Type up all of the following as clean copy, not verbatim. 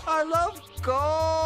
I love gold.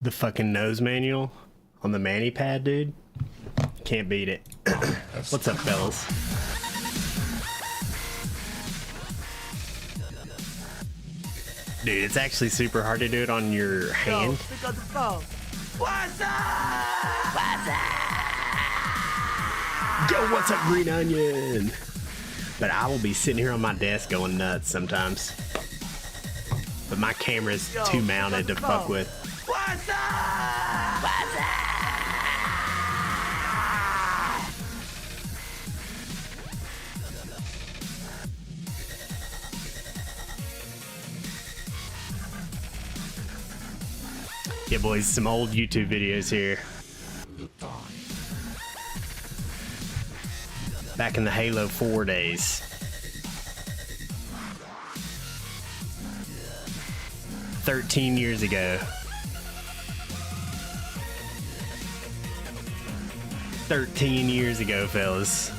The fucking nose manual on the mani pad, dude. Can't beat it. What's up, fellas? Dude, it's actually super hard to do it on your hand. Pick up the phone. What's up? Yo, what's up, Green Onion? But I will be sitting here on my desk going nuts sometimes. But my camera's too mounted to fuck with. What's up? What's up? Yeah, boys, some old YouTube videos here. Back in the Halo 4 days. "13 years ago. 13 years ago, fellas.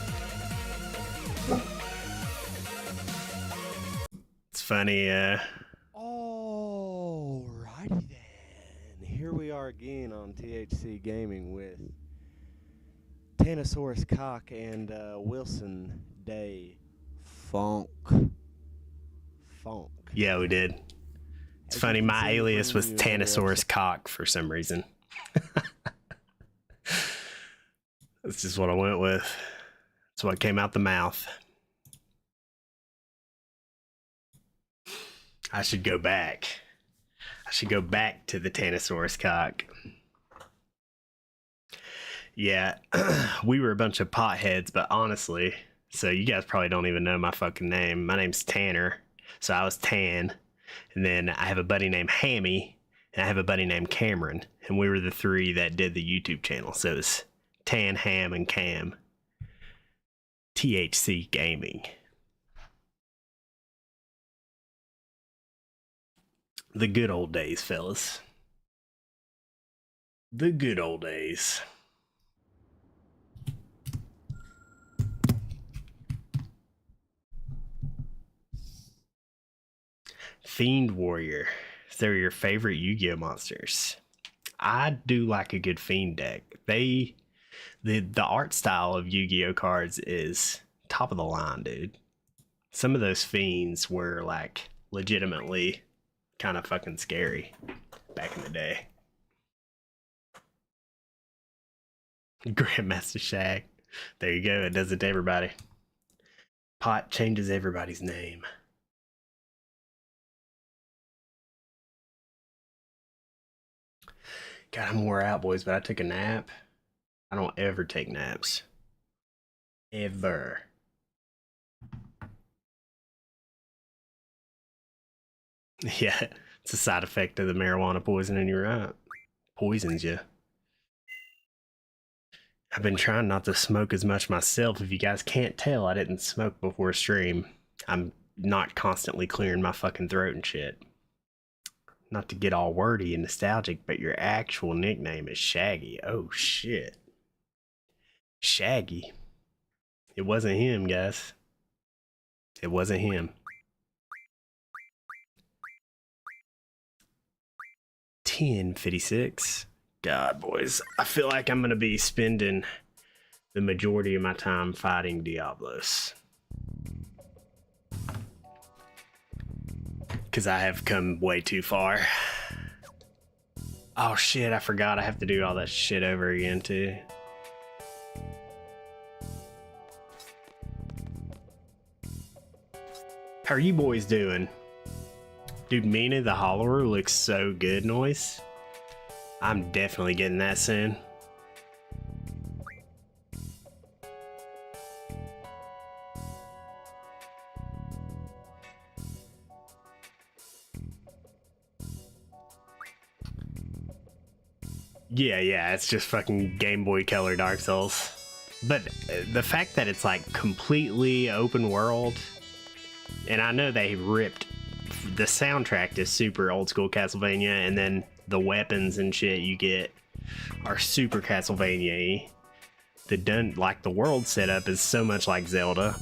It's funny, Alrighty then. Here we are again on THC Gaming with Tanosaurus Cock and Wilson Day Funk. yeah, we did. It's funny, my alias was Tanosaurus Cock for some reason. That's just what I went with. That's what came out the mouth. I should go back. I should go back to the Tanosaurus Cock. Yeah, we were a bunch of potheads, but honestly, so you guys probably don't even know my fucking name. My name's Tanner, so I was Tan. And then I have a buddy named Hammy, and I have a buddy named Cameron, and we were the three that did the YouTube channel. So it was Tan, Ham, and Cam. THC Gaming. The good old days, fellas. The good old days. Fiend Warrior. They're your favorite Yu-Gi-Oh monsters. I do like a good Fiend deck. The art style of Yu-Gi-Oh cards is top of the line, dude. Some of those Fiends were like legitimately kind of fucking scary back in the day. Grandmaster Shag. There you go. It does it to everybody. Pot changes everybody's name. God, I'm wore out, boys, but I took a nap. I don't ever take naps. Ever. Yeah, it's a side effect of the marijuana poisoning, you're right. Poisons you. I've been trying not to smoke as much myself. If you guys can't tell, I didn't smoke before stream. I'm not constantly clearing my fucking throat and shit. Not to get all wordy and nostalgic, but your actual nickname is Shaggy. Oh, shit. Shaggy. It wasn't him, guys. It wasn't him. 10:56. God, boys. I feel like I'm going to be spending the majority of my time fighting Diablos. Because I have come way too far. Oh shit, I forgot I have to do all that shit over again too. How are you boys doing? Dude, Mina the Hollower looks so good, Noise. I'm definitely getting that soon. Yeah, it's just fucking Game Boy Color Dark Souls. But the fact that it's like completely open world, and I know they ripped, the soundtrack is super old school Castlevania, and then the weapons and shit you get are super Castlevania-y. The world setup is so much like Zelda.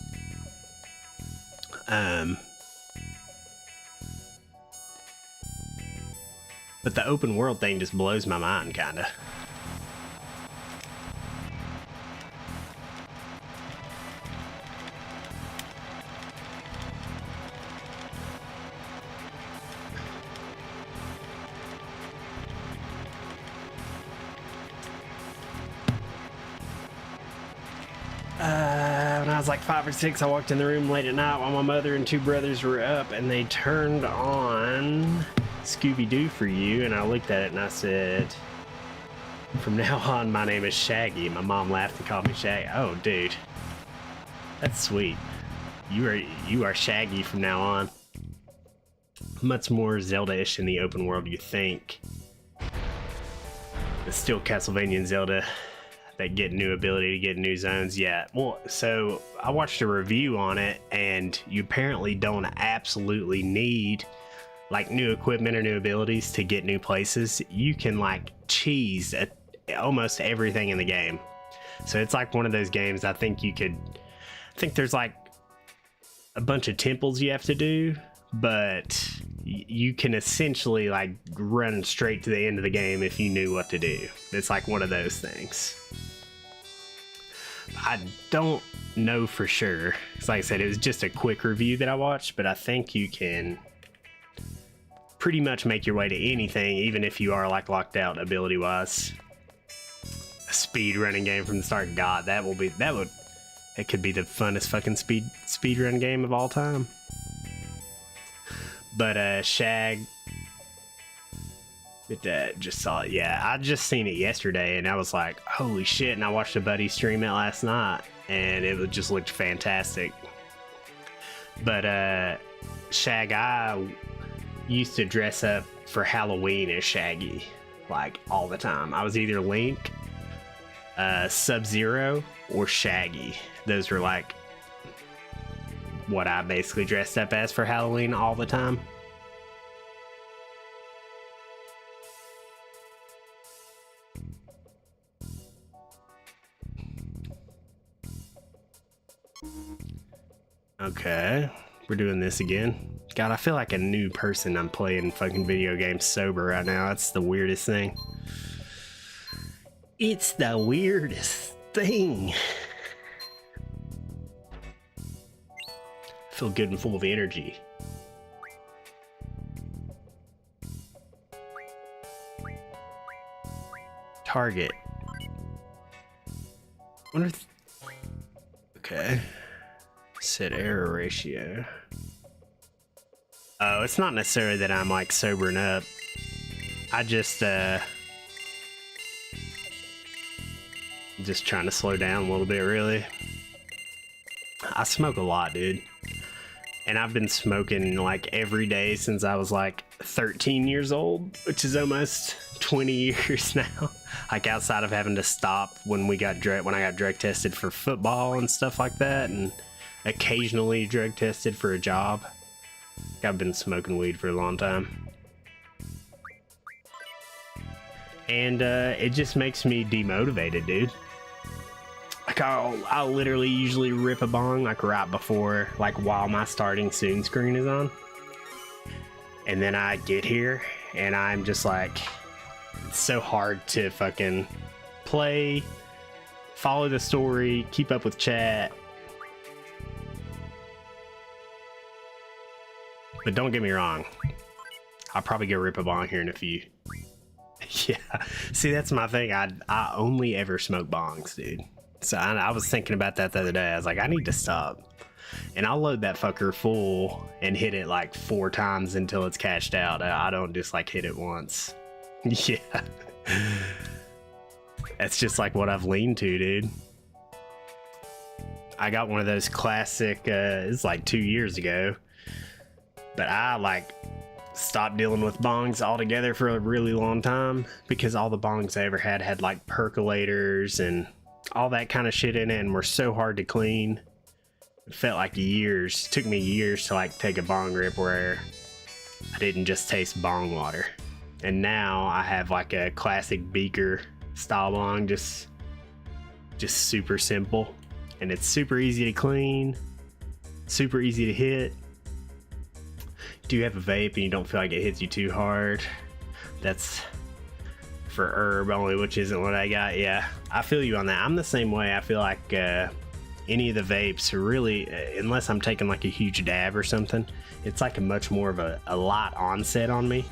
But the open world thing just blows my mind, kinda. When I was like 5 or 6, I walked in the room late at night while my mother and 2 brothers were up, and they turned on Scooby-Doo for you, and I looked at it and I said, from now on, my name is Shaggy. My mom laughed and called me Shaggy. Oh, dude. That's sweet. You are Shaggy from now on. Much more Zelda-ish in the open world, you think. But still Castlevania and Zelda. That get new ability to get new zones. Yeah, well, so I watched a review on it, and you apparently don't absolutely need like new equipment or new abilities to get new places. You can like cheese at almost everything in the game. So it's like one of those games. I think there's like a bunch of temples you have to do, but you can essentially like run straight to the end of the game if you knew what to do. It's like one of those things. I don't know for sure. It's like I said, it was just a quick review that I watched, but I think you can pretty much make your way to anything, even if you are like locked out ability wise. A speed running game from the start. God, it could be the funnest fucking speed run game of all time. But Shag, just saw it. Yeah, I just seen it yesterday, and I was like, holy shit. And I watched a buddy stream it last night, and it just looked fantastic. But Shag, I used to dress up for Halloween as Shaggy, like all the time. I was either Link, Sub-Zero, or Shaggy. Those were like what I basically dressed up as for Halloween all the time. Okay, we're doing this again. God, I feel like a new person. I'm playing fucking video games sober right now. That's the weirdest thing. It's the weirdest thing. I feel good and full of energy. Target. Wonder if... Okay. Set error ratio. Oh, it's not necessarily that I'm like sobering up. I just trying to slow down a little bit, really. I smoke a lot, dude. And I've been smoking like every day since I was like 13 years old, which is almost 20 years now. Like outside of having to stop when I got drug tested for football and stuff like that, and occasionally drug tested for a job. I've been smoking weed for a long time. And it just makes me demotivated, dude. Like I'll literally usually rip a bong like right before, like while my starting soon screen is on. And then I get here and I'm just like, it's so hard to fucking play, follow the story, keep up with chat. But don't get me wrong, I'll probably go rip a bong here in a few. Yeah, see, that's my thing. I only ever smoke bongs, dude. So I was thinking about that the other day. I was like, I need to stop. And I'll load that fucker full and hit it like 4 times until it's cashed out. I don't just like hit it once. Yeah. That's just like what I've leaned to, dude. I got one of those classic, it's like 2 years ago. But I like stopped dealing with bongs altogether for a really long time because all the bongs I ever had like percolators and all that kind of shit in it and were so hard to clean. It felt like years. It took me years to like take a bong rip where I didn't just taste bong water. And now I have like a classic beaker style bong, just super simple. And it's super easy to clean, super easy to hit. Do you have a vape and you don't feel like it hits you too hard? That's for herb only, which isn't what I got. Yeah, I feel you on that. I'm the same way. I feel like any of the vapes are really, unless I'm taking like a huge dab or something, it's like a much more of a light onset on me.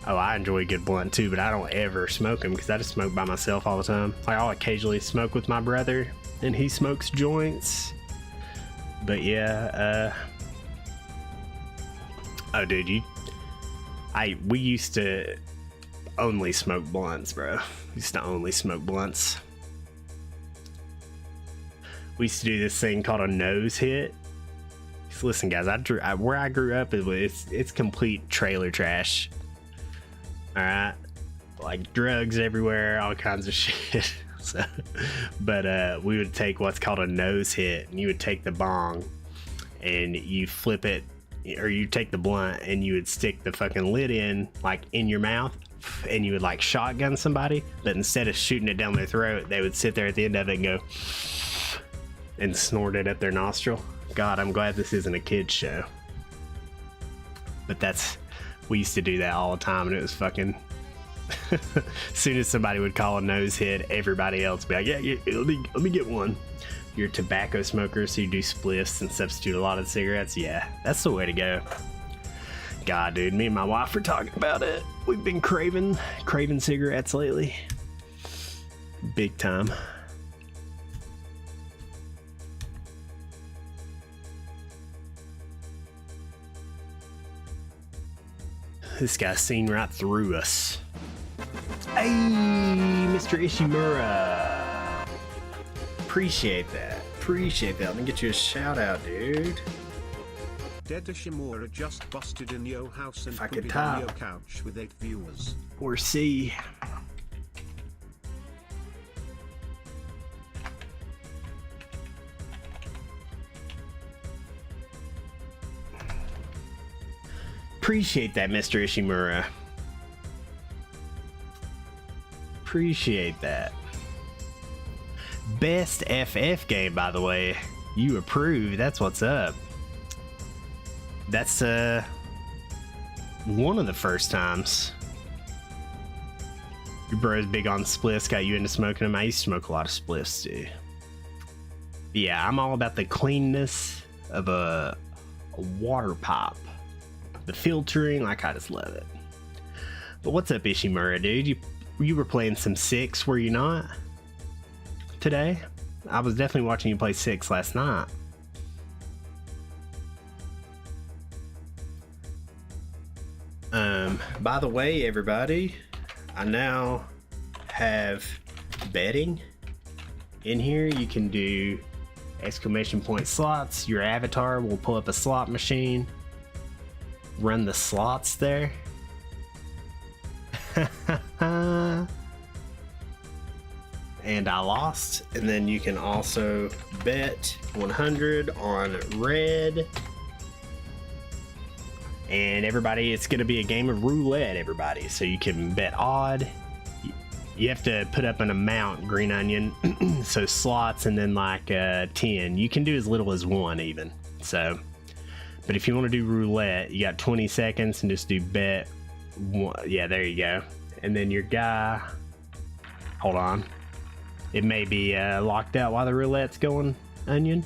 Oh, I enjoy a good blunt too, but I don't ever smoke them because I just smoke by myself all the time. Like, I'll occasionally smoke with my brother and he smokes joints. But yeah, oh dude, we used to only smoke blunts, bro. We used to only smoke blunts. We used to do this thing called a nose hit. So listen, guys, where I grew up, it's complete trailer trash. All right, like drugs everywhere, all kinds of shit. So, but we would take what's called a nose hit, and you would take the bong and you flip it, or you take the blunt and you would stick the fucking lid in, like in your mouth, and you would like shotgun somebody, but instead of shooting it down their throat, they would sit there at the end of it and go and snort it up their nostril. God, I'm glad this isn't a kid's show. But we used to do that all the time, and it was fucking as soon as somebody would call a nose hit, everybody else would be like, yeah, let me get one. You're a tobacco smoker, so you do spliffs and substitute a lot of cigarettes. Yeah, that's the way to go. God, dude, me and my wife were talking about it. We've been craving cigarettes lately. Big time. This guy's seen right through us. Hey, Mr. Ishimura. Appreciate that. Let me get you a shout out, dude. Dead Ishimura just busted in your house and If I put could it on top. your couch with 8 viewers. Or C. Appreciate that, Mr. Ishimura. Appreciate that. Best FF game, by the way. You approve. That's what's up. That's one of the first times. Your bro's big on spliffs, got you into smoking them. I used to smoke a lot of spliffs too. Yeah, I'm all about the cleanness of a water pop. The filtering, like, I just love it. But what's up, Ishimura, dude? You were playing some 6, were you not? Today? I was definitely watching you play 6 last night. By the way, everybody, I now have betting in here. You can do exclamation point slots. Your avatar will pull up a slot machine, run the slots there. And I lost. And then you can also bet 100 on red. And everybody, it's going to be a game of roulette, everybody. So you can bet odd. You have to put up an amount, Green Onion. So slots, and then like 10. You can do as little as 1 even. So, but if you want to do roulette, you got 20 seconds and just do bet 1. Yeah, there you go. And then your guy, hold on. It may be locked out while the roulette's going, Onion.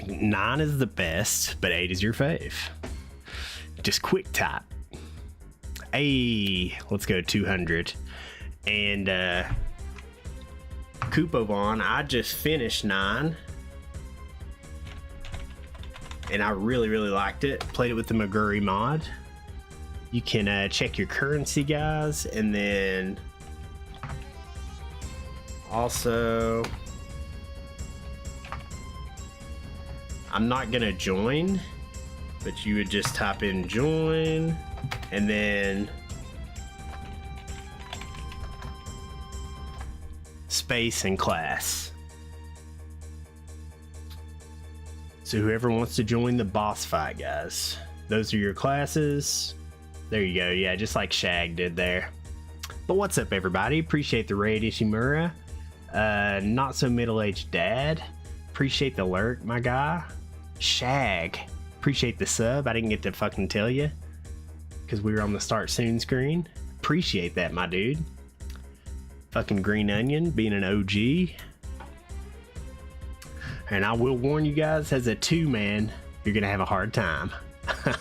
Nine is the best, but 8 is your fave. Just quick tap. Hey, let's go 200. And Kupovon, I just finished 9. And I really, really liked it. Played it with the Maguri mod. You can check your currency, guys, and then also I'm not gonna join, but you would just type in join and then space and class. So whoever wants to join the boss fight, guys, those are your classes. There you go. Yeah, just like Shag did there. But what's up, everybody? Appreciate the raid, Ishimura. Not so middle-aged dad. Appreciate the lurk, my guy. Shag. Appreciate the sub. I didn't get to fucking tell you because we were on the start soon screen. Appreciate that, my dude. Fucking Green Onion being an OG. And I will warn you guys, as a 2-man, you're gonna have a hard time.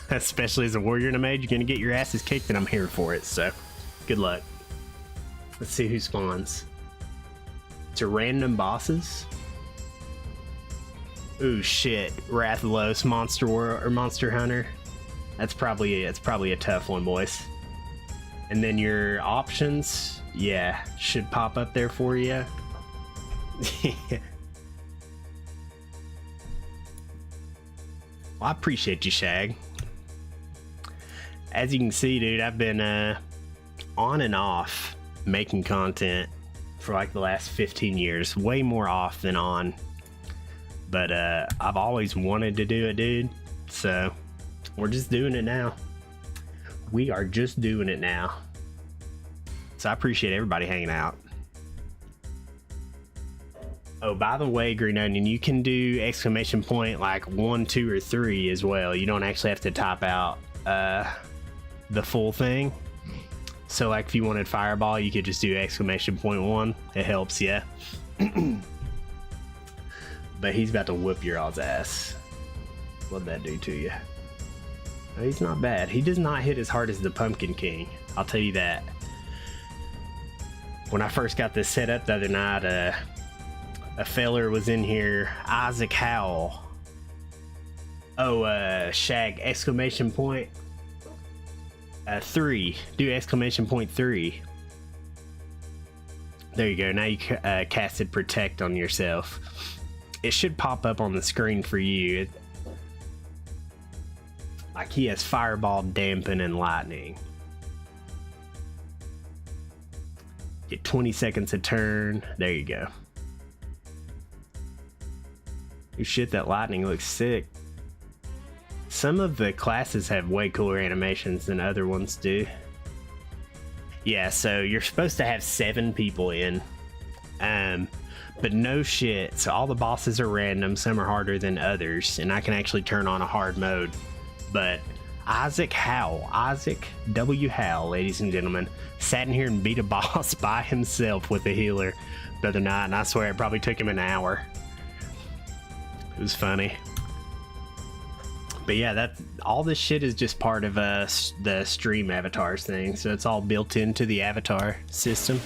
Especially as a warrior and a mage, you're gonna get your asses kicked, and I'm here for it, so good luck. Let's see who spawns. It's a random bosses. Ooh shit, Rathalos, Monster Hunter. That's probably a tough one, boys. And then your options, yeah, should pop up there for you. Well, I appreciate you, Shag. As you can see, dude, I've been on and off making content for like the last 15 years. Way more off than on. But I've always wanted to do it, dude. So we're just doing it now. We are just doing it now. So I appreciate everybody hanging out. Oh, by the way, Green Onion, you can do exclamation point like 1, 2, or 3 as well. You don't actually have to type out the full thing. So like if you wanted Fireball, you could just do exclamation point 1. It helps, yeah. But he's about to whoop your all's ass. What'd that do to you? Oh, he's not bad. He does not hit as hard as the Pumpkin King. I'll tell you that. When I first got this set up the other night, a feller was in here, Isaac Howell. Oh, Shag, exclamation point 3. Do exclamation point 3. There you go. Now you casted Protect on yourself. It should pop up on the screen for you. Like he has Fireball, Dampen, and Lightning. Get 20 seconds a turn. There you go. Oh shit, that Lightning looks sick. Some of the classes have way cooler animations than other ones do. Yeah, so you're supposed to have 7 people in. But no shit, so all the bosses are random, some are harder than others, and I can actually turn on a hard mode. But Isaac Howell, Isaac W. Howell, ladies and gentlemen, sat in here and beat a boss by himself with a healer the other night, and I swear it probably took him an hour. It was funny. But yeah, all this shit is just part of the stream avatars thing, so it's all built into the avatar system.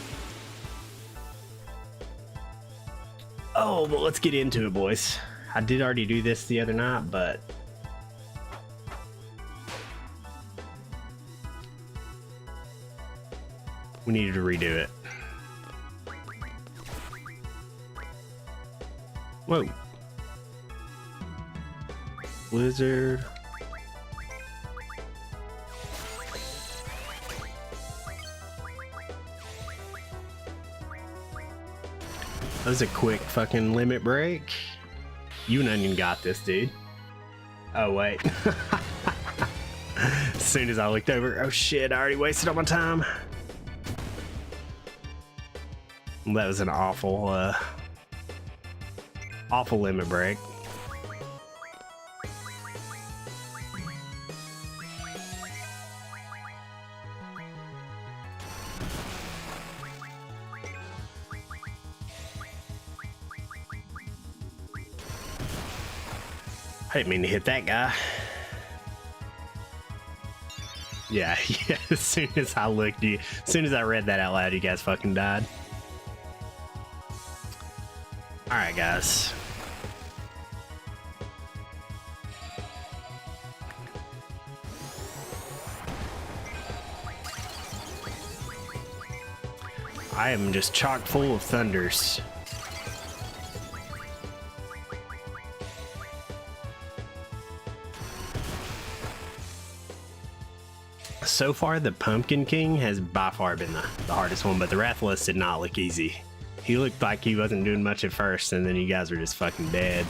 Oh, but let's get into it, boys. I did already do this the other night, but we needed to redo it. Whoa. Blizzard. That was a quick fucking limit break. You and Onion got this, dude. Oh, wait. As soon as I looked over, oh shit, I already wasted all my time. That was an awful, awful limit break. I didn't mean to hit that guy. Yeah, yeah, as soon as I looked, as soon as I read that out loud, you guys fucking died. Alright, guys. I am just chock full of thunders. So far, the Pumpkin King has by far been the hardest one, but the Rathalos did not look easy. He looked like he wasn't doing much at first, and then you guys were just fucking dead.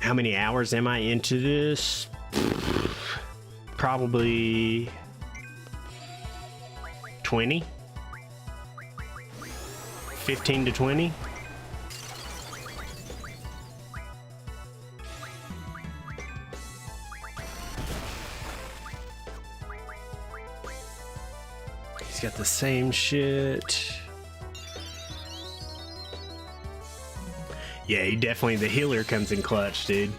How many hours am I into this? Probably 20? 15 to 20? He's got the same shit. Yeah, he definitely, the healer comes in clutch, dude.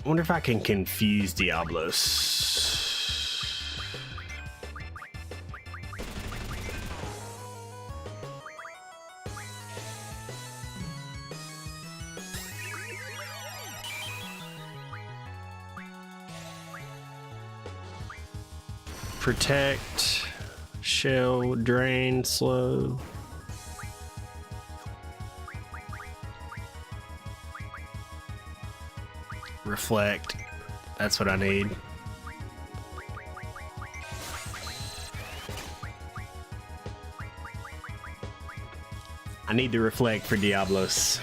I wonder if I can confuse Diablos. Protect, shell, drain, slow. Reflect. That's what I need. I need the reflect for Diablos.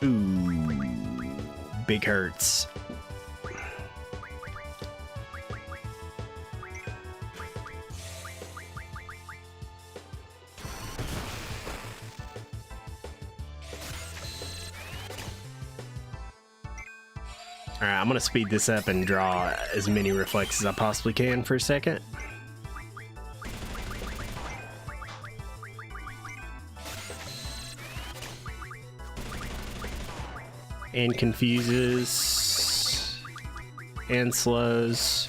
Ooh, big hurts. Alright, I'm gonna speed this up and draw as many reflects as I possibly can for a second. And confuses and slows.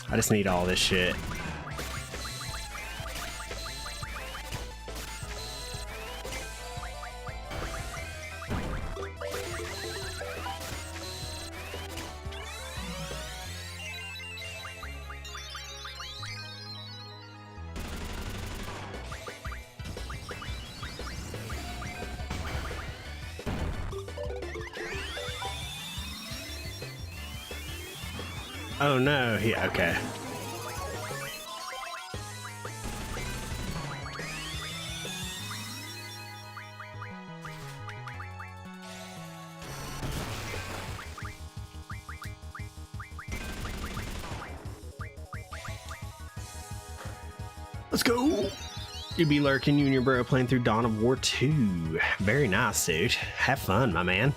I just need all this shit. Oh no, yeah, okay. Let's go! You be lurking, you and your bro playing through Dawn of War 2. Very nice, dude. Have fun, my man.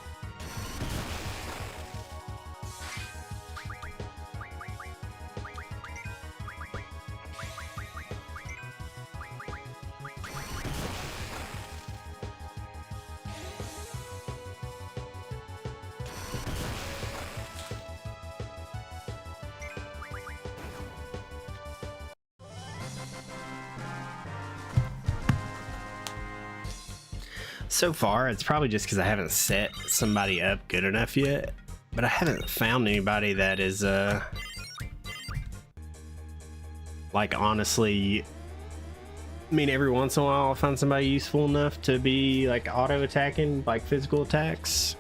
So far, it's probably just because I haven't set somebody up good enough yet, but I haven't found anybody that is, like, honestly, I mean, every once in a while I'll find somebody useful enough to be, like, auto-attacking, like, physical attacks,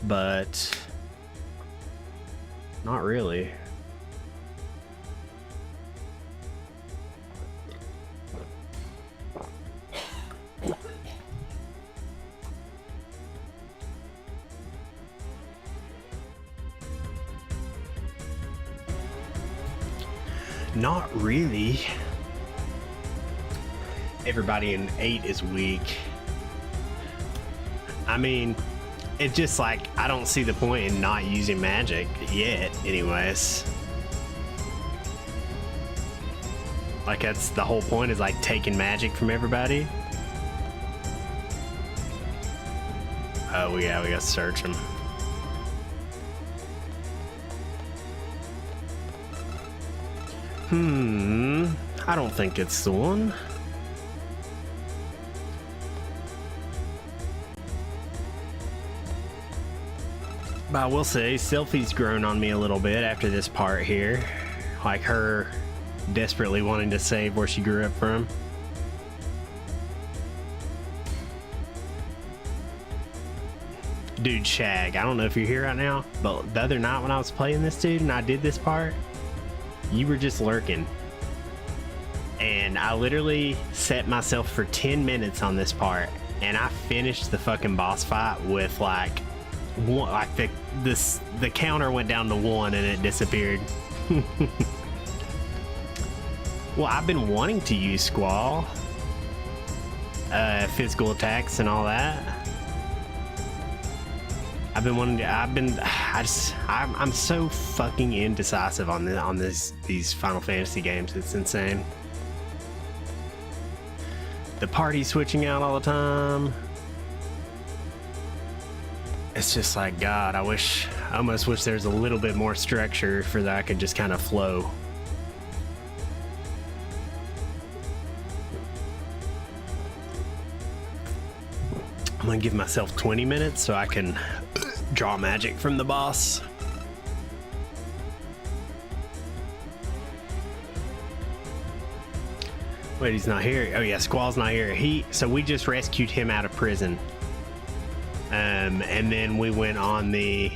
but not really. Not really. Everybody in 8 is weak. I mean, it's just like, I don't see the point in not using magic yet, anyways. Like, that's the whole point, is like taking magic from everybody. Oh yeah, we gotta search them. I don't think it's the one. But I will say, Selfie's grown on me a little bit after this part here. Like her desperately wanting to save where she grew up from. Dude, Shag, I don't know if you're here right now, but the other night when I was playing this dude and I did this part, you were just lurking. And I literally set myself for 10 minutes on this part, and I finished the fucking boss fight with like one, like the counter went down to 1 and it disappeared. Well, I've been wanting to use Squall. physical attacks and all that. I've been wanting to. I'm so fucking indecisive on these Final Fantasy games. It's insane. The party switching out all the time. It's just like, God, I almost wish there's a little bit more structure for that I could just kind of flow. I'm gonna give myself 20 minutes so I can draw magic from the boss. Wait, he's not here. Oh yeah, Squall's not here. So we just rescued him out of prison. And then we went on the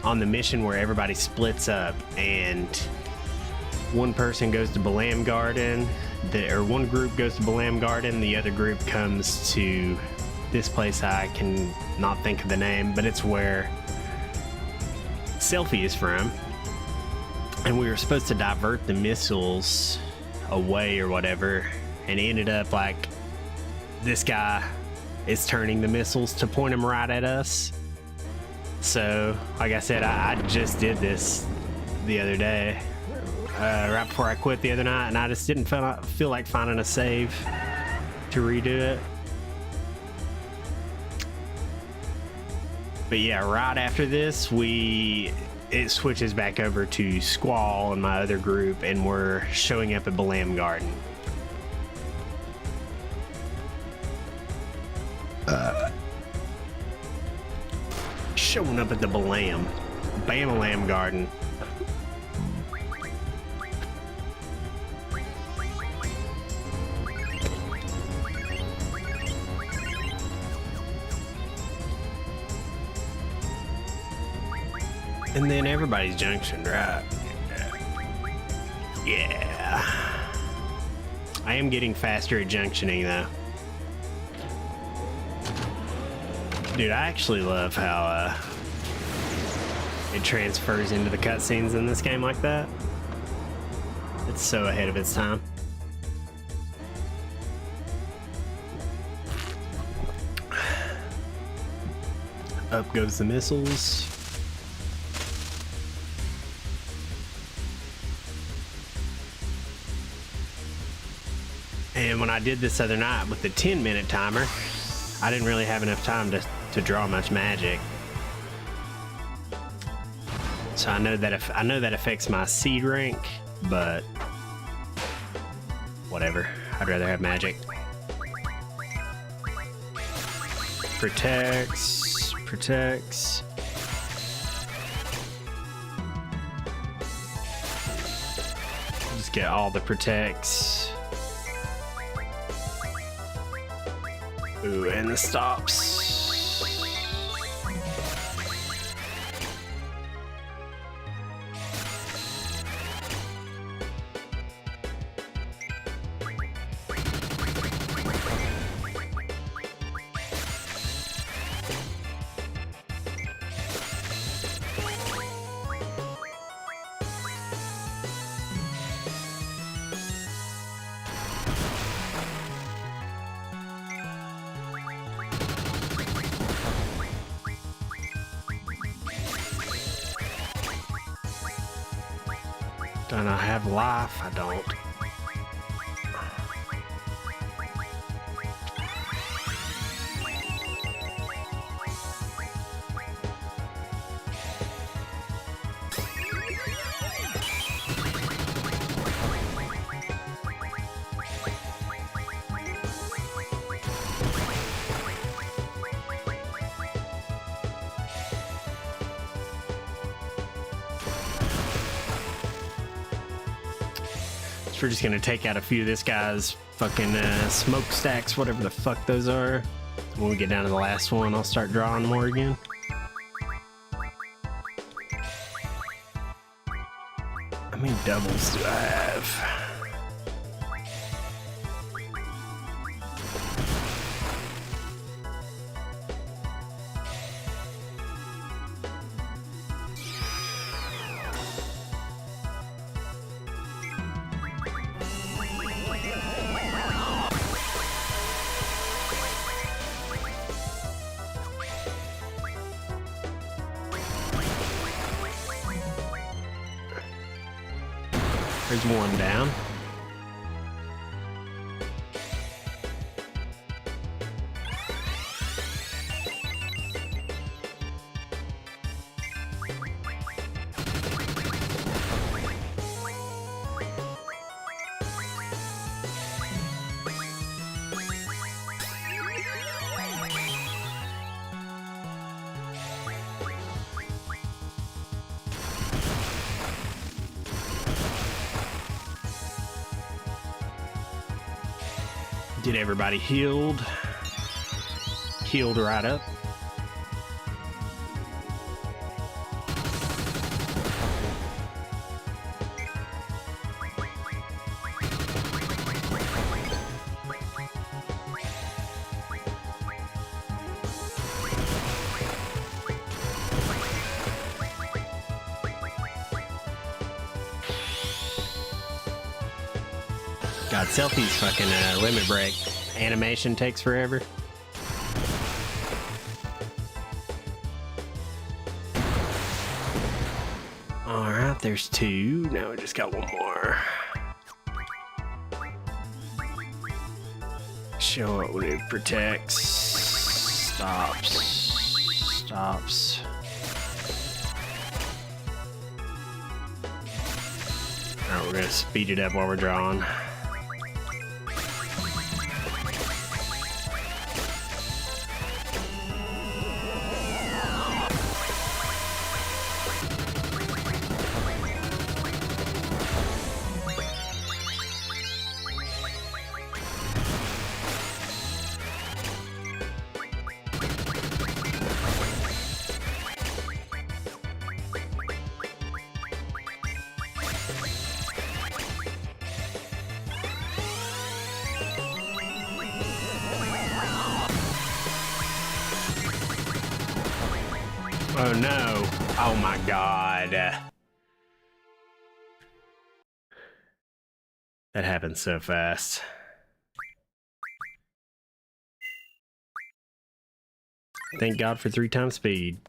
on the mission where everybody splits up and one person goes to Balam Garden, or one group goes to Balam Garden, the other group comes to this place I can not think of the name, but it's where Selphie is from. And we were supposed to divert the missiles away or whatever, and it ended up like this guy is turning the missiles to point them right at us. So, like I said, I just did this the other day, right before I quit the other night, and I just didn't feel like finding a save to redo it. But yeah, right after this, it switches back over to Squall and my other group, and we're showing up at Balam Garden. Showing up at the Bamalam Garden. And then everybody's Junction, right? Yeah. I am getting faster at junctioning though. Dude, I actually love how it transfers into the cutscenes in this game like that. It's so ahead of its time. Up goes the missiles. And when I did this other night with the 10-minute timer, I didn't really have enough time to draw much magic. So I know that affects my seed rank, but whatever. I'd rather have magic. Protects. Just get all the protects. Ooh, and the stops. Don't I have life? I don't. We're just gonna take out a few of this guy's fucking smokestacks, whatever the fuck those are. When we get down to the last one, I'll start drawing more again. How many doubles do I have? There's one down. Get everybody healed. Healed right up. God, Selfie's fucking limit break animation takes forever. Alright, there's two. Now we just got one more. Show up when it protects. Stops. Stops. Alright, we're gonna speed it up while we're drawing. Oh no. Oh my god. That happened so fast. Thank God for 3 times speed.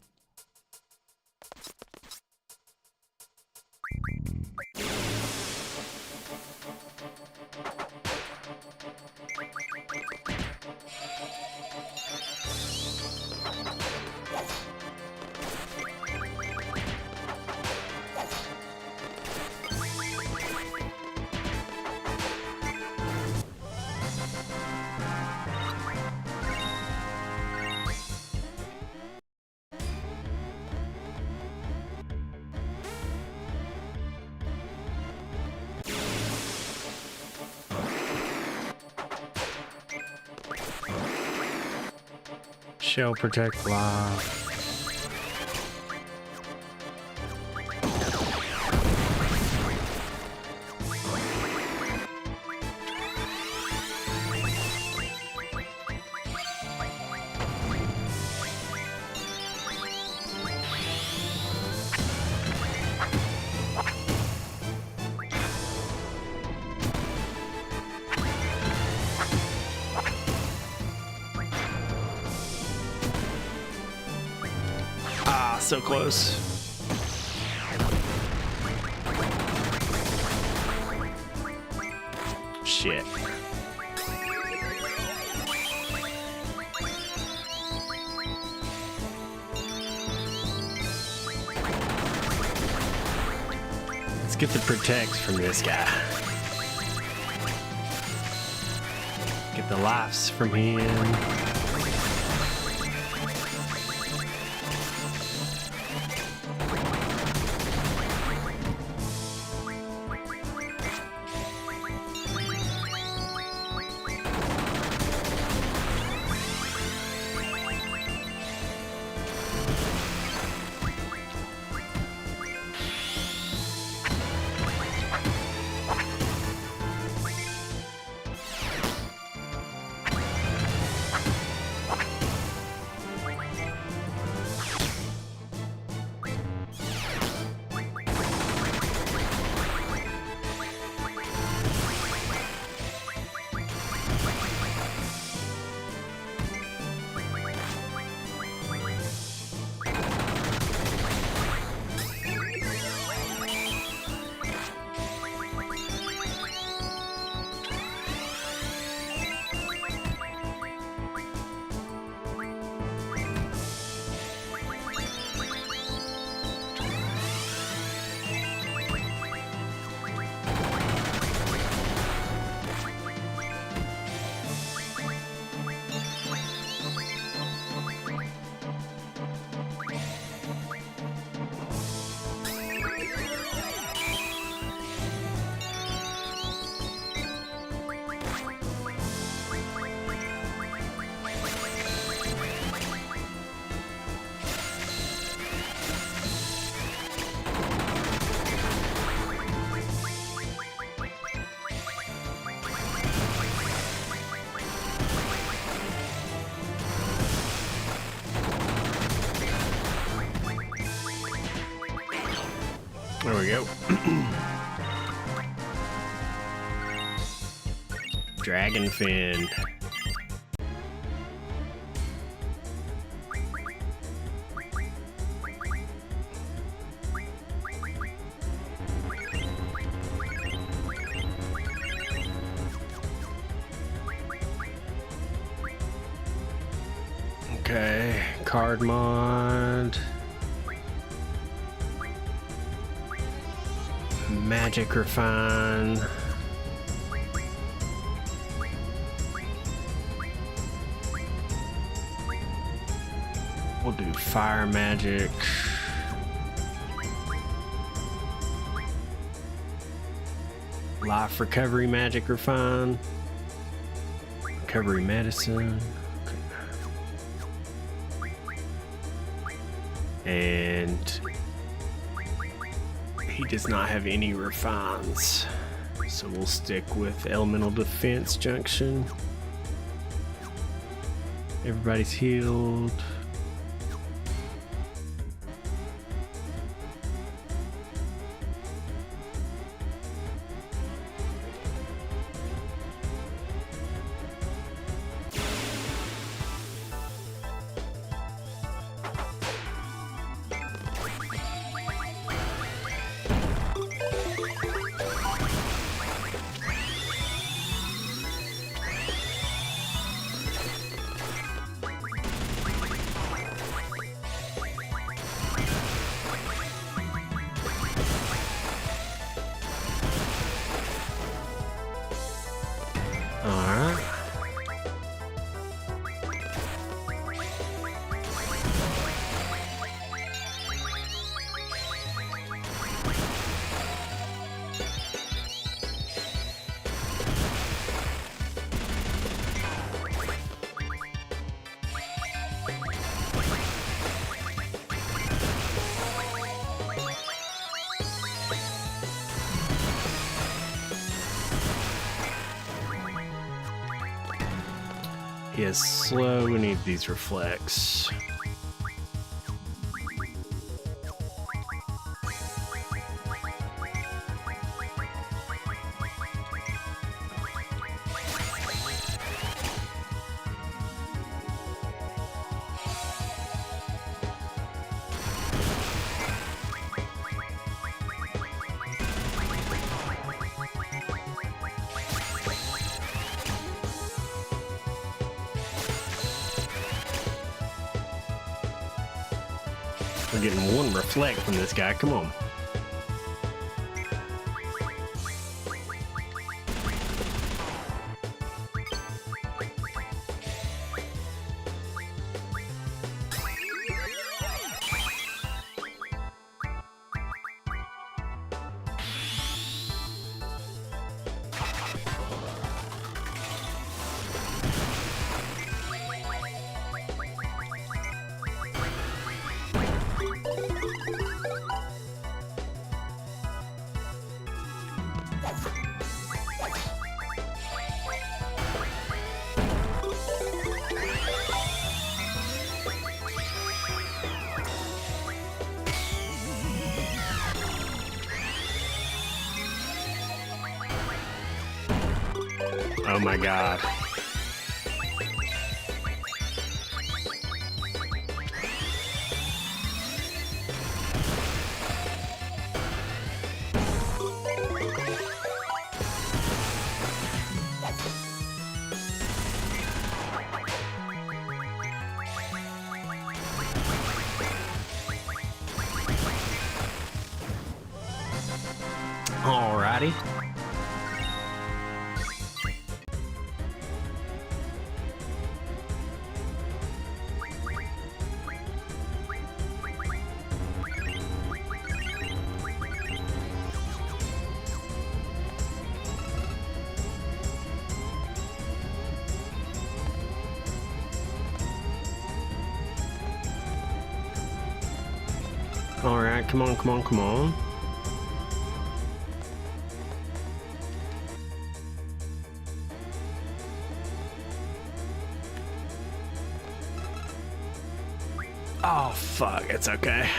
Shell protect live. So close. Shit. Let's get the protects from this guy. Get the lives from him. go. Dragon fin. Okay, card mod. Magic refine. We'll do fire magic. Life recovery magic refine. Recovery medicine. And he does not have any refines, so we'll stick with elemental defense junction. Everybody's healed. He is slow, we need these reflects. We're getting one reflect from this guy, come on. Oh my god. Alrighty. Alright, come on, come on, come on. Oh, fuck, it's okay.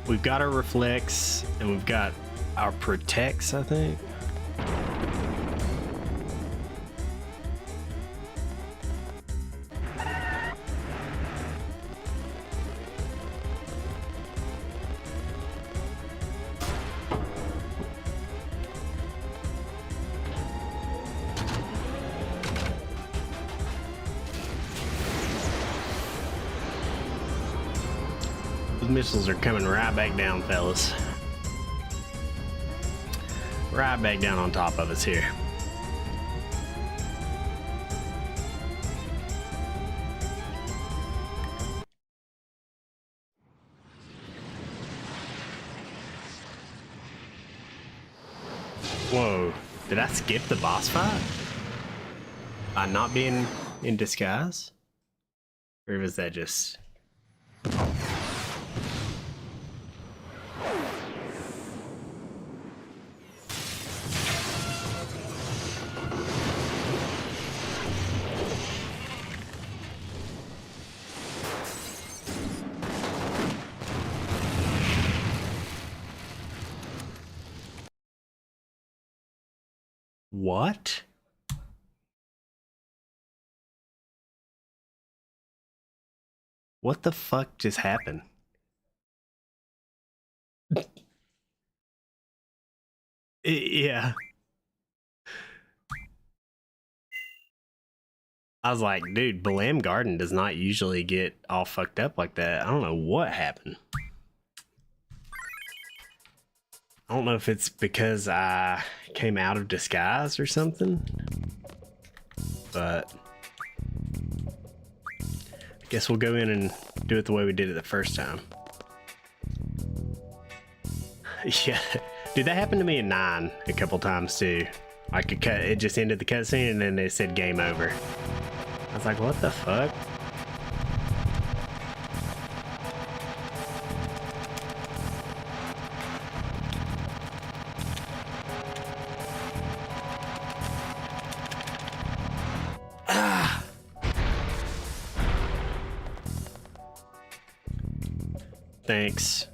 We've got our reflects, and we've got our protects, I think. Those missiles are coming right back down, fellas. Right back down on top of us here. Whoa, did I skip the boss fight? By not being in disguise? Or was that just... What? What the fuck just happened? Yeah. I was like, dude, Balam Garden does not usually get all fucked up like that. I don't know what happened. I don't know if it's because I came out of disguise or something, but I guess we'll go in and do it the way we did it the first time. Yeah, dude, that happened to me in 9 a couple times too. Like it just ended the cutscene and then they said game over. I was like, what the fuck? Thanks.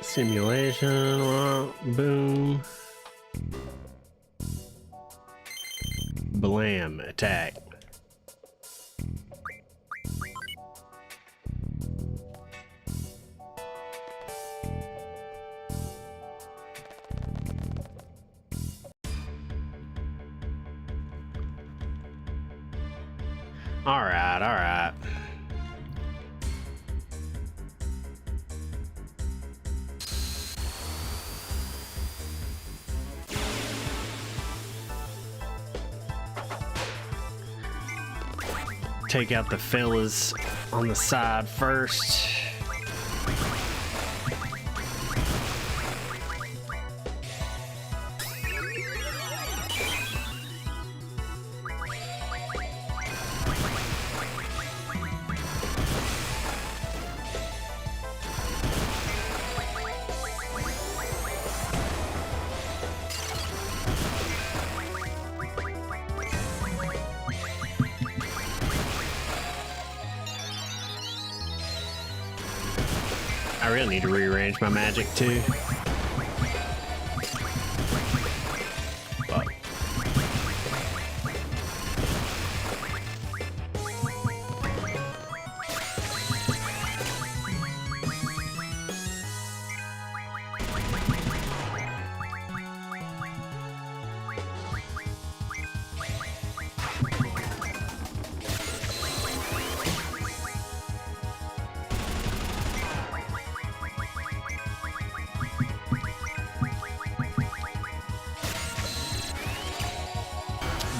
Simulation, boom. Blam, attack. All right, all right. Take out the fellas on the side first. I really need to rearrange my magic too. But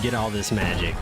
get all this magic.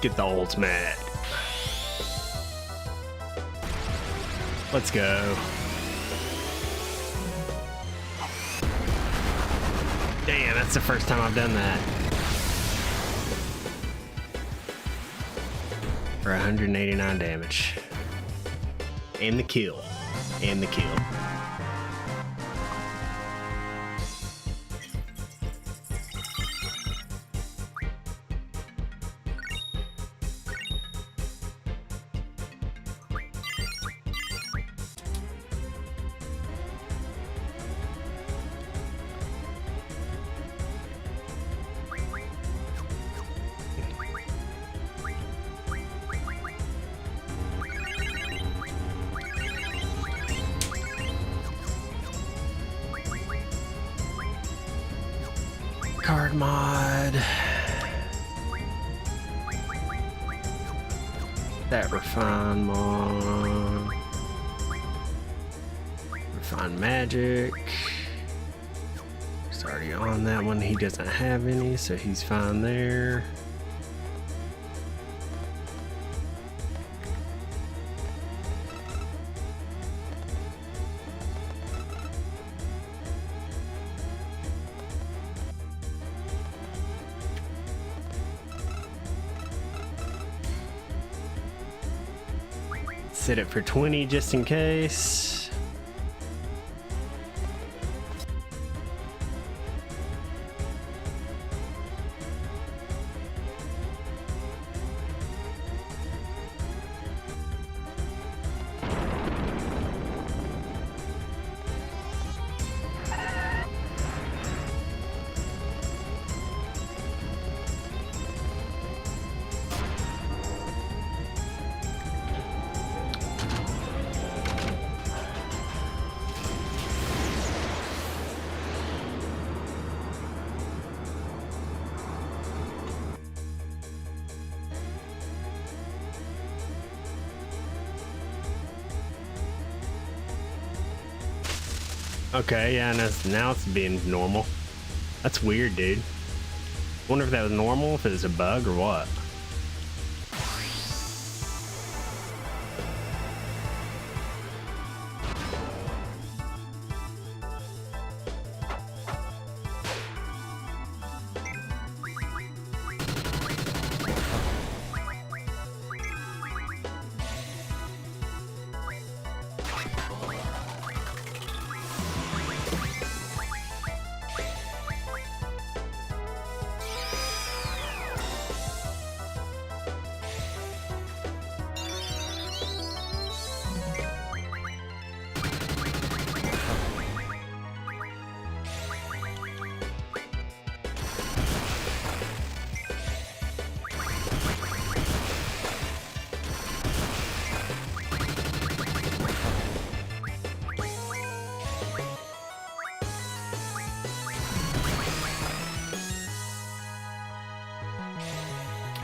Get the ultimate. Let's go. Damn, that's the first time I've done that. For 189 damage. And the kill. And the kill. Card mod. That refine mod. Refine magic. He's already on that one. He doesn't have any, so he's fine there. Set it for 20 just in case. Okay, yeah, now it's being normal. That's weird, dude. Wonder if that was normal, if it was a bug or what.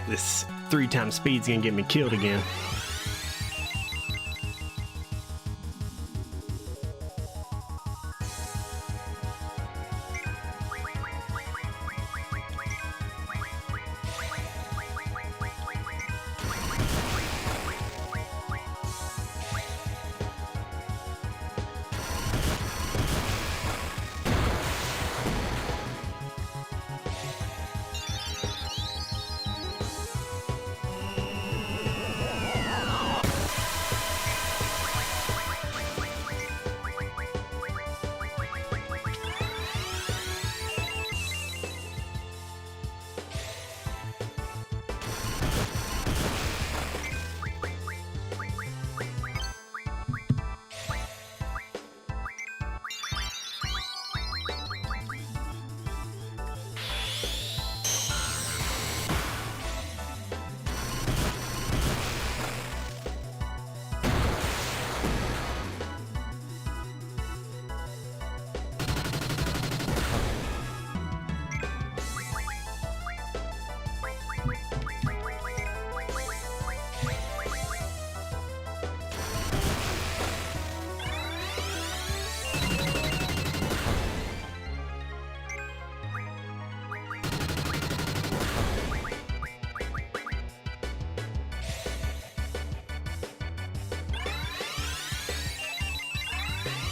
This 3x speed's gonna get me killed again.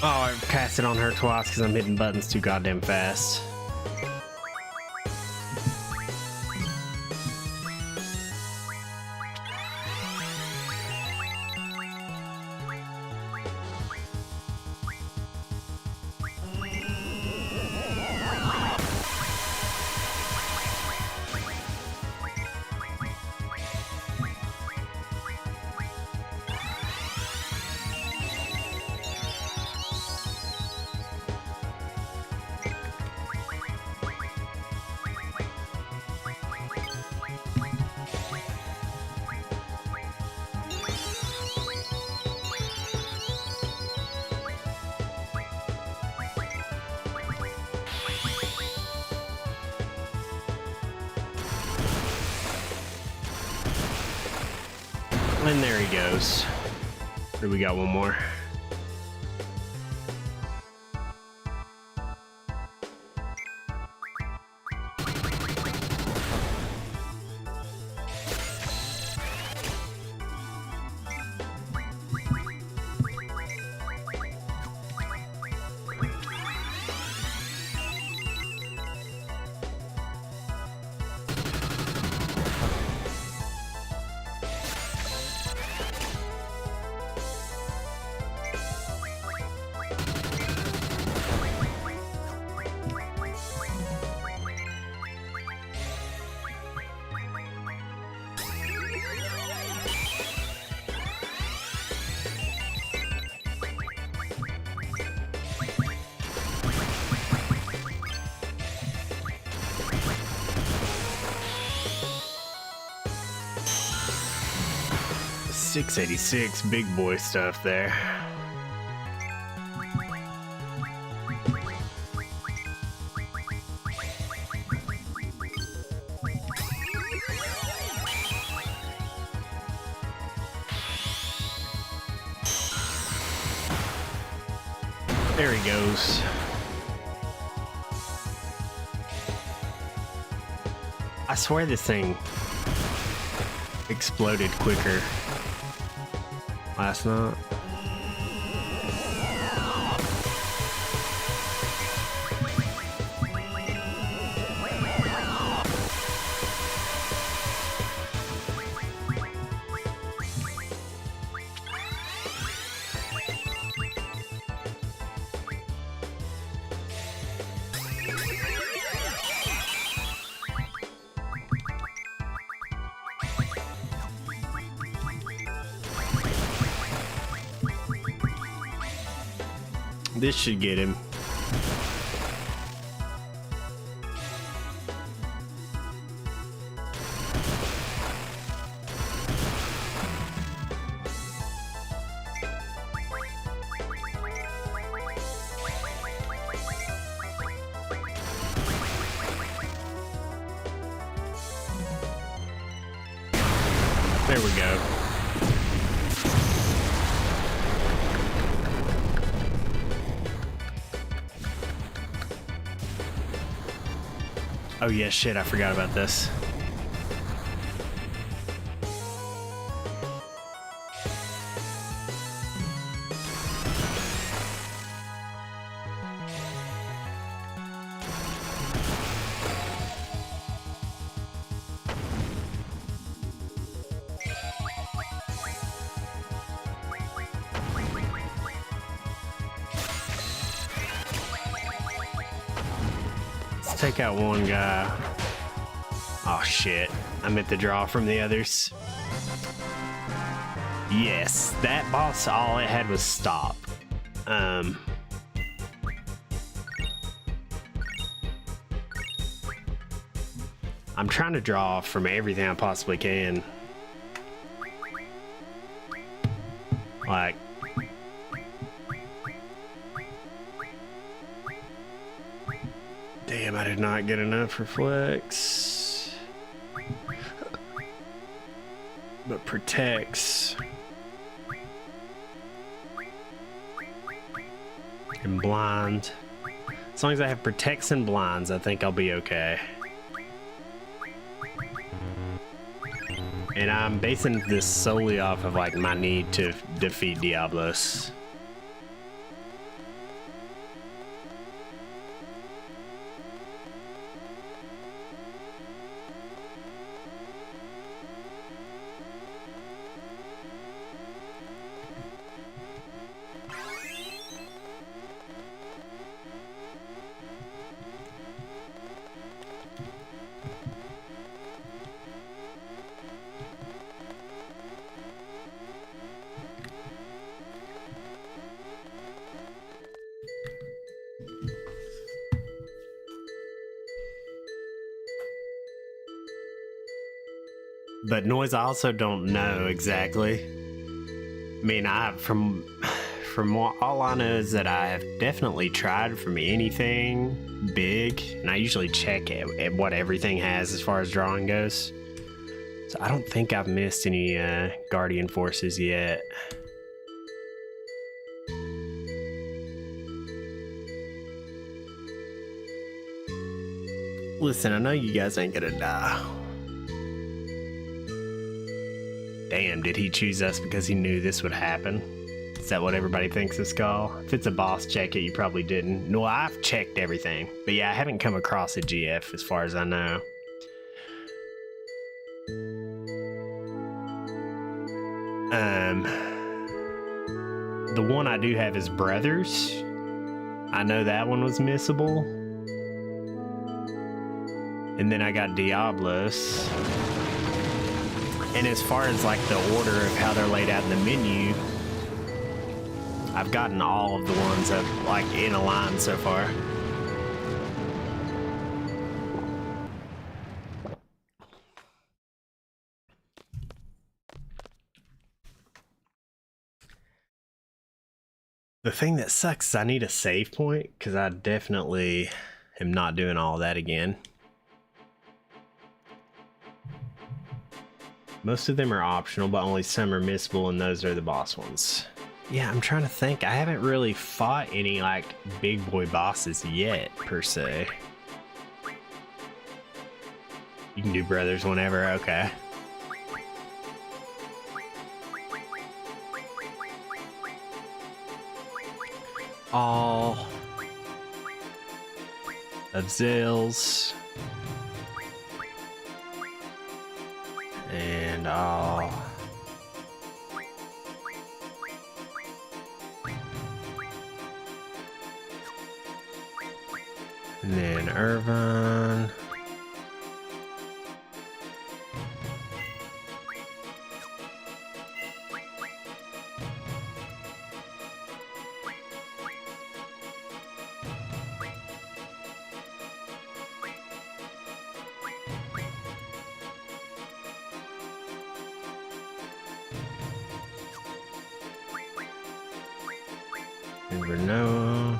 Oh, I cast it on her twice because I'm hitting buttons too goddamn fast. And there he goes. Or we got one more. $686, big boy stuff there. There he goes. I swear this thing exploded quicker last night. This should get him. There we go. Oh yeah, shit, I forgot about this. Take out one guy. Oh shit, I meant to draw from the others. Yes, that boss, all it had was stop. I'm trying to draw from everything I possibly can. Like, damn, I did not get enough reflex. But protects. And blind. As long as I have protects and blinds, I think I'll be okay. And I'm basing this solely off of like my need to defeat Diablos. But noise, I also don't know exactly. I mean, from what all I know is that I have definitely tried from anything big, and I usually check at what everything has as far as drawing goes. So I don't think I've missed any Guardian Forces yet. Listen, I know you guys ain't gonna die. Damn, did he choose us because he knew this would happen? Is that what everybody thinks of Skull? If it's a boss check it, you probably didn't. No, I've checked everything. But yeah, I haven't come across a GF as far as I know. The one I do have is Brothers. I know that one was missable. And then I got Diablos. And as far as like the order of how they're laid out in the menu, I've gotten all of the ones that like in a line so far. The thing that sucks is I need a save point because I definitely am not doing all that again. Most of them are optional, but only some are missable, and those are the boss ones. Yeah, I'm trying to think. I haven't really fought any like big boy bosses yet, per se. You can do Brothers whenever, okay. All of Zills and all and then Irvine. Never know.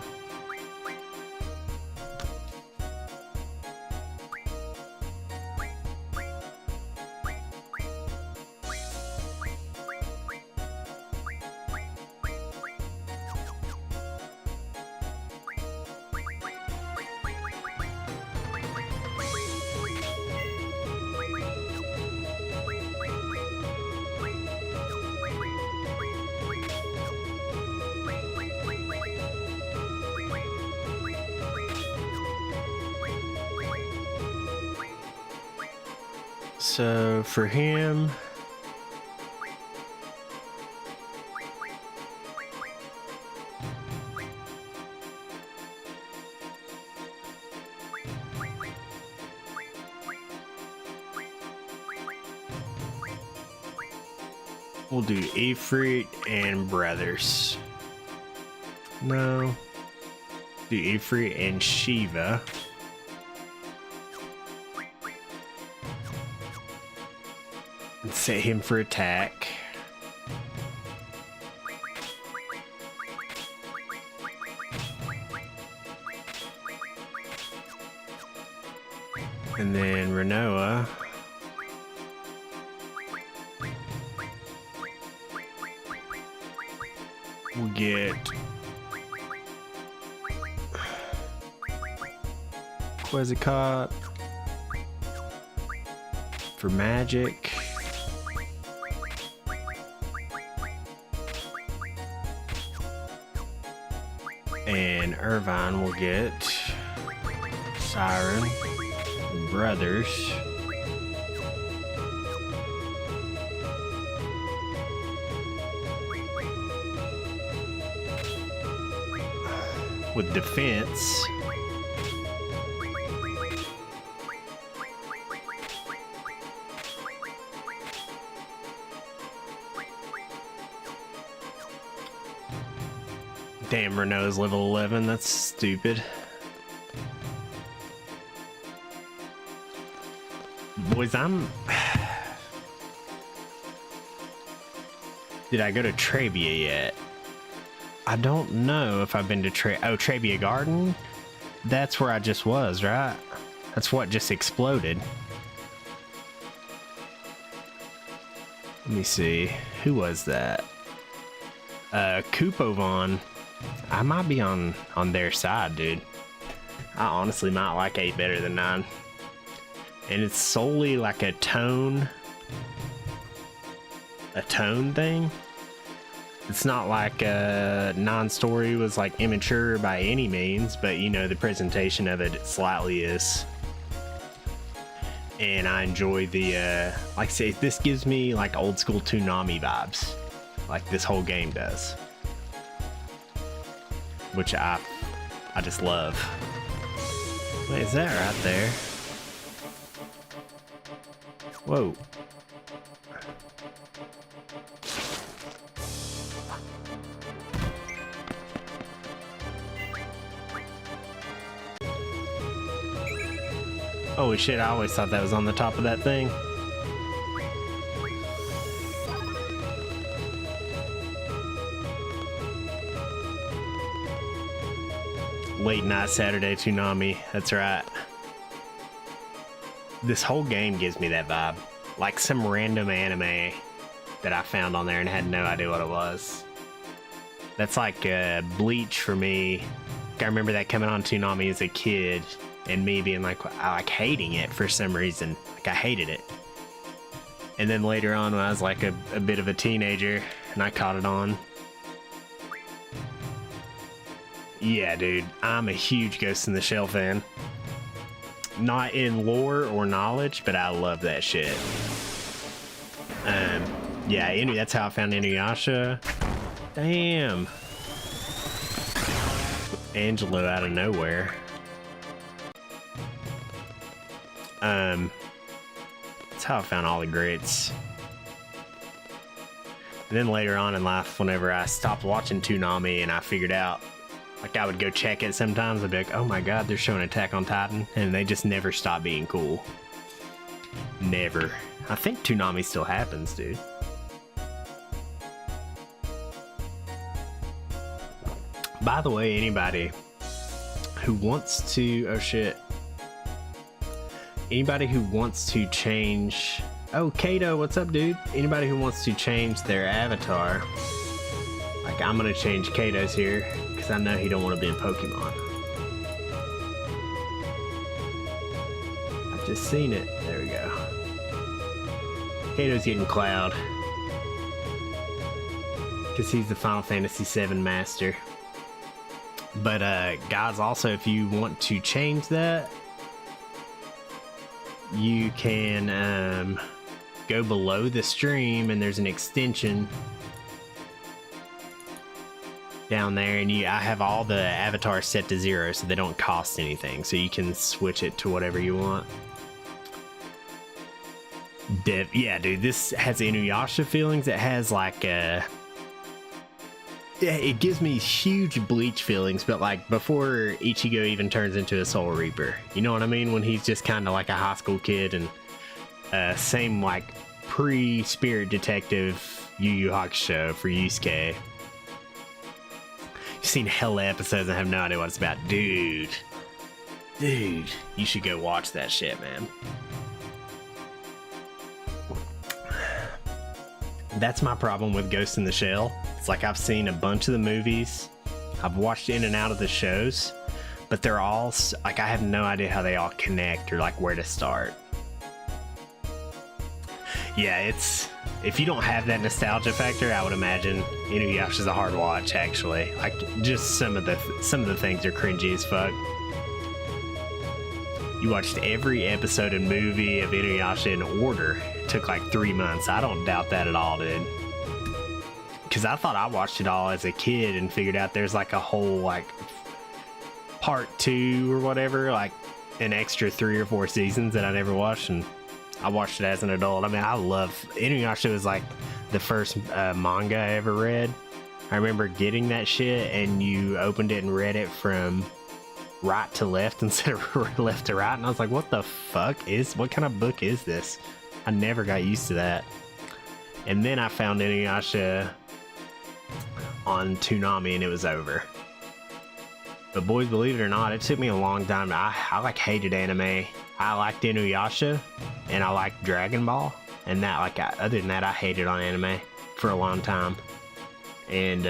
So for him, we'll do Ifrit and Brothers. No, do Ifrit and Shiva. And set him for attack. And then Renoa. We'll get Quetzalcoatl for magic. And Irvine will get Siren, Brothers, with defense. Damn, Renault's level 11, that's stupid. Boys, Did I go to Trebia yet? I don't know if I've been to Trebia Garden? That's where I just was, right? That's what just exploded. Let me see. Who was that? Kupovon. I might be on their side, dude. I honestly might like 8 better than 9. And it's solely like a tone thing. It's not like 9 story was like immature by any means, but you know, the presentation of it slightly is. And I enjoy the like I say, this gives me like old school Toonami vibes, like this whole game does, which I just love. Wait, is that right there? Whoa. Holy shit, I always thought that was on the top of that thing. Late night Saturday Toonami, that's right. This whole game gives me that vibe. Like some random anime that I found on there and had no idea what it was. That's like Bleach for me. I remember that coming on Toonami as a kid. And me being like, I like hating it for some reason. Like I hated it. And then later on when I was like a bit of a teenager and I caught it on. Yeah, dude, I'm a huge Ghost in the Shell fan. Not in lore or knowledge, but I love that shit. Yeah, that's how I found Inuyasha. Damn. Angelo out of nowhere. That's how I found all the greats. And then later on in life, whenever I stopped watching Toonami and I figured out, like I would go check it sometimes, I'd be like, oh my god, they're showing Attack on Titan, and they just never stop being cool. Never. I think Toonami still happens, dude. By the way, anybody who wants to, oh shit. Anybody who wants to change, oh Kato, what's up, dude? Anybody who wants to change their avatar, like I'm gonna change Kato's here because I know he don't want to be in Pokemon. I've just seen it. There we go. Kato's getting Cloud because he's the Final Fantasy VII master. But guys, also if you want to change that, you can go below the stream and there's an extension down there, and I have all the avatars set to 0 so they don't cost anything, so you can switch it to whatever you want. Yeah, dude, this has Inuyasha feelings. It has like it gives me huge Bleach feelings, but like before Ichigo even turns into a Soul Reaper. You know what I mean? When he's just kind of like a high school kid, and same like pre-Spirit Detective Yu Yu Hakusho for Yusuke. You've seen hella episodes and have no idea what it's about. Dude, you should go watch that shit, man. That's my problem with Ghost in the Shell. It's like I've seen a bunch of the movies, I've watched in and out of the shows, but they're all like I have no idea how they all connect or like where to start. Yeah, it's, if you don't have that nostalgia factor, I would imagine Inuyasha's a hard watch actually. Like just some of the things are cringy as fuck. You watched every episode and movie of Inuyasha in order. It took like 3 months. I don't doubt that at all, dude. Because I thought I watched it all as a kid and figured out there's like a whole like part 2 or whatever, like an extra 3 or 4 seasons that I never watched, and I watched it as an adult. I mean, I love Inuyasha. Was like the first manga I ever read. I remember getting that shit and you opened it and read it from right to left instead of left to right, and I was like, what the fuck what kind of book is this? I never got used to that. And then I found Inuyasha on Toonami and it was over. But boys, believe it or not, it took me a long time. I like hated anime. I liked Inuyasha and I liked Dragon Ball, and that other than that, I hated on anime for a long time. And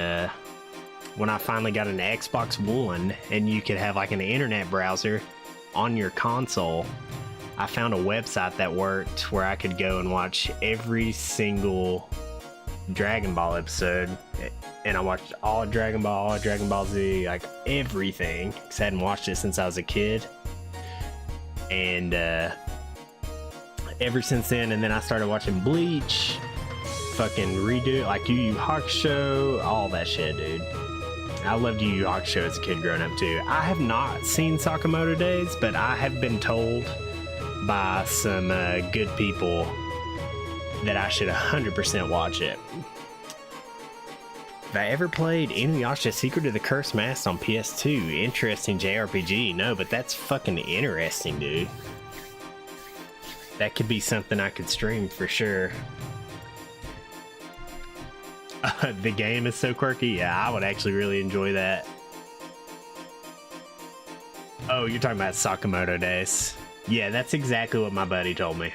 when I finally got an Xbox One and you could have like an internet browser on your console, I found a website that worked where I could go and watch every single Dragon Ball episode. And I watched all Dragon Ball, Dragon Ball Z, like everything, because I hadn't watched it since I was a kid. And ever since then, and then I started watching Bleach, fucking redo it, like Yu Yu Hakusho, all that shit, dude. I loved Yu Yu Hakusho as a kid growing up too. I have not seen Sakamoto Days, but I have been told by some good people that I should 100% watch it. Have I ever played Inuyasha Secret of the Cursed Mask on PS2? Interesting JRPG. No, but that's fucking interesting, dude. That could be something I could stream for sure. The game is so quirky. Yeah, I would actually really enjoy that. Oh, you're talking about Sakamoto Days. Yeah, that's exactly what my buddy told me.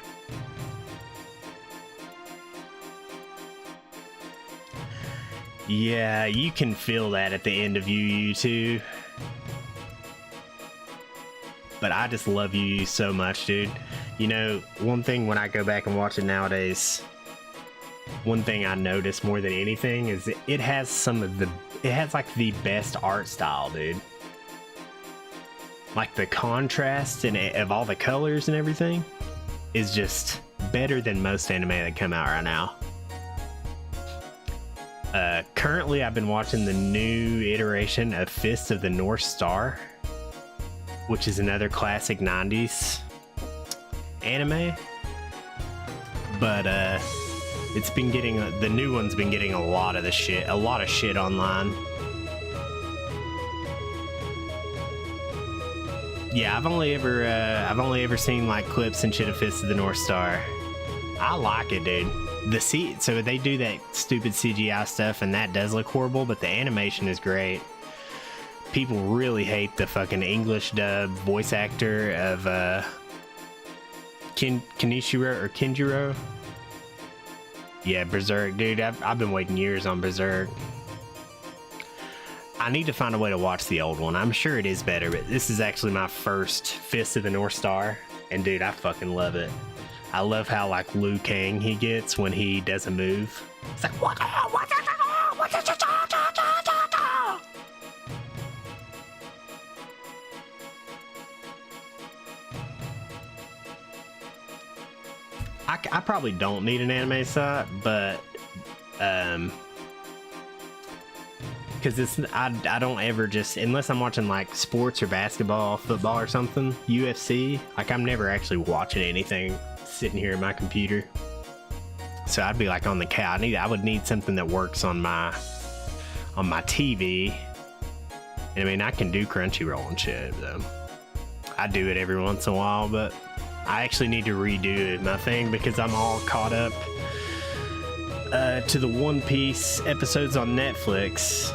Yeah, you can feel that at the end of Yu Yu too. But I just love Yu Yu so much, dude. You know, one thing when I go back and watch it nowadays, one thing I notice more than anything is it has like the best art style, dude. Like the contrast and of all the colors and everything is just better than most anime that come out right now. Currently, I've been watching the new iteration of Fist of the North Star, which is another classic 90s anime. But it's been getting the new one's been getting a lot of shit online. Yeah, I've only ever seen like clips and shit of Fist of the North Star. I like it, dude. So they do that stupid CGI stuff and that does look horrible, but the animation is great. People really hate the fucking English dub voice actor of Kinjiro. Yeah, Berserk, dude. I've been waiting years on Berserk. I need to find a way to watch the old one. I'm sure it is better, but this is actually my first Fist of the North Star, and dude, I fucking love it. I love how like Liu Kang he gets when he does a move. It's like what? I probably don't need an anime site, but because I don't ever just, unless I'm watching like sports or basketball, football or something, UFC, like I'm never actually watching anything sitting here in my computer. So I'd be like on the couch. I would need something that works on my TV. And I mean, I can do Crunchyroll and shit though. I do it every once in a while, but I actually need to redo my thing because I'm all caught up to the One Piece episodes on Netflix.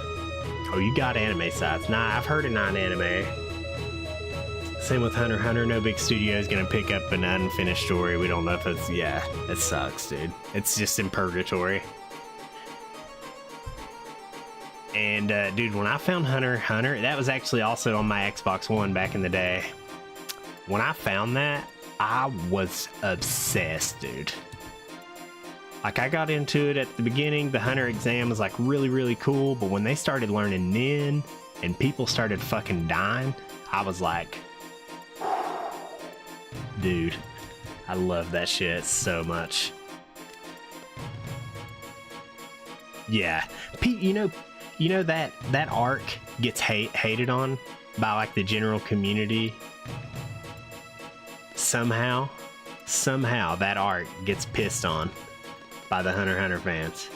Oh, you got anime sites? Nah, I've heard of 9 Anime. Same with Hunter x Hunter. No big studio is gonna pick up an unfinished story. We don't know if it's, yeah, it sucks, dude. It's just in purgatory. And dude, when I found Hunter x Hunter, that was actually also on my Xbox One back in the day. When I found that, I was obsessed, dude. Like, I got into it at the beginning. The Hunter exam was like really, really cool. But when they started learning Nin and people started fucking dying, I was like, dude, I love that shit so much. Yeah, you know that arc gets hated on by like the general community. Somehow that arc gets pissed on by the Hunter x Hunter fans.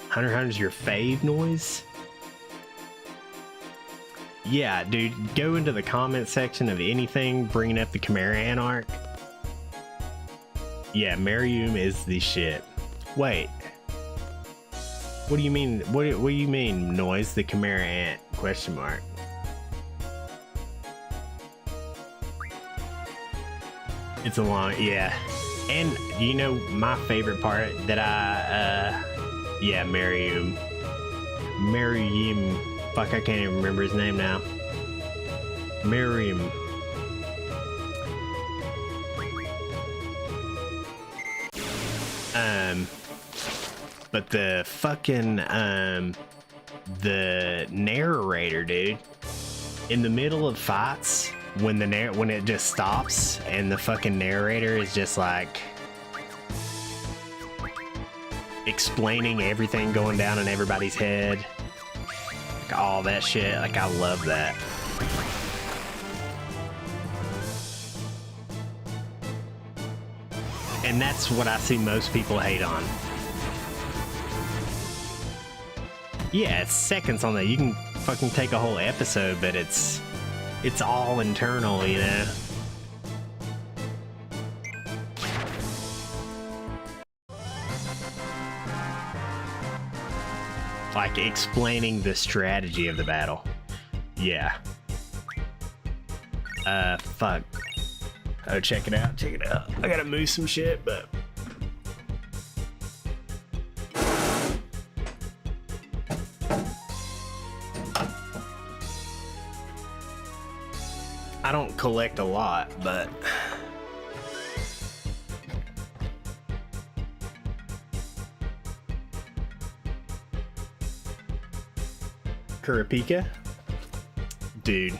Hunter x Hunter's your fave noise? Yeah, dude, go into the comment section of anything bringing up the Chimera arc. Yeah, Marium is the shit. Wait. What do you mean? What do you mean, noise? The Chimera Ant? Question mark. It's a long, yeah. And you know my favorite part that yeah, Mariam. Fuck, I can't even remember his name now. Mariam. But the fucking, the narrator, dude, in the middle of fights, when it just stops and the fucking narrator is just like explaining everything going down in everybody's head, like all that shit, like I love that. And that's what I see most people hate on. Yeah, it's seconds on that. You can fucking take a whole episode, but it's all internal, you know? Like explaining the strategy of the battle. Yeah. Fuck. Oh, check it out, check it out. I gotta move some shit, but... I don't collect a lot, but... Kurapika? Dude.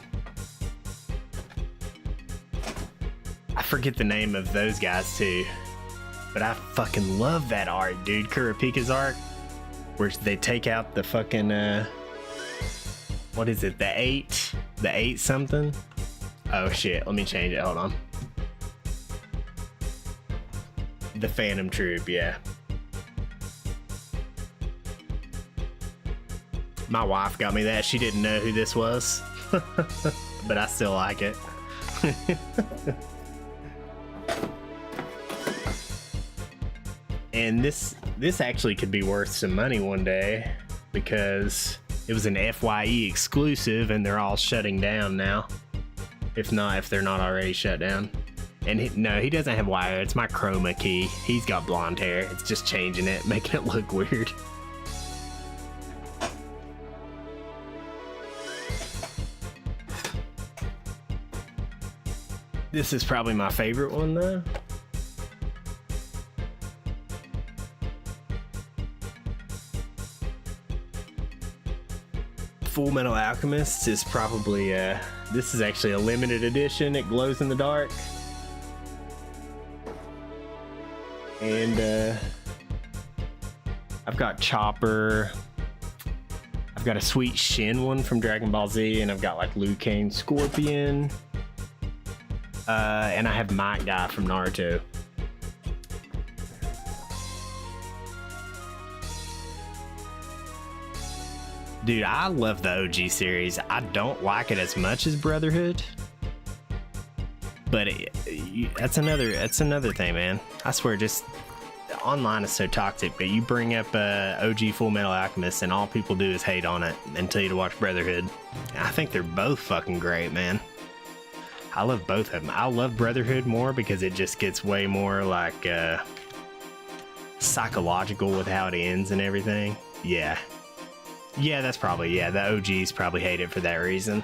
I forget the name of those guys too, but I fucking love that art, dude. Kurapika's art, where they take out the fucking, what is it, the 8 something? Oh shit, let me change it, hold on. The Phantom Troop, yeah. My wife got me that. She didn't know who this was, but I still like it. And this actually could be worth some money one day because it was an FYE exclusive and they're all shutting down now. If they're not already shut down. And no, he doesn't have wire. It's my chroma key. He's got blonde hair. It's just changing it, making it look weird. This is probably my favorite one though. Full Metal Alchemist is probably, this is actually a limited edition. It glows in the dark. And I've got Chopper. I've got a Sweet Shin one from Dragon Ball Z, and I've got like Liu Kang Scorpion. And I have Might Guy from Naruto. Dude, I love the OG series. I don't like it as much as Brotherhood, but that's another thing, man. I swear, just online is so toxic. But you bring up OG Full Metal Alchemist, and all people do is hate on it and tell you to watch Brotherhood. I think they're both fucking great, man. I love both of them. I love Brotherhood more because it just gets way more like psychological with how it ends and everything. Yeah. Yeah, that's probably, yeah, the OGs probably hate it for that reason.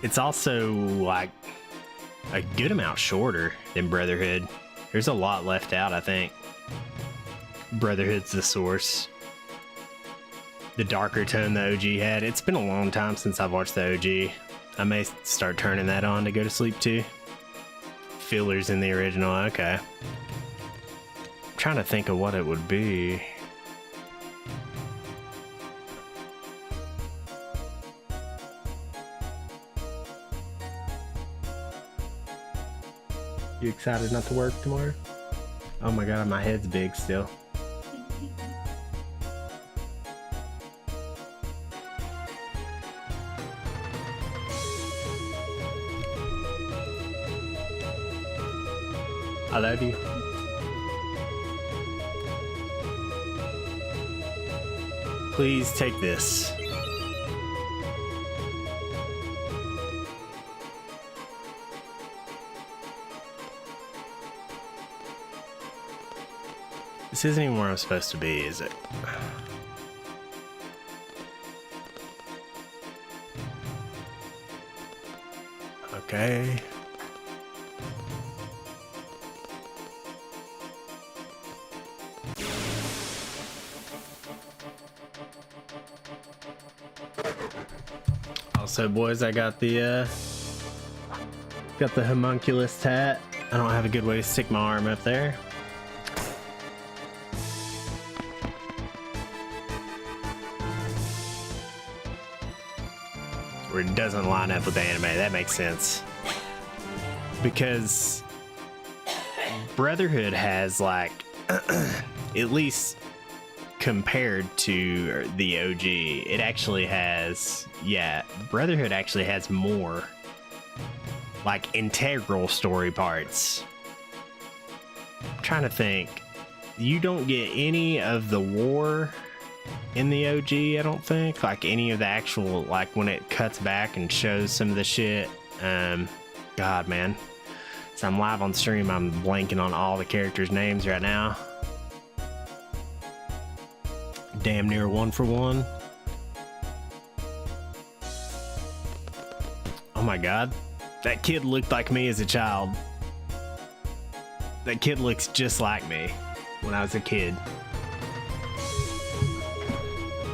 It's also like a good amount shorter than Brotherhood. There's a lot left out, I think. Brotherhood's the source. The darker tone the OG had. It's been a long time since I've watched the OG. I may start turning that on to go to sleep too. Fillers in the original, okay. I'm trying to think of what it would be. You excited not to work tomorrow? Oh my god, my head's big still. I love you. Please take this. This isn't even where I'm supposed to be, is it? Okay. Also, boys, I got the homunculus tat. I don't have a good way to stick my arm up there. Or it doesn't line up with the anime. That makes sense. Because Brotherhood has, like, at least compared to the OG, it actually has, yeah, Brotherhood actually has more, like, integral story parts. I'm trying to think. You don't get any of the war in the OG, I don't think. Like, any of the actual, like, when it cuts back and shows some of the shit. God, man. So I'm live on stream, I'm blanking on all the characters' names right now. Damn near 1 for 1. Oh my god. That kid looked like me as a child. That kid looks just like me when I was a kid.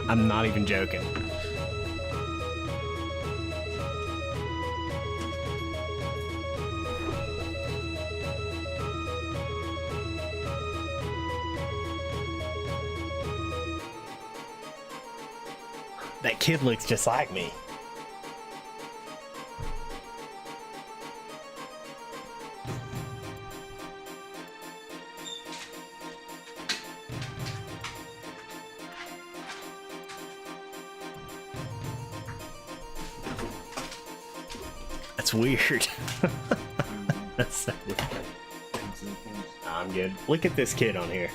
I'm not even joking. That kid looks just like me. That's weird. That's so weird. I'm good. Look at this kid on here.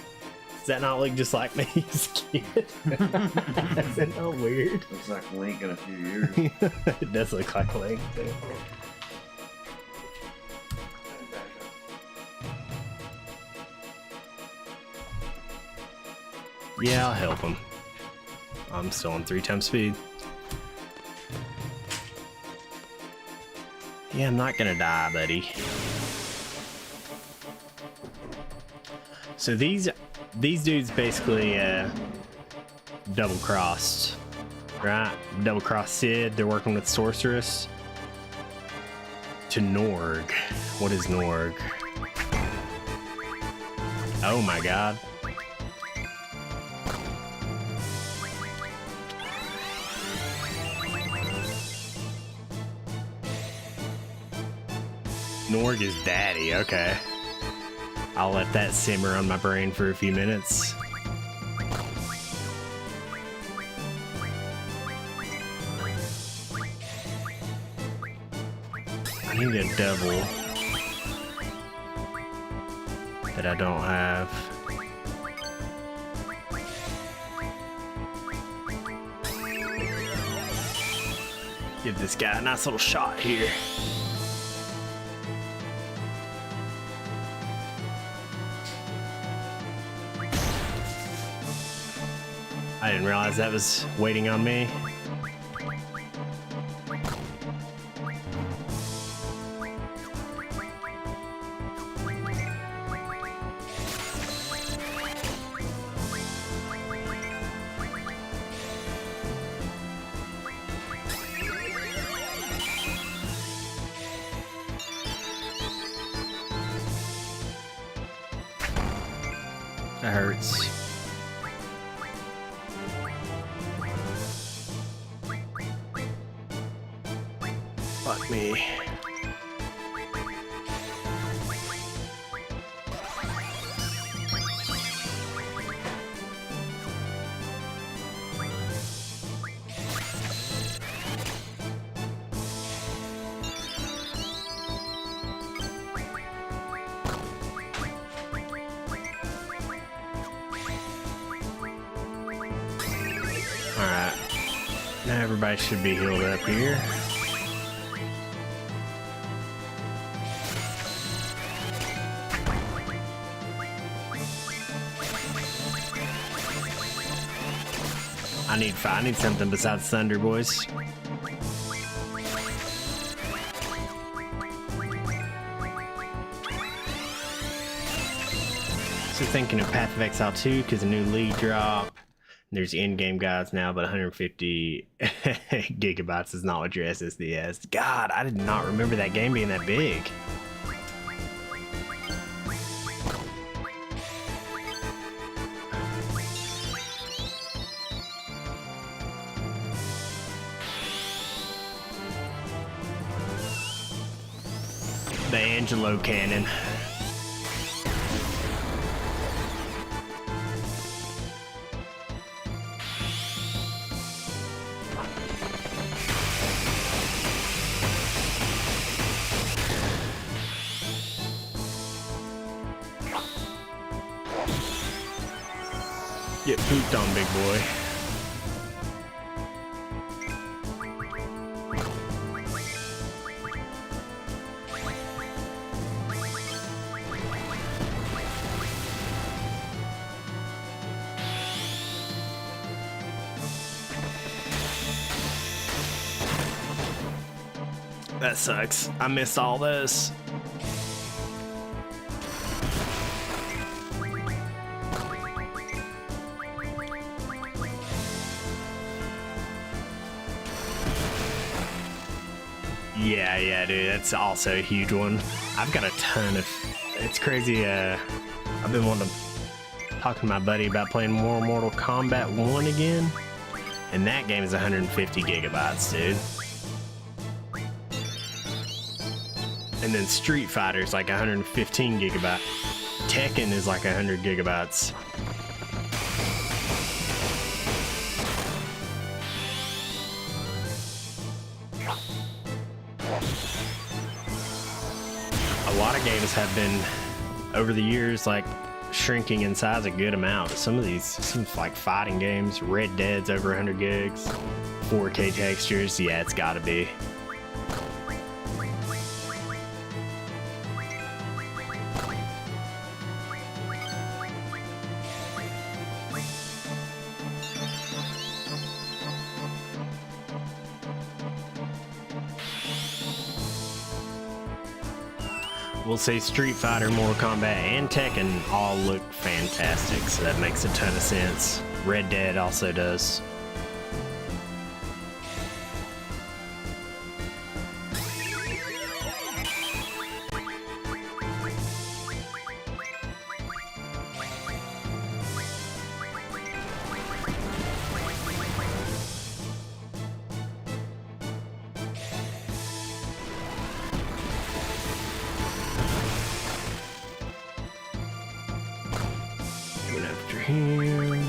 Does that not look just like me as a kid? Is that not weird? Looks like Link in a few years. It does look like Link too. Yeah, I'll help him. I'm still on 3 times speed. Yeah, I'm not gonna die, buddy. So these dudes basically double-crossed, right? Double-crossed Sid. They're working with Sorceress. To Norg. What is Norg? Oh my god. Norg is daddy, okay. I'll let that simmer on my brain for a few minutes. I need a double that I don't have. Give this guy a nice little shot here. I didn't realize that was waiting on me. That hurts. Fuck me. Alright. Now everybody should be healed up here. I need something besides thunder, boys. So thinking of Path of Exile 2 because a new league drop. There's in-game guides now, but 150 gigabytes is not what your SSD has. God, I did not remember that game being that big. The Angelo cannon. Get pooped on, big boy. That sucks. I missed all this. Yeah, dude, that's also a huge one. I've got a ton of... It's crazy, I've been wanting to talk to my buddy about playing more Mortal Kombat 1 again, and that game is 150 gigabytes, dude. And then Street Fighter's like 115 gigabytes. Tekken is like 100 gigabytes. A lot of games have been, over the years, like shrinking in size a good amount. Some of these, some like fighting games, Red Dead's over 100 gigs, 4K textures, yeah, it's gotta be. We'll say Street Fighter, Mortal Kombat, and Tekken all look fantastic, so that makes a ton of sense. Red Dead also does. After him.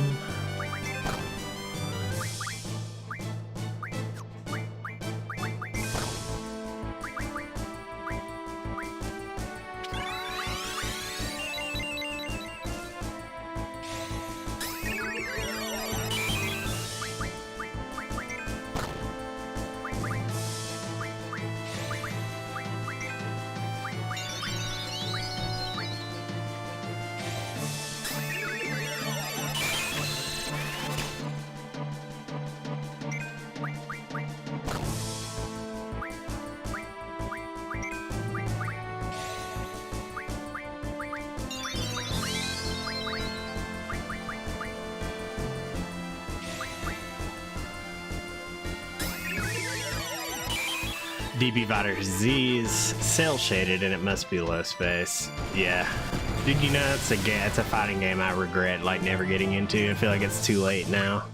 DB Fighter Z is cell shaded and it must be low space. Yeah. Dude, you know, it's a fighting game I regret like never getting into. I feel like it's too late now.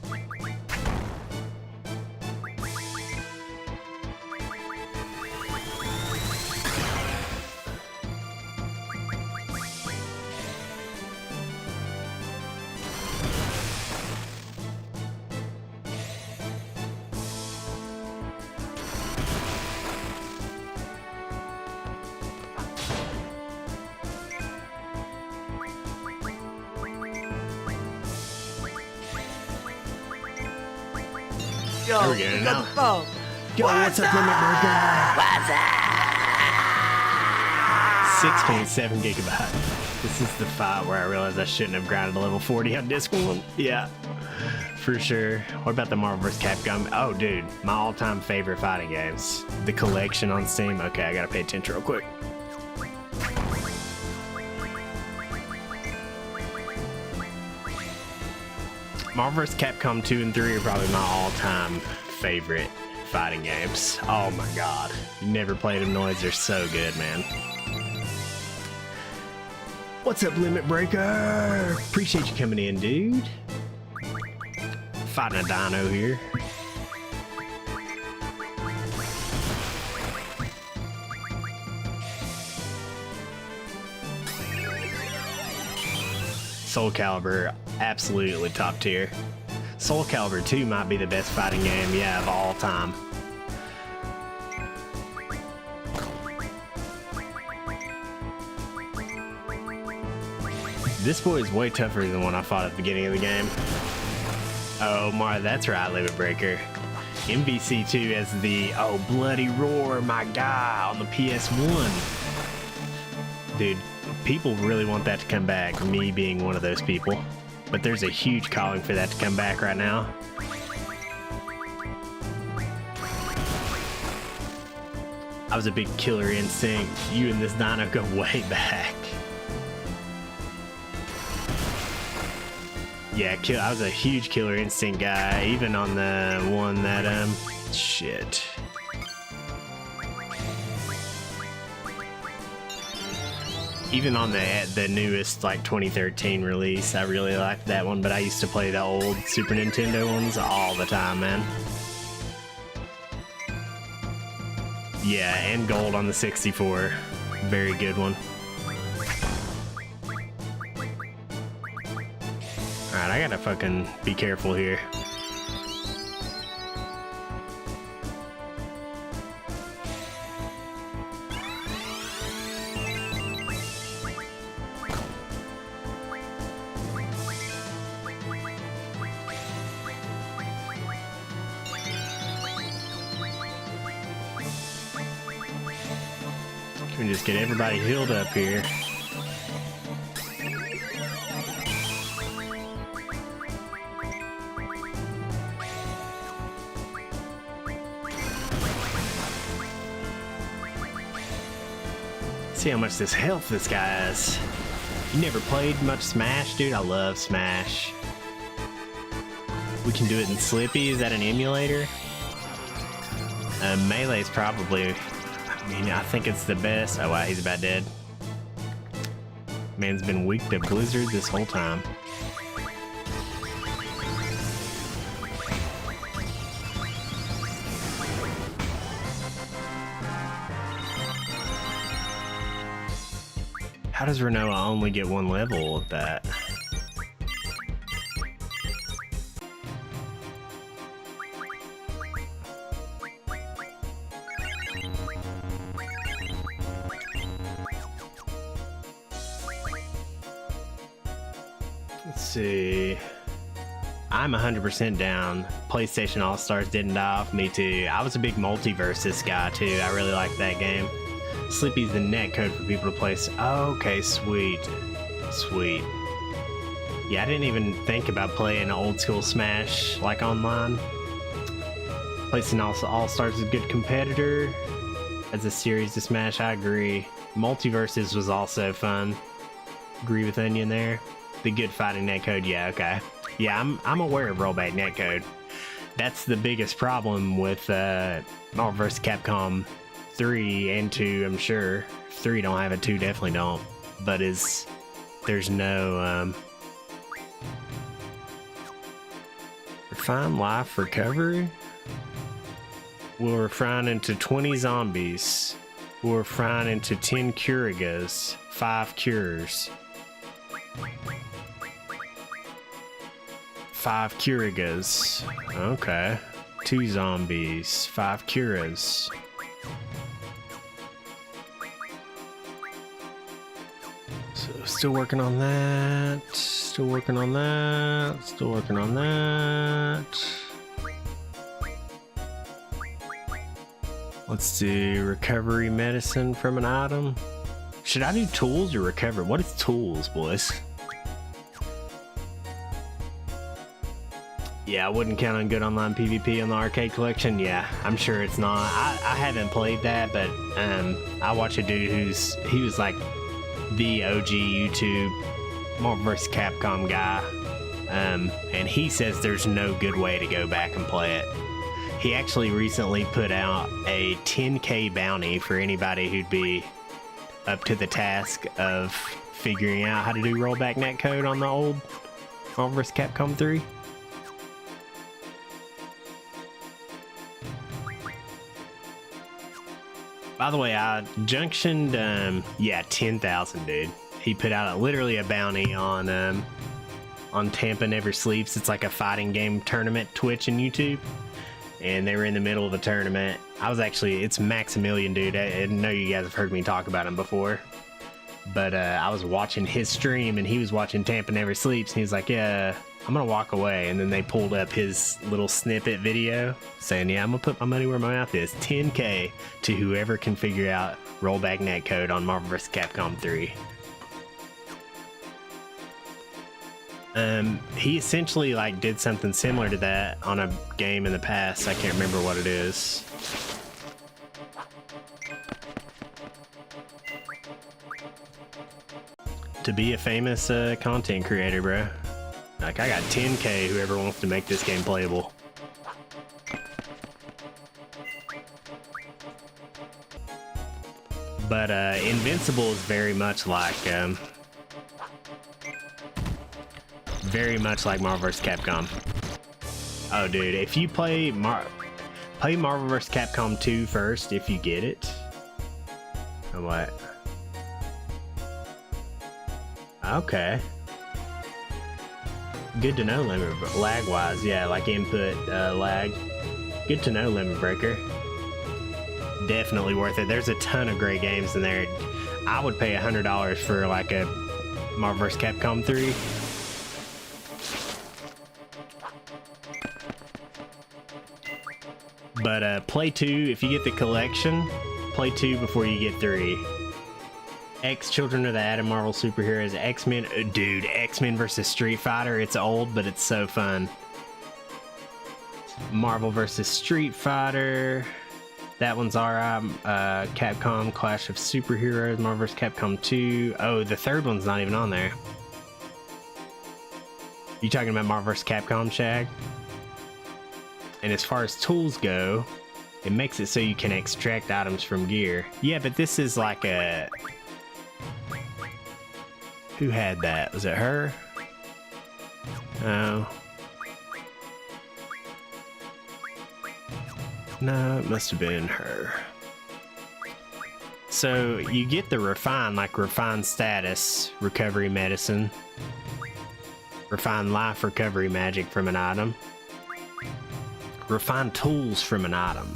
Yo, There we go, pick now. up the phone. Yo, what's up, Limit Breaker? What's up? 6.7 gigabyte. This is the file where I realized I shouldn't have grinded to level 40 on Discord. Yeah, for sure. What about the Marvel vs. Capcom? Oh, dude, my all-time favorite fighting games. The collection on Steam. Okay, I gotta pay attention real quick. Marvel vs. Capcom 2 and 3 are probably my all-time favorite fighting games. Oh my god. You never played them, Noise? They're so good, man. What's up, Limit Breaker? Appreciate you coming in, dude. Fighting a dino here. Soul Calibur, absolutely top tier. Soul Calibur 2 might be the best fighting game, yeah, of all time. This boy is way tougher than the one I fought at the beginning of the game. Oh my, that's right, Limit Breaker. MVC2 as the, oh, Bloody Roar, my guy, on the PS1. Dude, people really want that to come back, me being one of those people. But there's a huge calling for that to come back right now. I was a big Killer Instinct. You and this dino go way back. Yeah, I was a huge Killer Instinct guy, even on the one that, shit. Even on the newest, like, 2013 release, I really liked that one, but I used to play the old Super Nintendo ones all the time, man. Yeah, and Gold on the 64. Very good one. Alright, I gotta fucking be careful here. Can we just get everybody healed up here? See how much this health this guy has. You never played much Smash, dude? I love Smash. We can do it in Slippy. Is that an emulator? Melee's probably. I mean, I think it's the best. Oh wow, he's about dead. Man's been weak to Blizzard this whole time. How does Renoa only get one level with that? Let's see. I'm 100% down. PlayStation All-Stars didn't die off me too. I was a big Multiversus guy too. I really liked that game. Slippy's the netcode for people to play. Okay, sweet. Sweet. Yeah, I didn't even think about playing old school Smash like online. PlayStation All-Stars is a good competitor. As a series to Smash, I agree. Multiversus was also fun. Agree with Onion there. The good fighting netcode, yeah, okay. Yeah, I'm aware of rollback netcode. That's the biggest problem with Marvel vs. Capcom 3 and 2, I'm sure. 3 don't have it, 2 definitely don't. But there's no refine life recovery. We'll refine into 20 zombies. We'll refine into 10 Kurigas, 5 cures. 5 Kurigas. Okay. 2 zombies, 5 curas. So still working on that. Still working on that. Still working on that. Let's do recovery medicine from an item. Should I do tools or recover? What is tools, boys? Yeah, I wouldn't count on good online PvP on the arcade collection. Yeah, I'm sure it's not. I haven't played that, but I watch a dude he was like the OG YouTube Marvel vs. Capcom guy, and he says there's no good way to go back and play it. He actually recently put out a 10K bounty for anybody who'd be up to the task of figuring out how to do rollback netcode on the old Marvel vs. Capcom 3. By the way, I junctioned, yeah, 10,000, dude. He put out literally a bounty on Tampa Never Sleeps. It's like a fighting game tournament, Twitch and YouTube. And they were in the middle of the tournament. It's Maximilian, dude. I know you guys have heard me talk about him before. But I was watching his stream and he was watching Tampa Never Sleeps. And he was like, yeah, I'm going to walk away. And then they pulled up his little snippet video saying, yeah, I'm going to put my money where my mouth is. 10K to whoever can figure out rollback netcode on Marvel vs. Capcom 3. He essentially like did something similar to that on a game in the past. I can't remember what it is. To be a famous content creator, bro. Like, I got 10K whoever wants to make this game playable. But Invincible is very much like Marvel vs. Capcom. Oh, dude, if you play Marvel vs. Capcom 2 first, if you get it. Oh, what? Okay. Good to know, lag-wise, yeah, like input lag. Good to know, Limit Breaker. Definitely worth it. There's a ton of great games in there. I would pay $100 for like a Marvel vs. Capcom 3. But play 2, if you get the collection, play 2 before you get 3. X Children of the Atom, Marvel Superheroes, X-Men. Dude, X-Men versus Street Fighter. It's old, but it's so fun. Marvel versus Street Fighter. That one's alright. Capcom Clash of Superheroes, Marvel vs. Capcom 2. Oh, the third one's not even on there. You talking about Marvel vs. Capcom, Shag? And as far as tools go, it makes it so you can extract items from gear. Yeah, but this is like a... Who had that? Was it her? No. No, it must have been her. So you get the refine, like refine status, recovery medicine, refine life recovery magic from an item, refine tools from an item.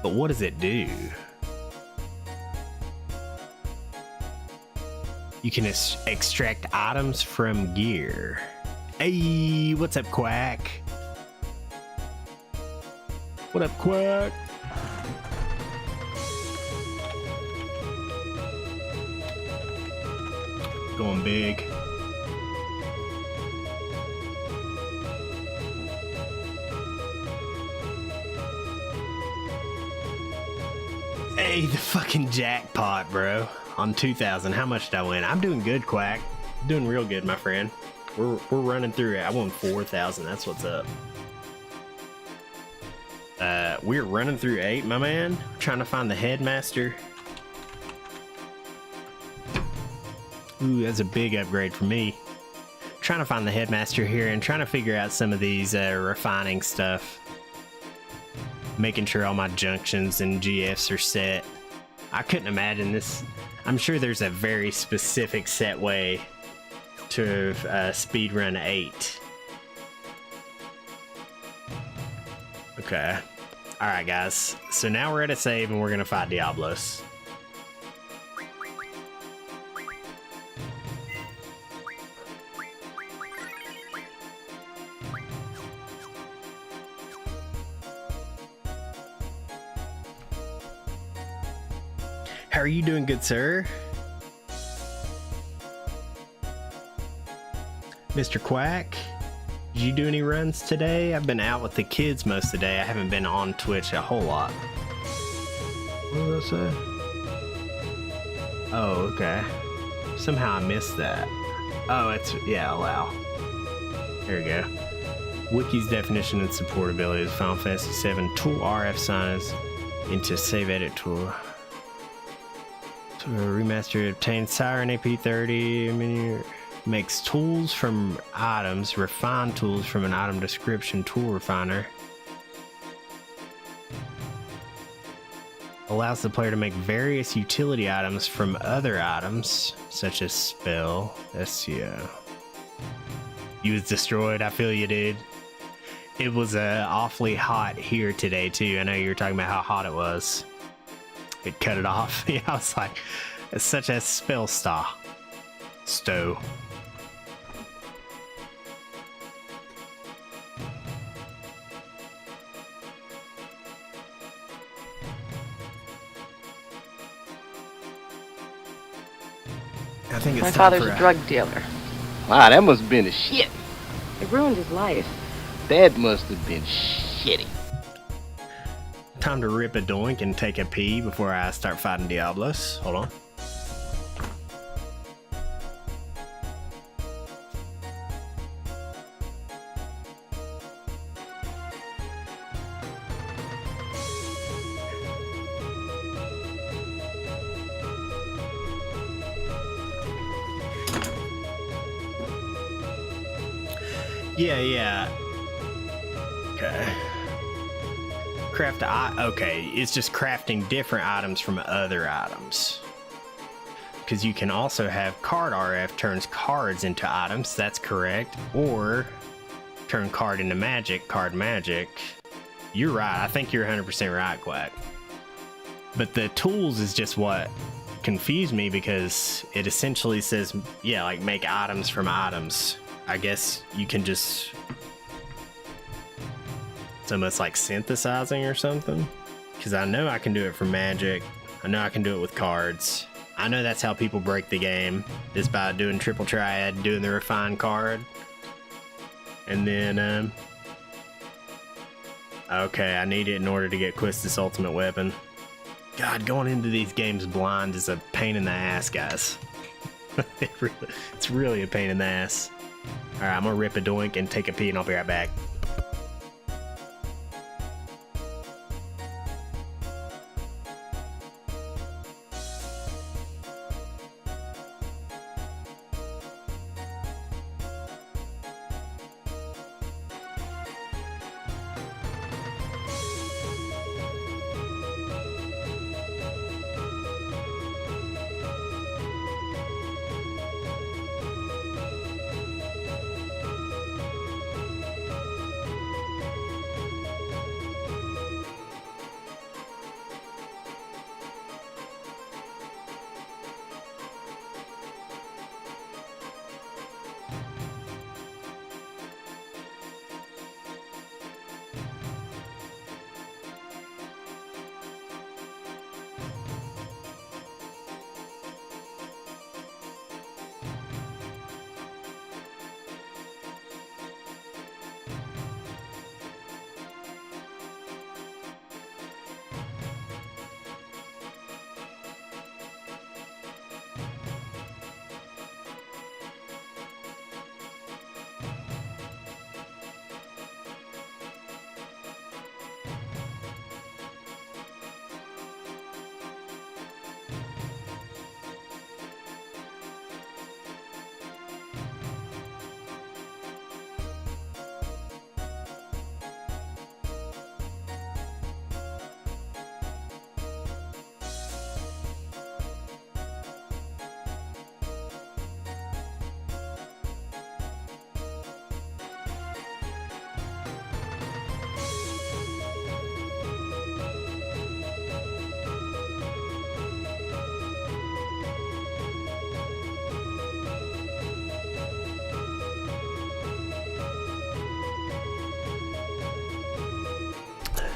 But what does it do? You can extract items from gear. Hey, what's up, Quack? What up, Quack? Going big. Hey, the fucking jackpot, bro. On 2,000. How much did I win? I'm doing good, Quack. Doing real good, my friend. We're running through it. I won 4,000. That's what's up. We're running through 8, my man. Trying to find the headmaster. Ooh, that's a big upgrade for me. Trying to find the headmaster here and trying to figure out some of these refining stuff. Making sure all my junctions and GFs are set. I couldn't imagine this. I'm sure there's a very specific set way to speedrun 8. Okay. Alright, guys. So now we're at a save and we're going to fight Diablos. How are you doing, good sir? Mr. Quack, did you do any runs today? I've been out with the kids most of the day. I haven't been on Twitch a whole lot. What did I say? Oh, okay. Somehow I missed that. Oh, it's, yeah, allow. There we go. Wiki's definition and support abilities. Final Fantasy VII tool RF signers into save edit tool. So remastered, obtain Siren AP30 menu. Makes tools from items, refine tools from an item description tool refiner. Allows the player to make various utility items from other items, such as spell, SCO. You was destroyed, I feel you, dude. It was awfully hot here today, too. I know you were talking about how hot it was. It cut it off. Yeah, I was like, it's such a spell star. Stow. I think it's My time father's for a drug dealer. Wow, that must have been a shit. It ruined his life. That must have been shitty. time to rip a doink and take a pee before I start fighting Diablos. Hold on. Yeah. Okay. Okay, it's just crafting different items from other items. Because you can also have card RF turns cards into items, that's correct. Or turn card into magic, card magic. You're right, I think you're 100% right, Quack. But the tools is just what confused me, because it essentially says, yeah, like make items from items. I guess you can just... It's almost like synthesizing or something. Because I know I can do it for magic. I know I can do it with cards. I know that's how people break the game. Is by doing triple triad, doing the refined card. And then, okay, I need it in order to get Quistis' ultimate weapon. God, going into these games blind is a pain in the ass, guys. It's really a pain in the ass. Alright, I'm gonna rip a doink and take a pee and I'll be right back.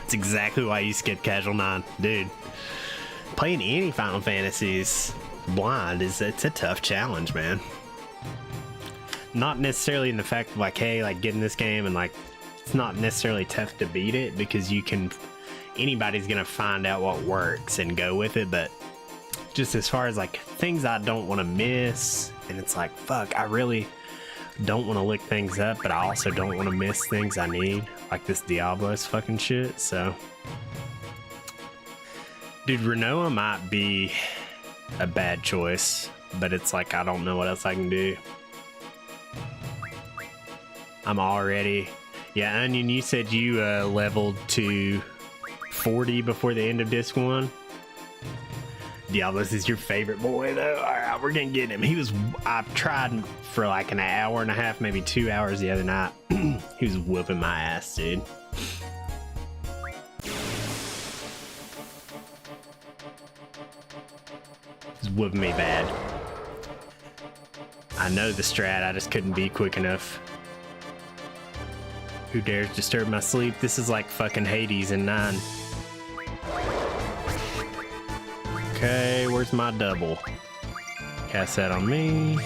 That's exactly why you skipped Casual 9. Dude, playing any Final Fantasies blind it's a tough challenge, man. Not necessarily in the fact of like, hey, like getting this game and like it's not necessarily tough to beat it because anybody's gonna find out what works and go with it, but just as far as like things I don't want to miss, and it's like, fuck, I really don't want to look things up, but I also don't want to miss things I need, like this Diablo's fucking shit. So dude, Renoa might be a bad choice, but it's like I don't know what else I can do. I'm already, yeah, Onion, you said you leveled to 40 before the end of disc 1. Diablos is your favorite boy though. Alright, we're gonna get him. I've tried for like an hour and a half, maybe 2 hours the other night. He was whooping my ass, dude. He's whooping me bad. I know the strat, I just couldn't be quick enough. Who dares disturb my sleep? This is like fucking Hades in 9. Okay, where's my double? Cast that on me.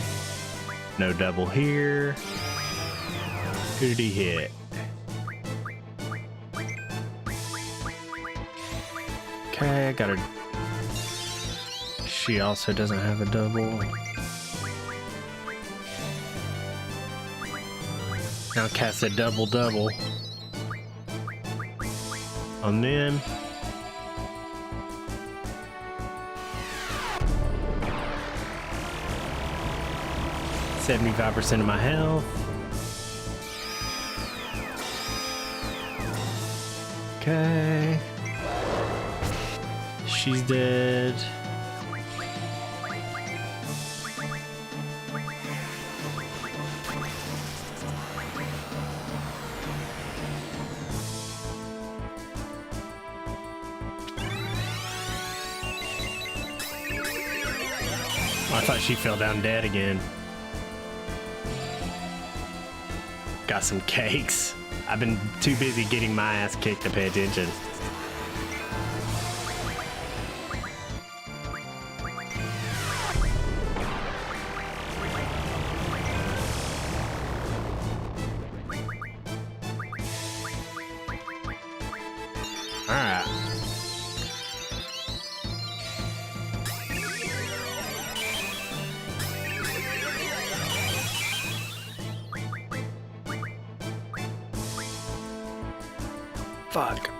No double here. Who did he hit? Okay, I got her. She also doesn't have a double. Now cast a double on them. $75% of my health. Okay. She's dead. I thought she fell down dead again. Got some cakes. I've been too busy getting my ass kicked to pay attention. Alright. Fuck.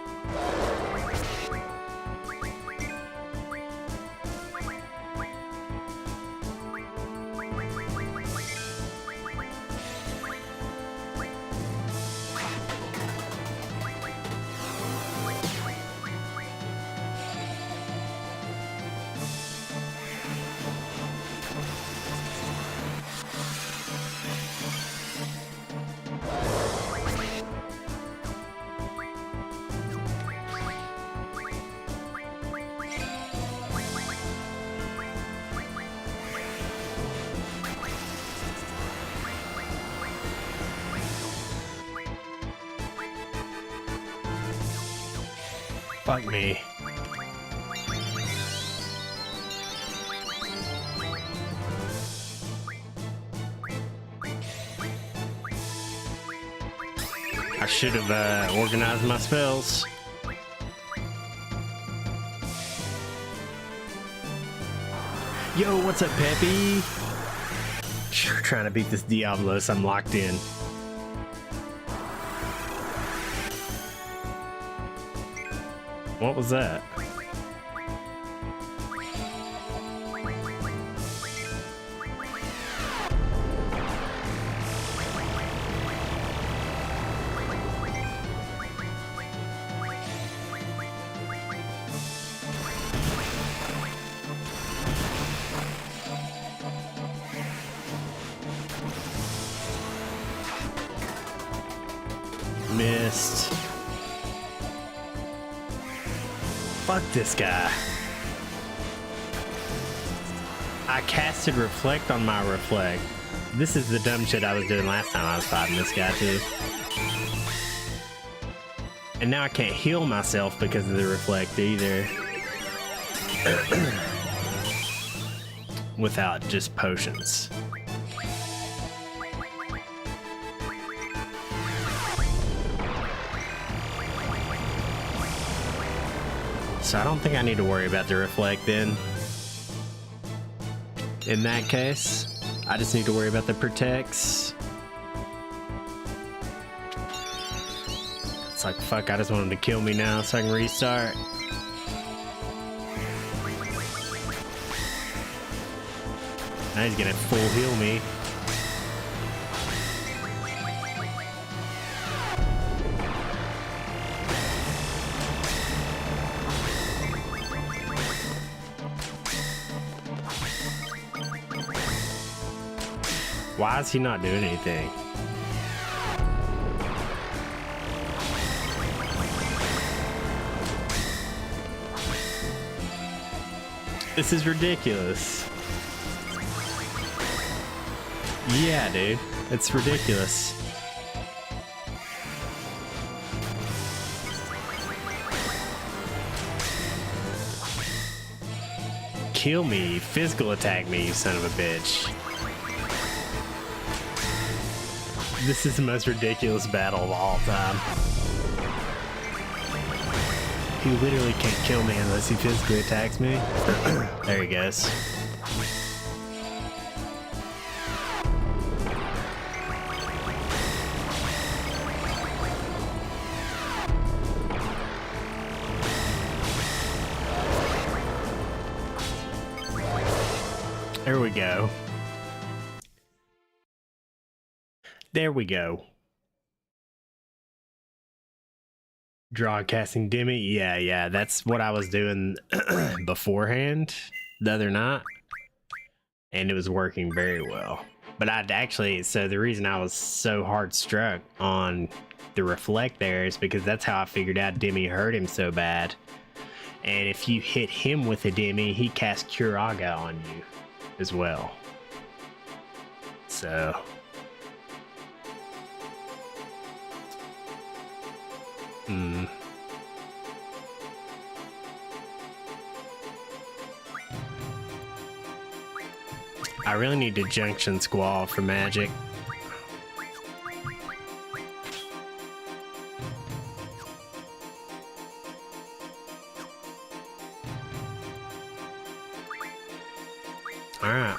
Fuck me. I should have organized my spells. Yo, what's up, Peppy? Trying to beat this Diablos, I'm locked in. What was that? Missed. Fuck this guy. I casted Reflect on my Reflect. This is the dumb shit I was doing last time I was fighting this guy too. And now I can't heal myself because of the Reflect either. without just potions. So I don't think I need to worry about the reflect then. In that case, I just need to worry about the protects. It's like, fuck, I just want him to kill me now so I can restart. Now he's gonna full heal me. Why is he not doing anything? This is ridiculous. Yeah, dude. It's ridiculous. Kill me. Physical attack me, you son of a bitch. This is the most ridiculous battle of all time. He literally can't kill me unless he physically attacks me. There he goes. There we go. There we go. Draw casting Demi. Yeah, that's what I was doing beforehand the other night. And it was working very well. But I'd actually, so the reason I was so hard struck on the reflect there is because that's how I figured out Demi hurt him so bad. And if you hit him with a Demi, he casts Curaga on you as well. So... I really need to Junction Squall for magic. Alright.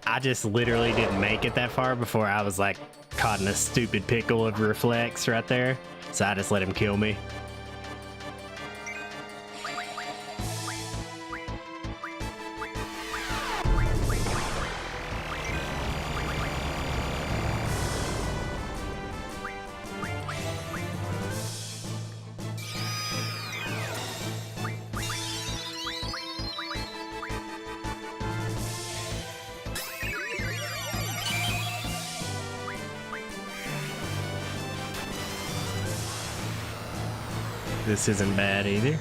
I just literally didn't make it that far before I was like caught in a stupid pickle of reflex right there. So I just let him kill me. This isn't bad either.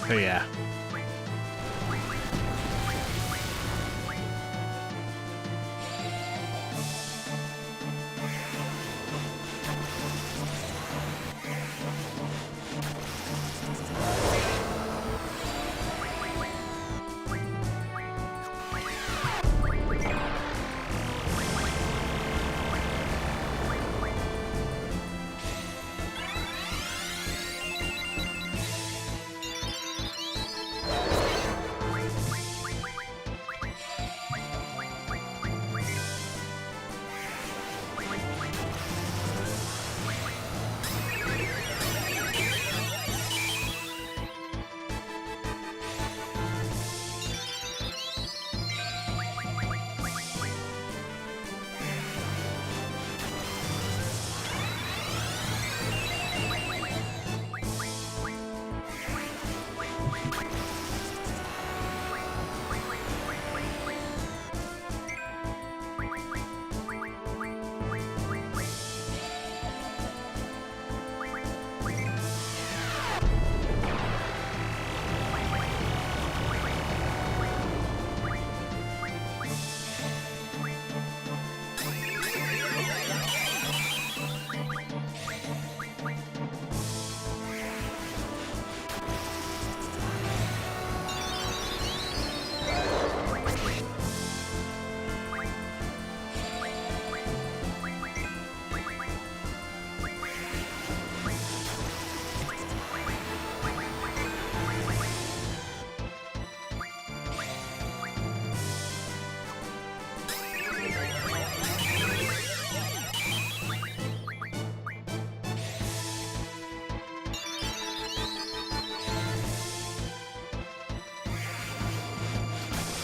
Oh yeah.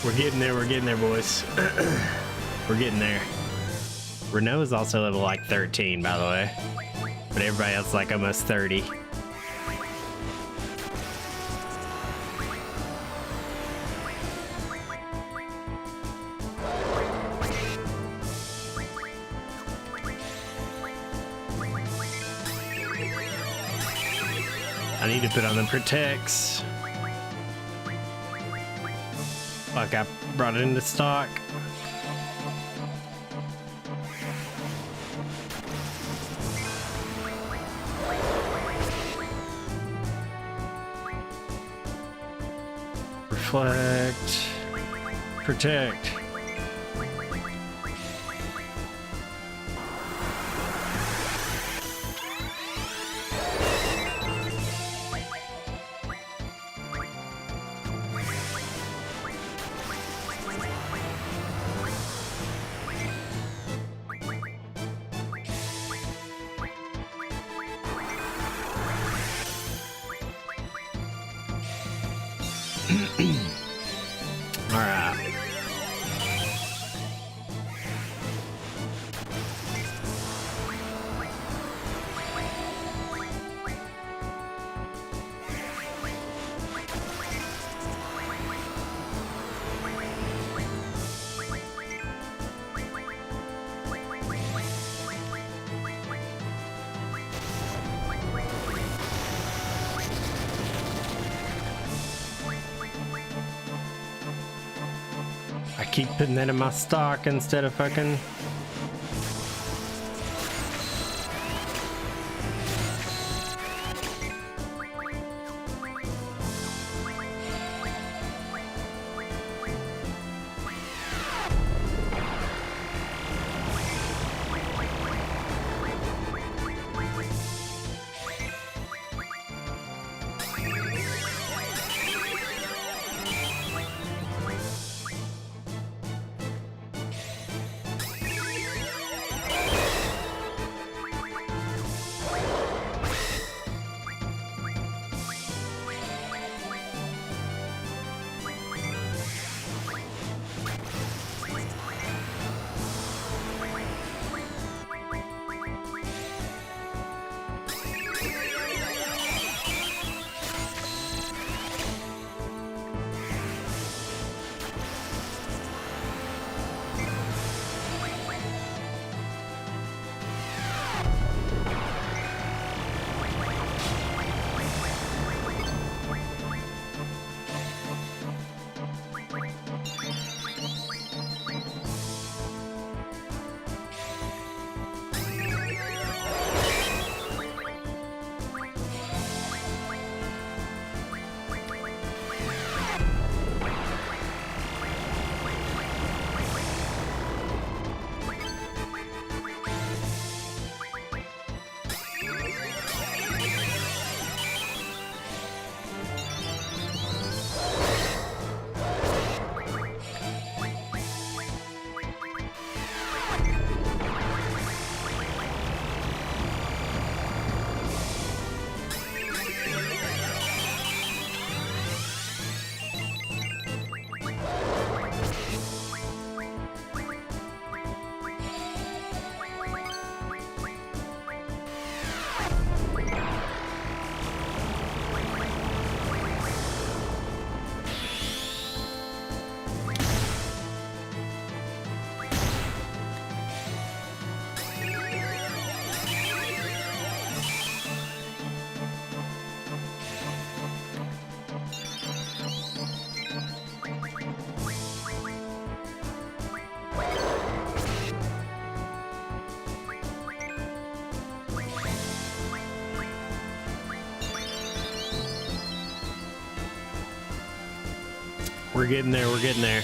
we're getting there, boys. We're getting there. Renault is also level like 13, by the way. But everybody else is like almost 30. I need to put on the protects. Fuck, I brought it into stock. Reflect. Protect. All right. I keep putting that in my stock instead of fucking... We're getting there, we're getting there.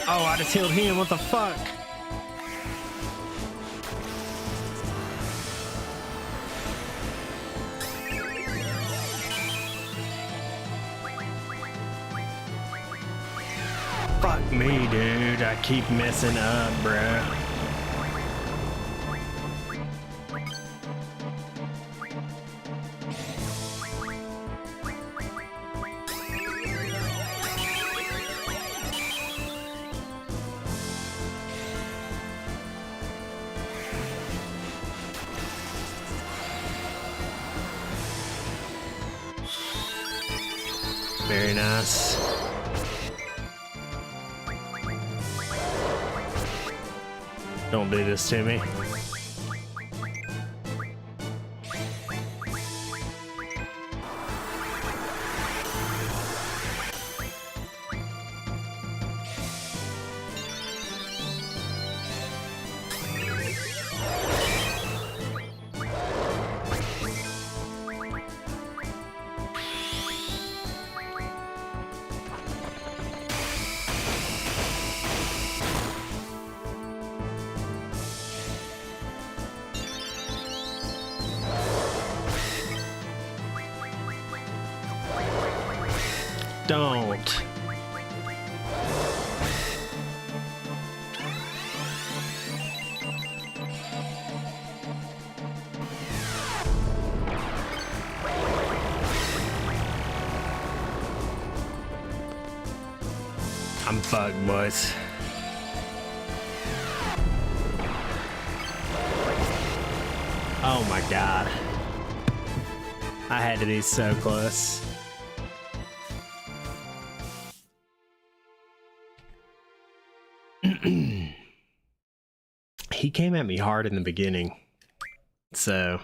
Oh, I just healed him. What the fuck? Fuck me, dude. I keep messing up, bruh. Very nice. Don't do this to me. Don't. I'm fucked, boys. Oh my god. I had to be so close. He came at me hard in the beginning, so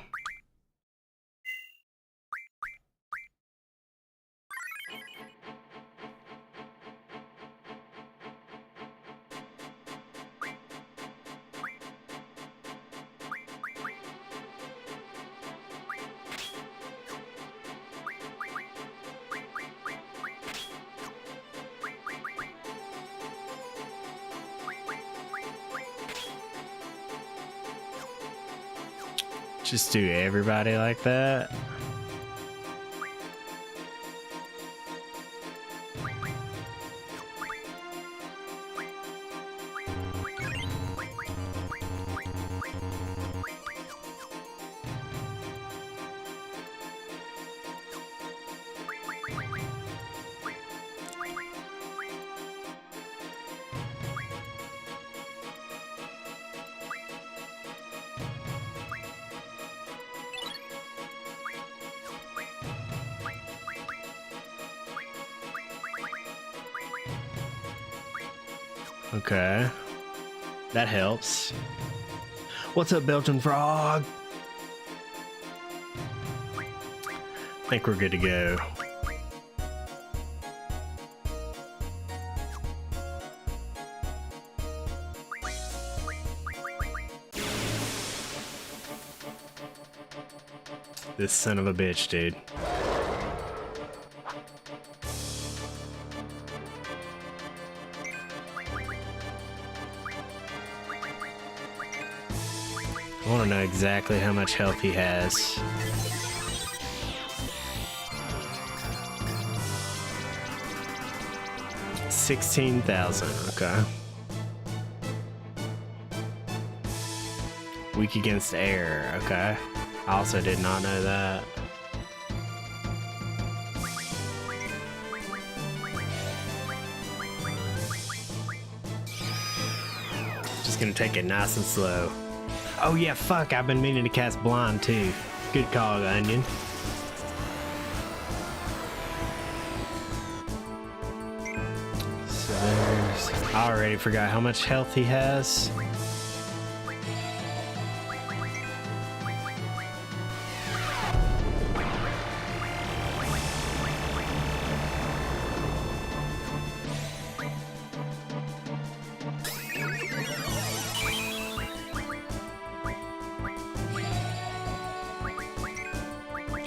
just do everybody like that. Okay, that helps. What's up, Belgian Frog? I think we're good to go. This son of a bitch, dude. I want to know exactly how much health he has. $16,000, okay. Weak against air, okay. I also did not know that. Just gonna take it nice and slow. Oh yeah, fuck, I've been meaning to cast Blind too. Good call, Onion. So there's... I already forgot how much health he has.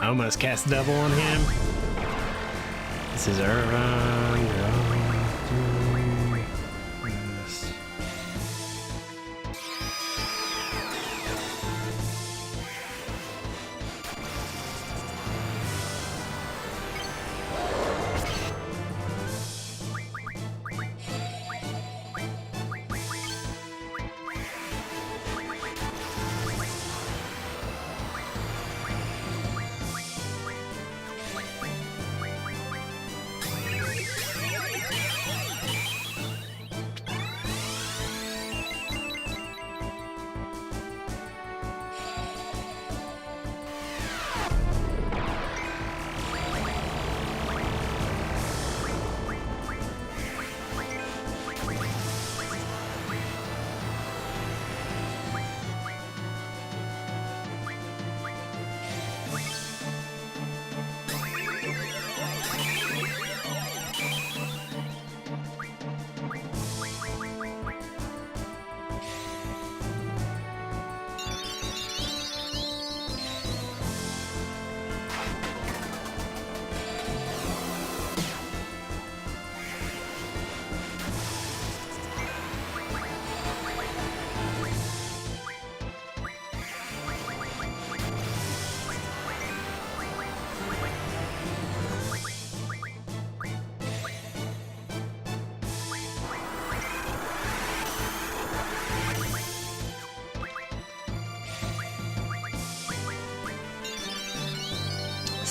I almost cast double on him. This is Irvine.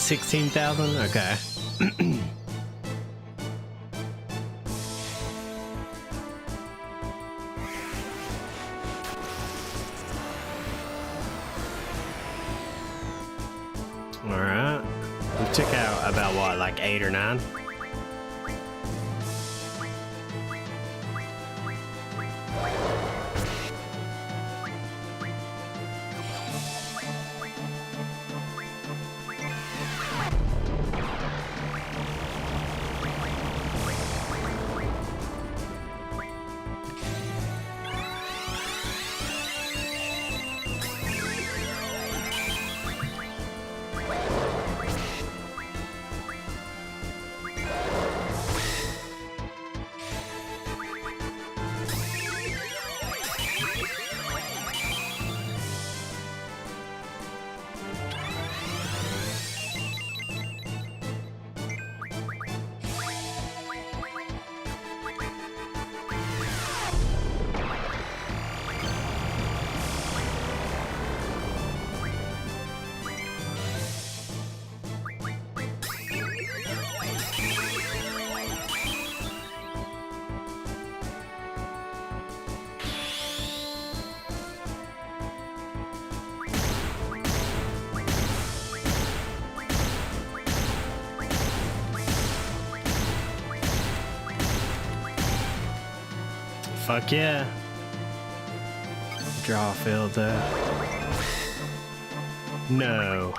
16,000? Okay. Alright. We took out about what, like 8 or 9? Fuck yeah. Draw field No.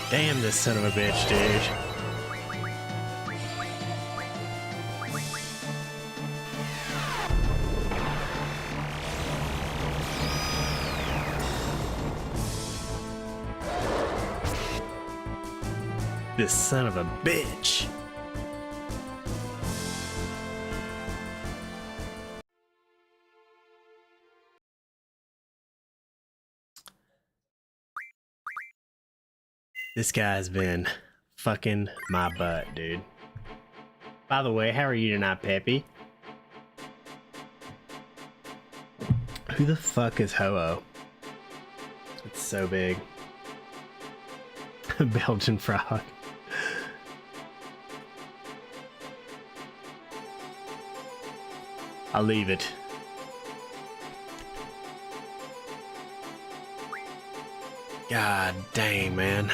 Damn this son of a bitch, dude. This son of a bitch. This guy's been fucking my butt, dude. By the way, how are you tonight, Peppy? Who the fuck is Ho-Oh? It's so big. Belgian frog. I'll leave it. God dang, man.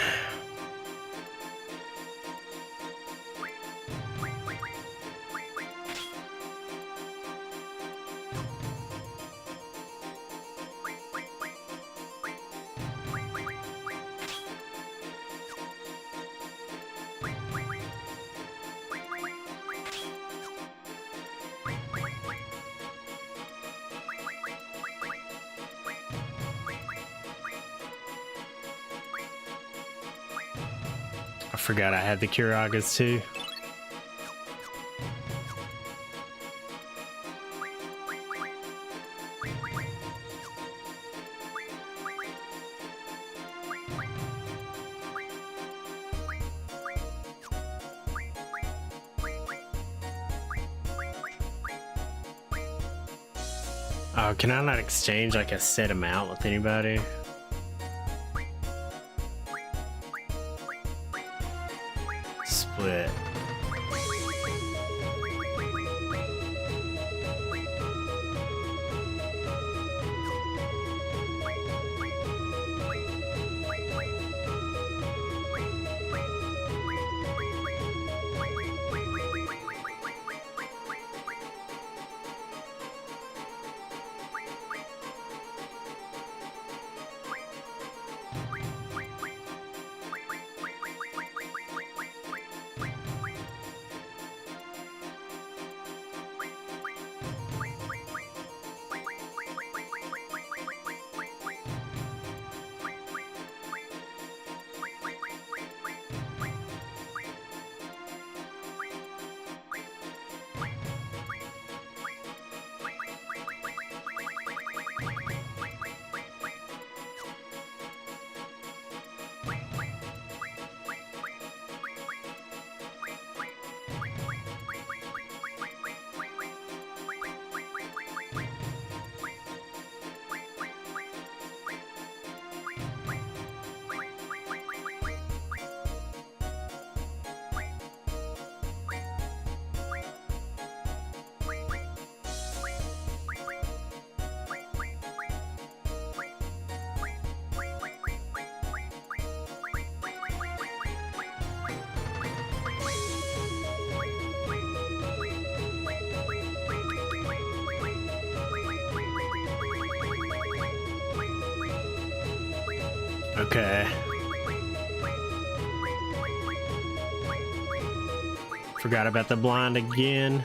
I forgot I had the Kuragas too. Oh, can I not exchange like a set amount with anybody? Split. Okay. Forgot about the blind again.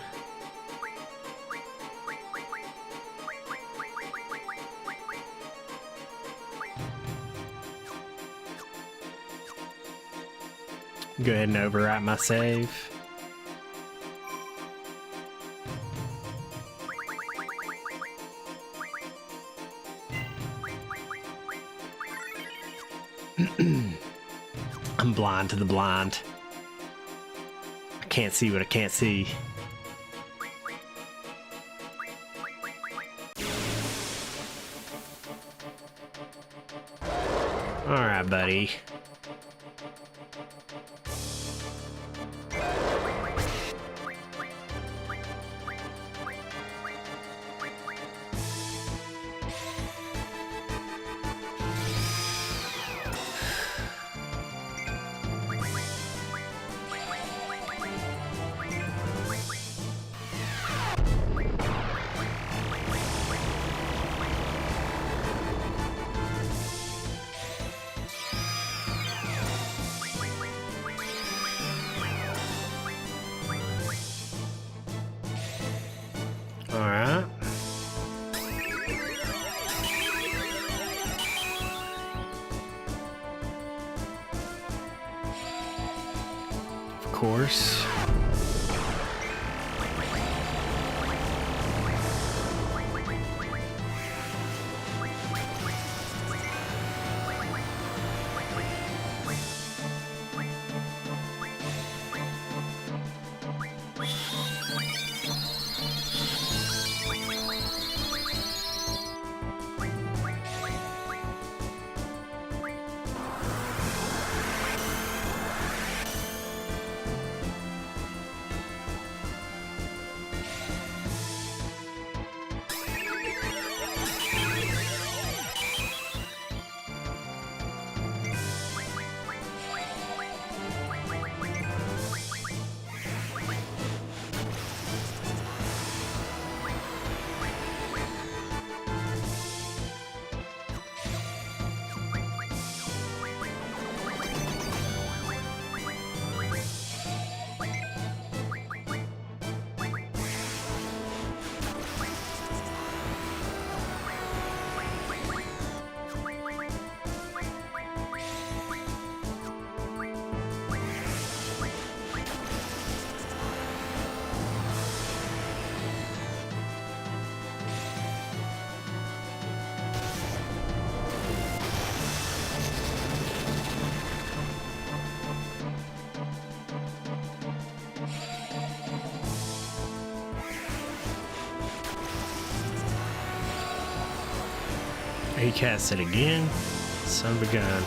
Go ahead and overwrite my save. I'm blind to the blind. I can't see what I can't see. Alright, buddy. Alright. Of course. He casts it again. Son of a gun.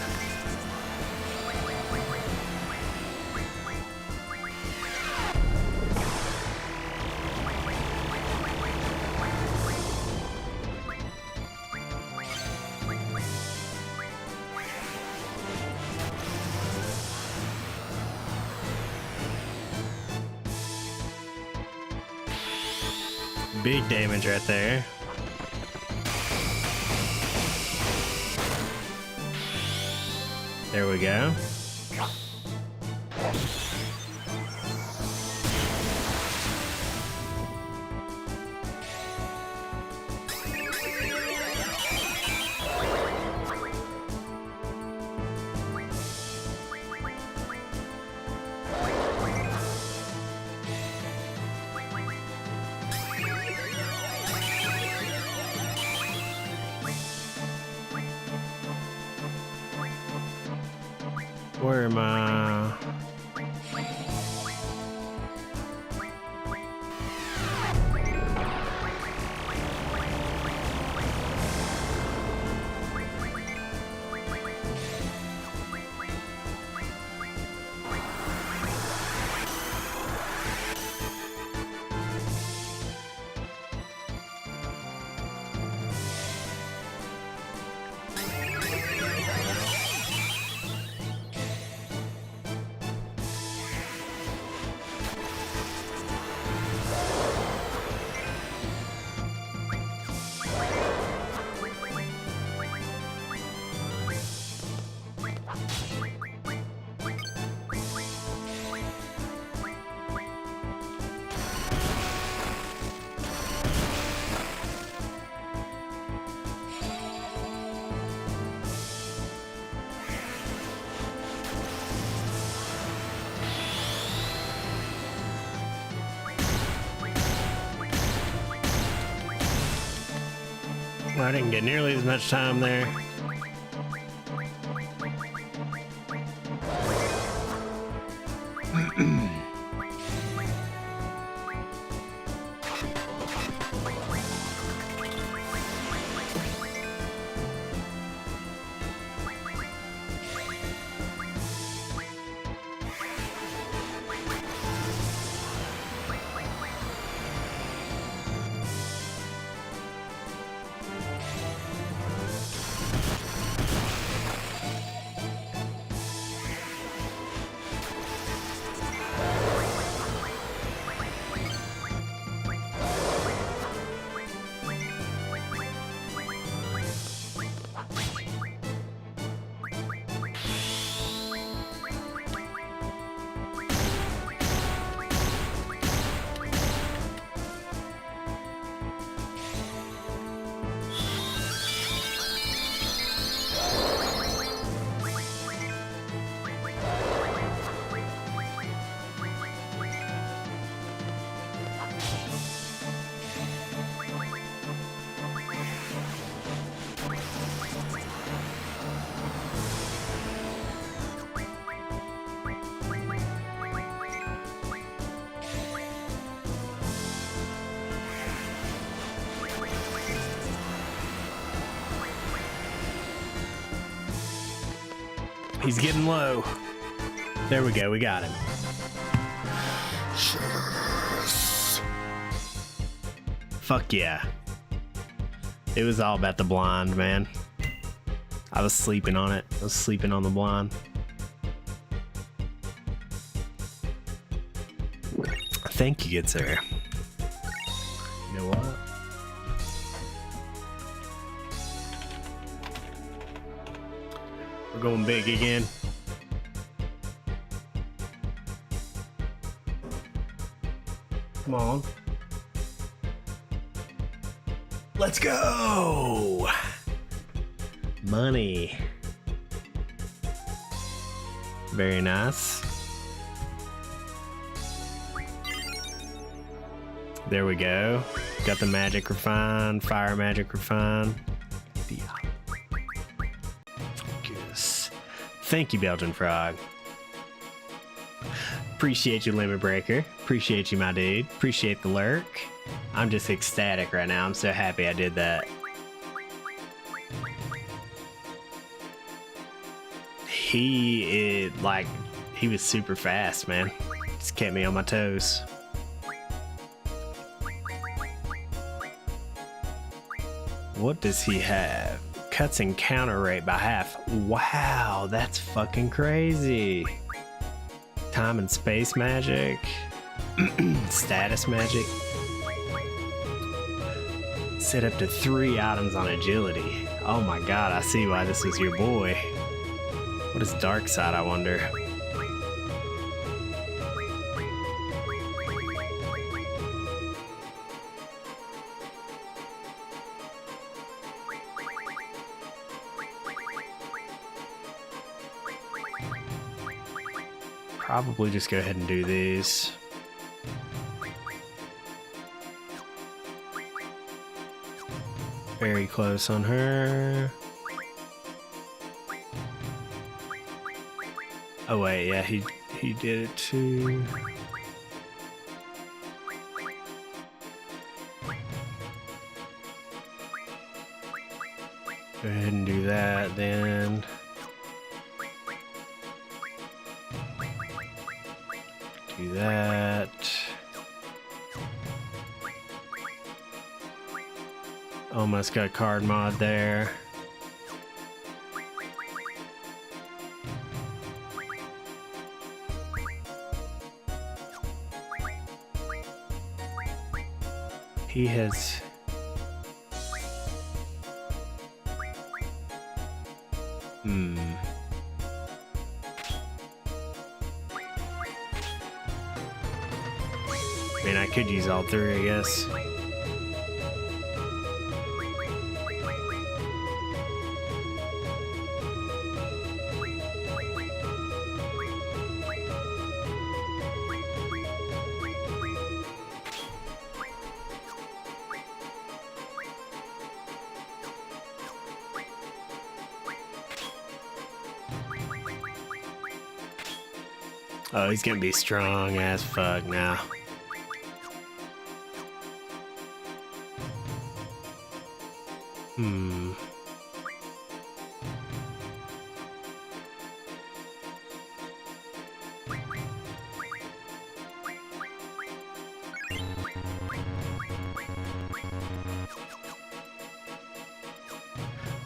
Big damage right there. There we go. Where am I? I didn't get nearly as much time there. He's getting low. There we go, we got him. Fuck yeah. It was all about the blind, man. I was sleeping on it. I was sleeping on the blind. Thank you, good sir. You know what? We're going big again. Come on. Let's go! Money. Very nice. There we go. Got the magic refined, fire magic refined. Yeah. Yes. Thank you, Belgian Frog. Appreciate you, Limit Breaker. Appreciate you, my dude. Appreciate the lurk. I'm just ecstatic right now. I'm so happy I did that. He was super fast, man. Just kept me on my toes. What does he have? Cuts encounter rate by half. Wow, that's fucking crazy. Time and space magic. Status magic. Set up to 3 items on agility. Oh my god, I see why this was your boy. What is dark side, I wonder? Probably just go ahead and do these. Very close on her. Oh wait, yeah, he did it too. Go ahead and do that then. Do that. Almost got card mod there. He has... I mean, I could use all 3, I guess. Oh, he's gonna be strong as fuck now. Hmm.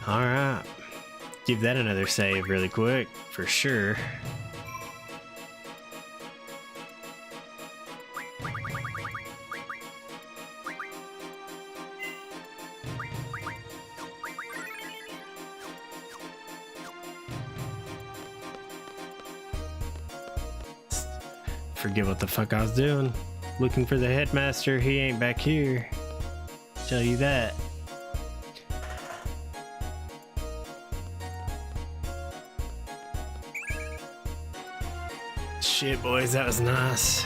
Alright. Give that another save really quick, for sure. Forget what the fuck I was doing. Looking for the headmaster, he ain't back here. Tell you that. Shit, boys, that was nice.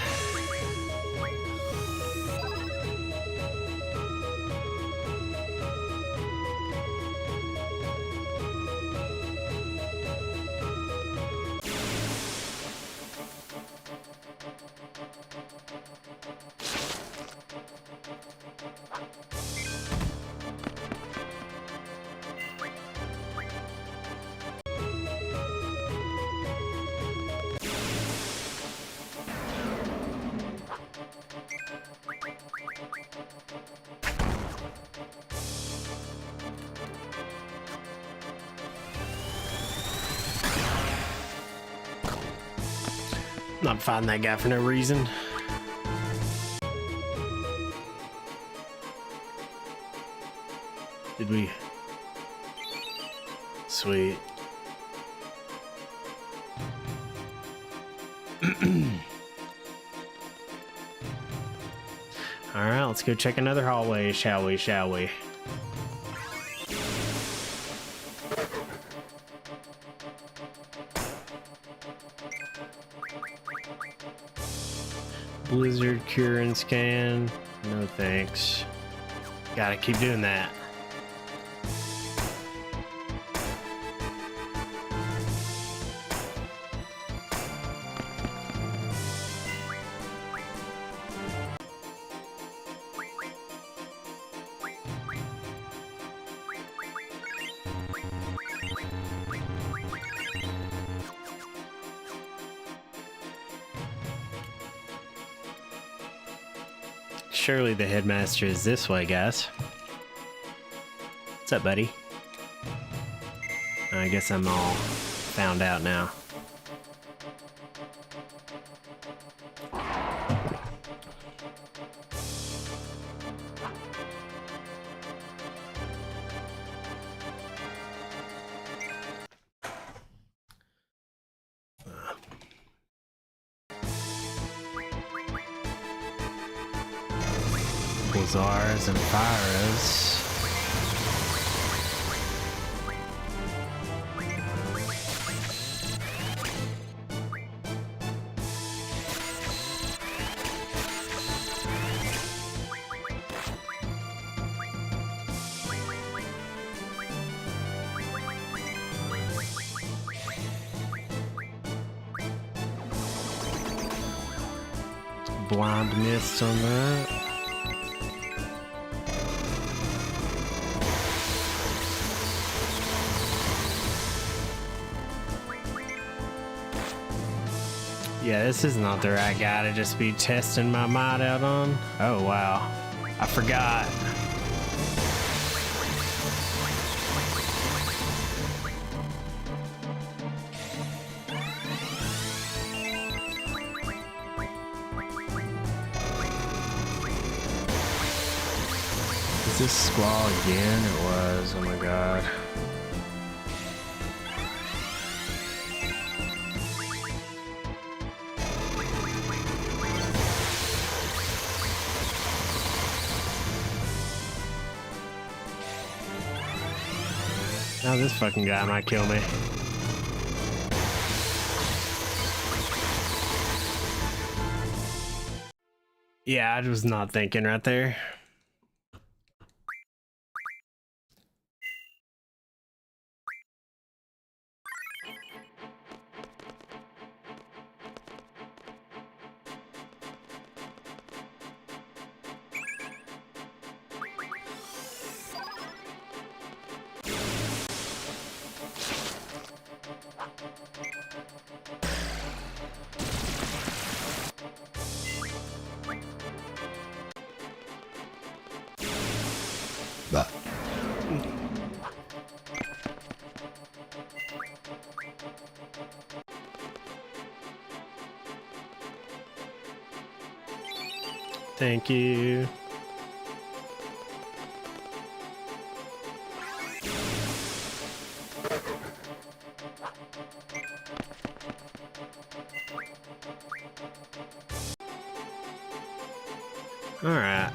Not fighting that guy for no reason. Did we? Sweet. Alright, let's go check another hallway, shall we, shall we? Blizzard cure and scan. No thanks. Gotta keep doing that. Surely the headmaster is this way, guys. What's up, buddy? I guess I'm all found out now. Zars and Pyros. Blind mist on that. Yeah, this is not the right guy to just be testing my might out on. Oh, wow. I forgot. Is this Squall again? It was. Oh my god. Now this fucking guy might kill me. Yeah, I was not thinking right there. Thank you. All right.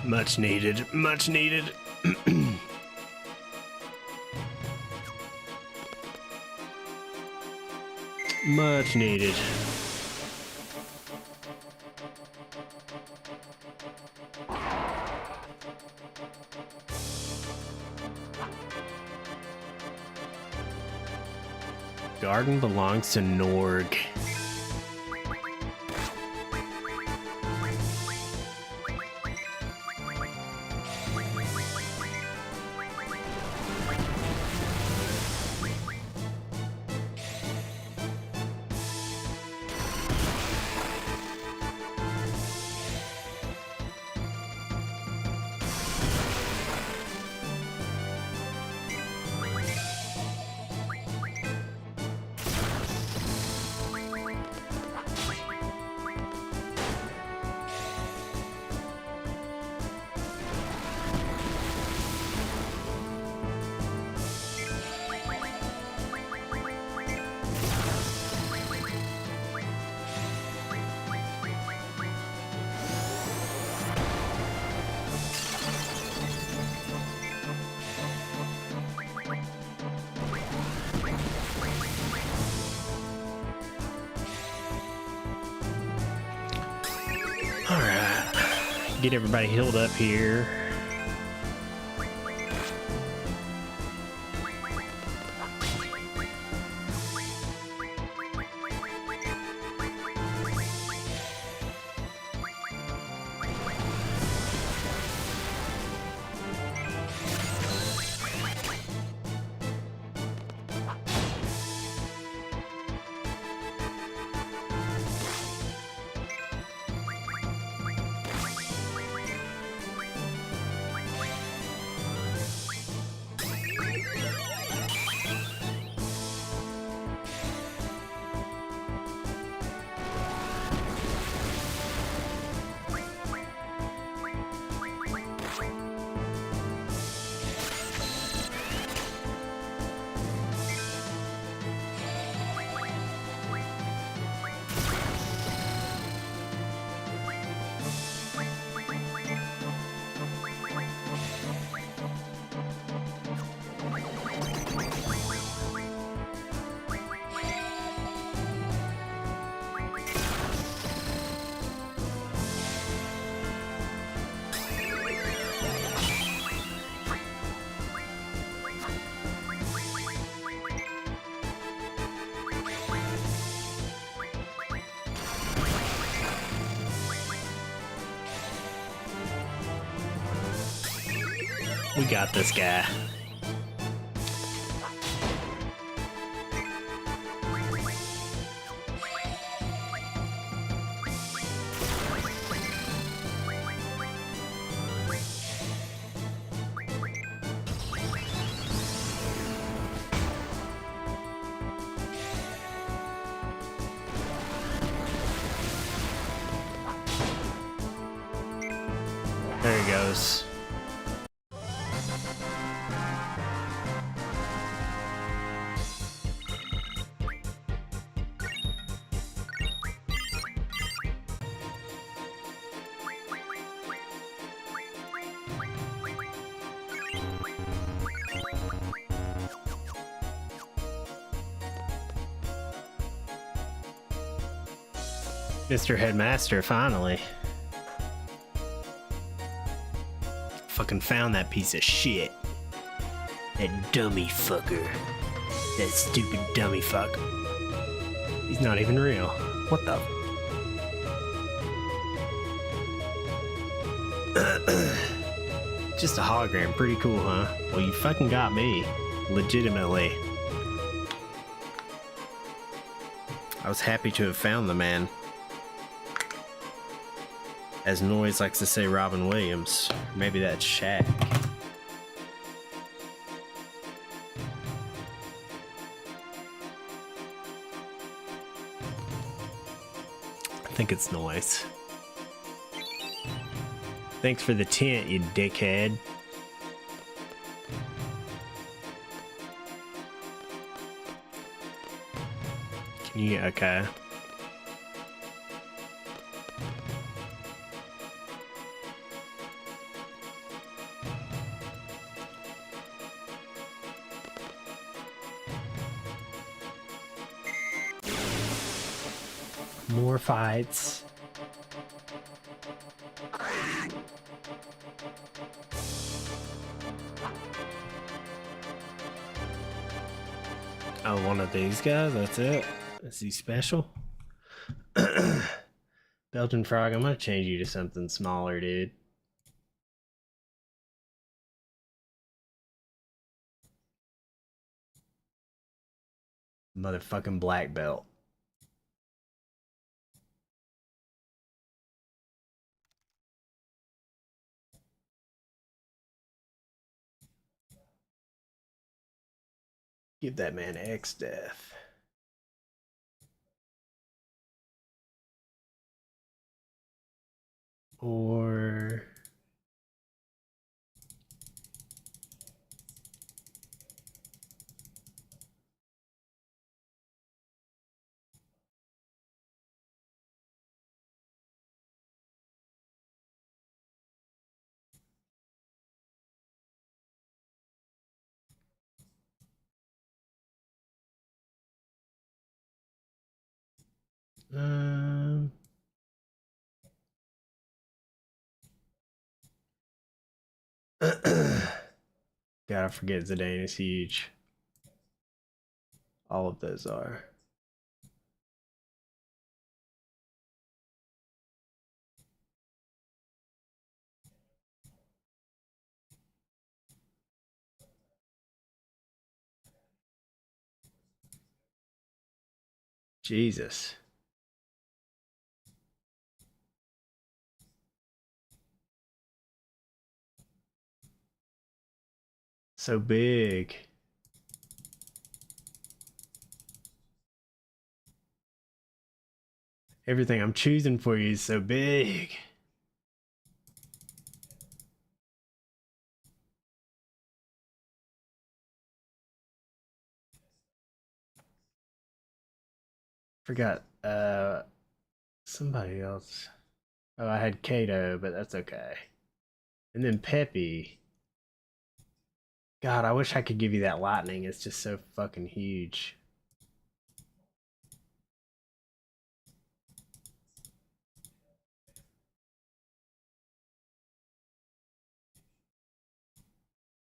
Much needed, much needed. Much needed. Garden belongs to Norg. Alright, get everybody healed up here. We got this guy. There he goes. Mr. Headmaster, finally. Fucking found that piece of shit. That dummy fucker. That stupid dummy fuck. He's not even real. What the? Just a hologram. Pretty cool, huh? Well, you fucking got me. Legitimately. I was happy to have found the man. As Noise likes to say, Robin Williams. Maybe that's Shaq. I think it's Noise. Thanks for the tent, you dickhead. Can you... okay. More fights. Oh, one of these guys, that's it. Is he special? Belgian Frog, I'm gonna change you to something smaller, dude. Motherfucking black belt. Give that man X death. Or... Gotta forget Zidane is huge. All of those are. Jesus. So big. Everything I'm choosing for you is so big. Forgot, somebody else. Oh, I had Kato, but that's okay. And then Peppy. God, I wish I could give you that lightning. It's just so fucking huge.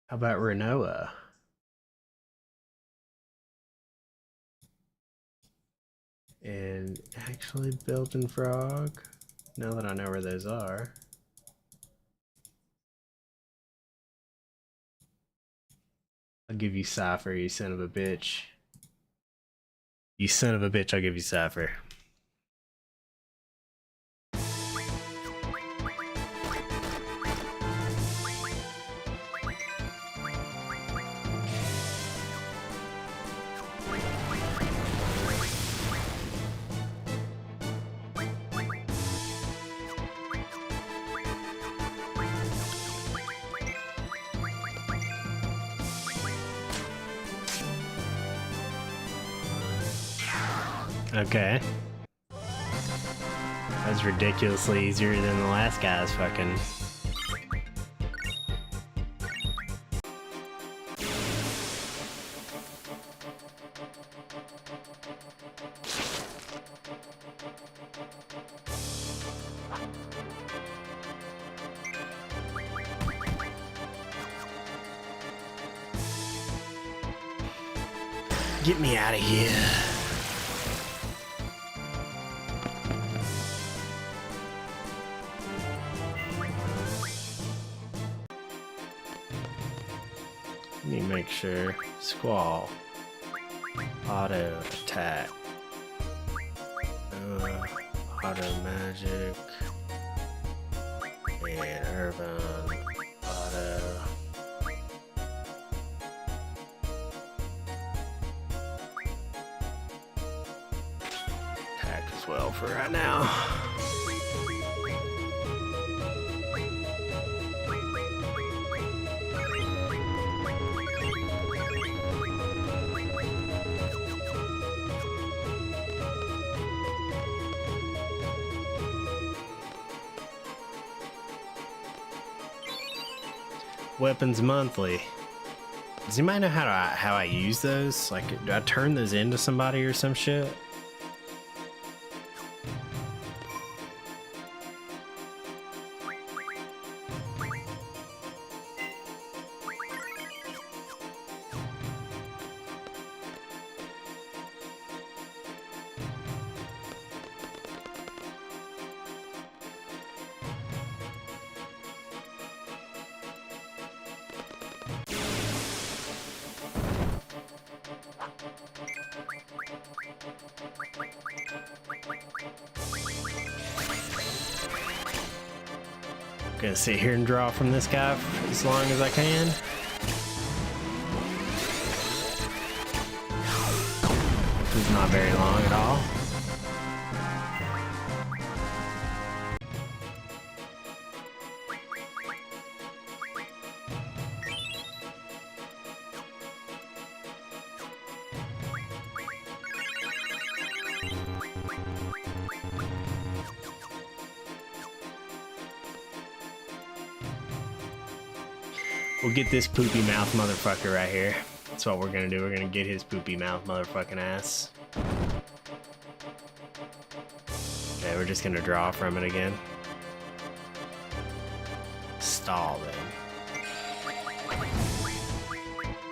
How about Renoa? And actually Belgian Frog. Now that I know where those are. I'll give you Cypher, you son of a bitch. You son of a bitch, I'll give you Cypher. Okay. That's ridiculously easier than the last guy's fucking... Get me out of here. Let me make sure. Squall. Auto attack. Auto magic. And urban. Auto. Attack as well for right now. Weapons monthly. Does anybody know how I use those? Like, do I turn those into somebody or some shit? Gonna sit here and draw from this guy for as long as I can. This is not very long at all. We'll get this poopy mouth motherfucker right here. That's what we're gonna do. We're gonna get his poopy mouth motherfucking ass. Okay, we're just gonna draw from it again. Stall then.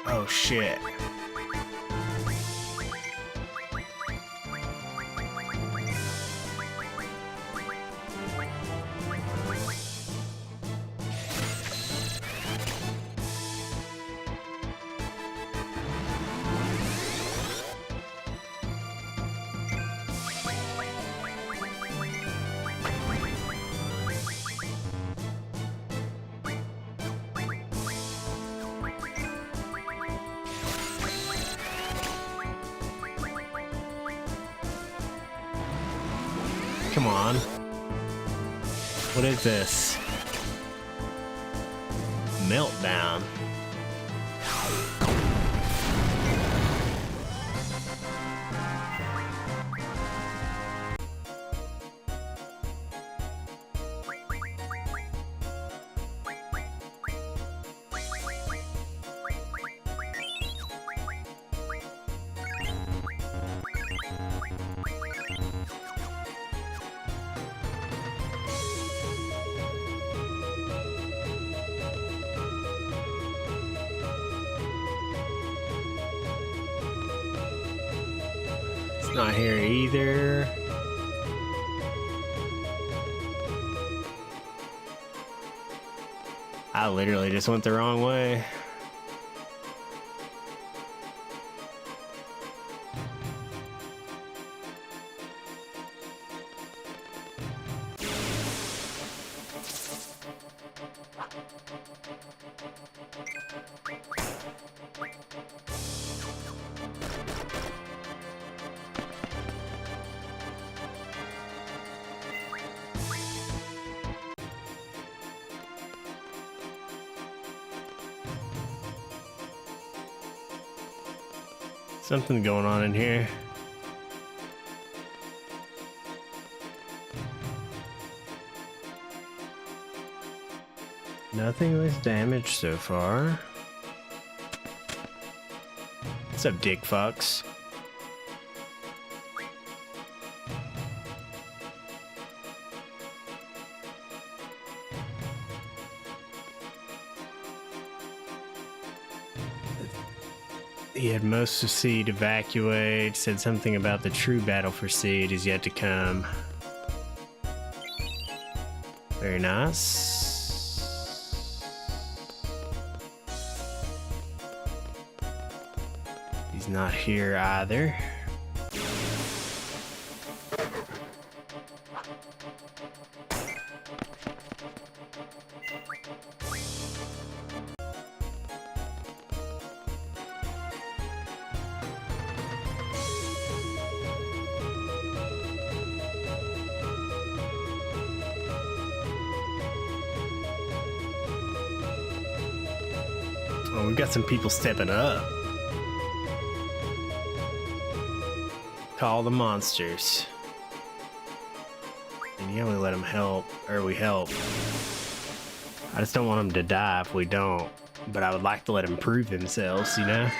Oh shit. Come on. What is this? Meltdown. Not here either. I literally just went the wrong way. Something going on in here. Nothing was damaged so far. What's up, dick fucks? He had most of Seed evacuate, said something about the true battle for Seed is yet to come. Very nice. He's not here either. Oh, we've got some people stepping up. Call the monsters. And yeah, we let them help, or we help. I just don't want them to die if we don't. But I would like to let them prove themselves, you know?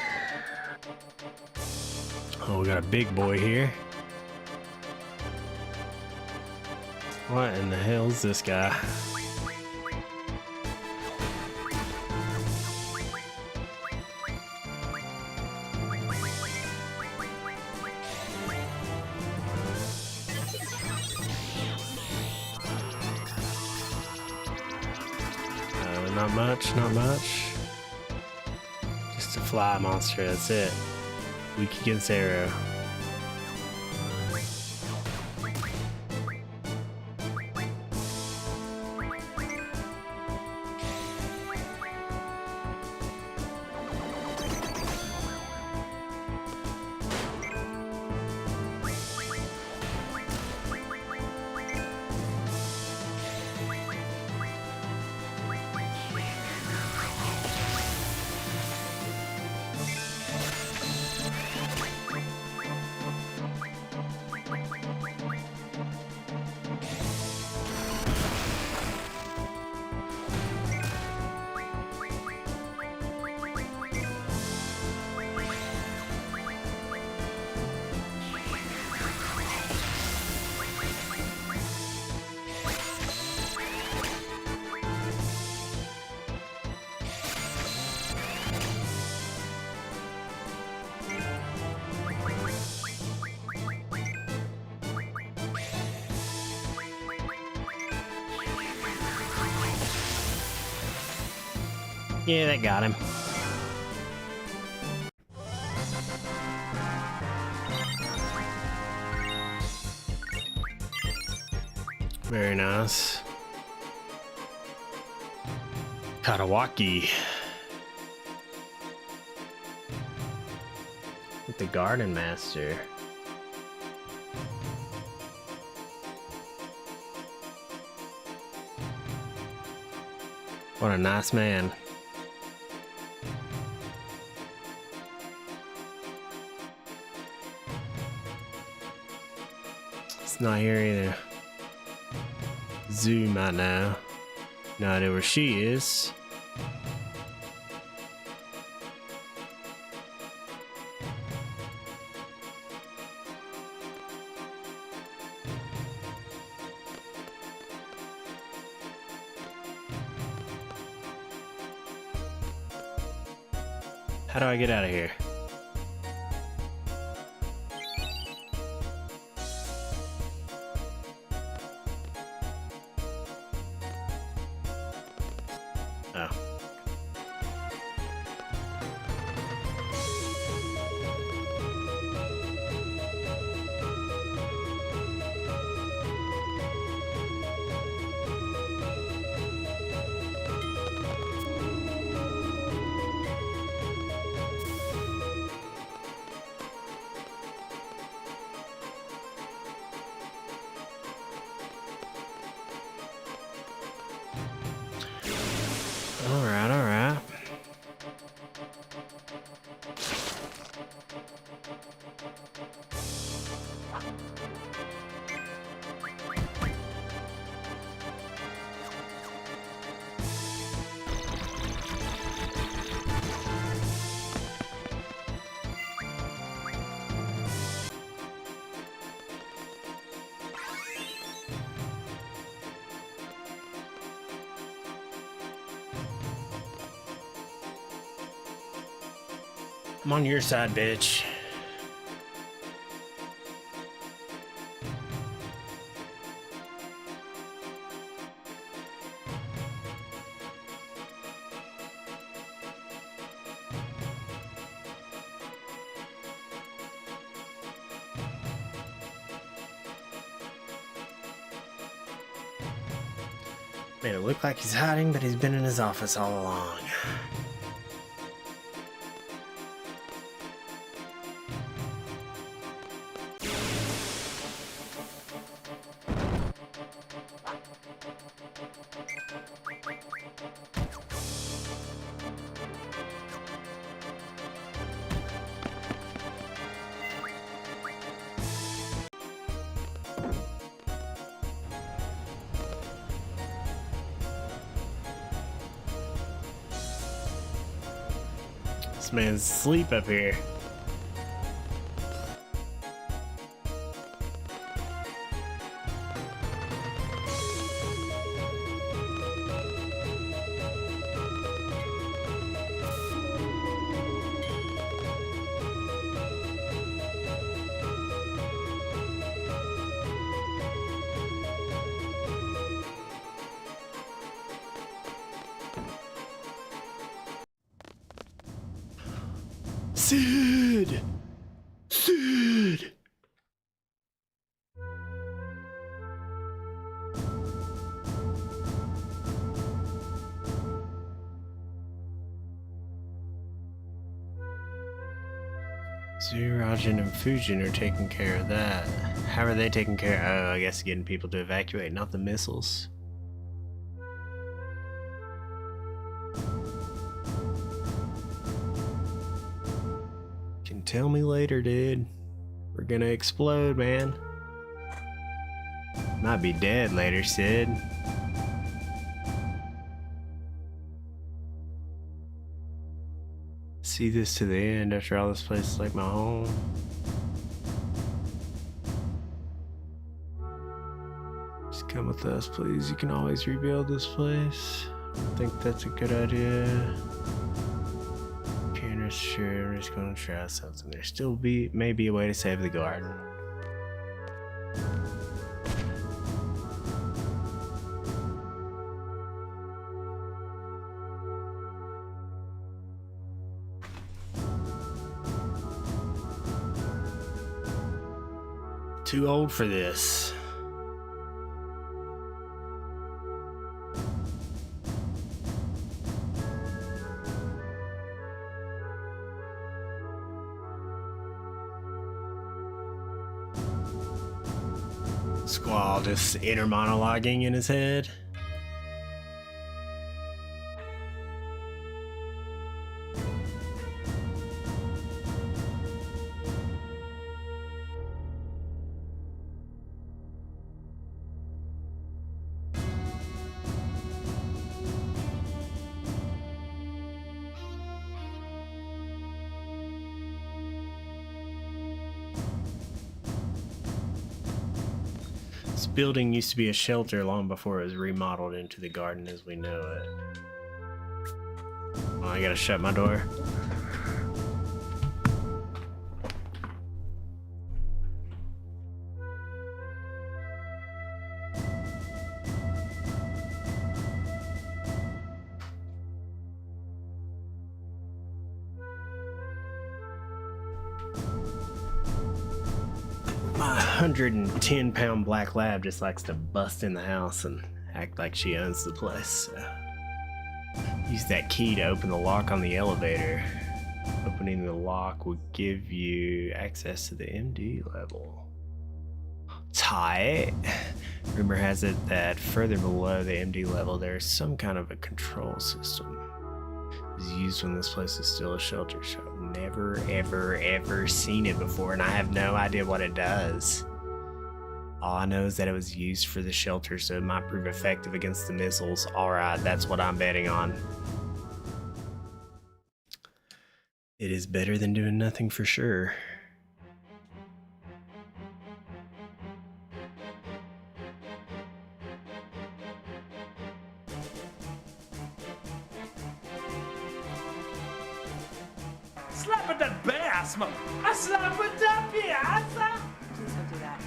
Oh, we got a big boy here. What in the hell's this guy? Not much, not much. Just a fly monster, that's it. Weak against arrow. Yeah, that got him. Very nice. Katawaki. With the Garden Master. What a nice man. It's not here either. Zoom right now. No idea where she is. How do I get out of here? Oh. All right, all right. I'm on your side, bitch. Made it look like he's hiding, but he's been in his office all along. This man's asleep up here. Sid! Sid! Zurajin and Fujin are taking care of that. How are they taking care of? Oh, I guess getting people to evacuate, not the missiles. Tell me later, dude. We're gonna explode, man. Might be dead later, Sid. See this to the end. After all, this place is like my home. Just come with us, please. You can always rebuild this place. I think that's a good idea. Sure, I'm just gonna try something. There still may be a way to save the garden. Too old for this. Squall just inner monologuing in his head. This building used to be a shelter long before it was remodeled into the garden as we know it. Oh, I gotta shut my door. My 110-pound black lab just likes to bust in the house and act like she owns the place. So. Use that key to open the lock on the elevator. Opening the lock will give you access to the MD level. Tight. Rumor has it that further below the MD level there is some kind of a control system. It's used when this place is still a shelter shop. Never, ever, ever seen it before, and I have no idea what it does. All I know is that it was used for the shelter, so it might prove effective against the missiles. Alright, that's what I'm betting on. It is better than doing nothing for sure. Slap at that bass, man. I slap at that piazza. Please don't do that.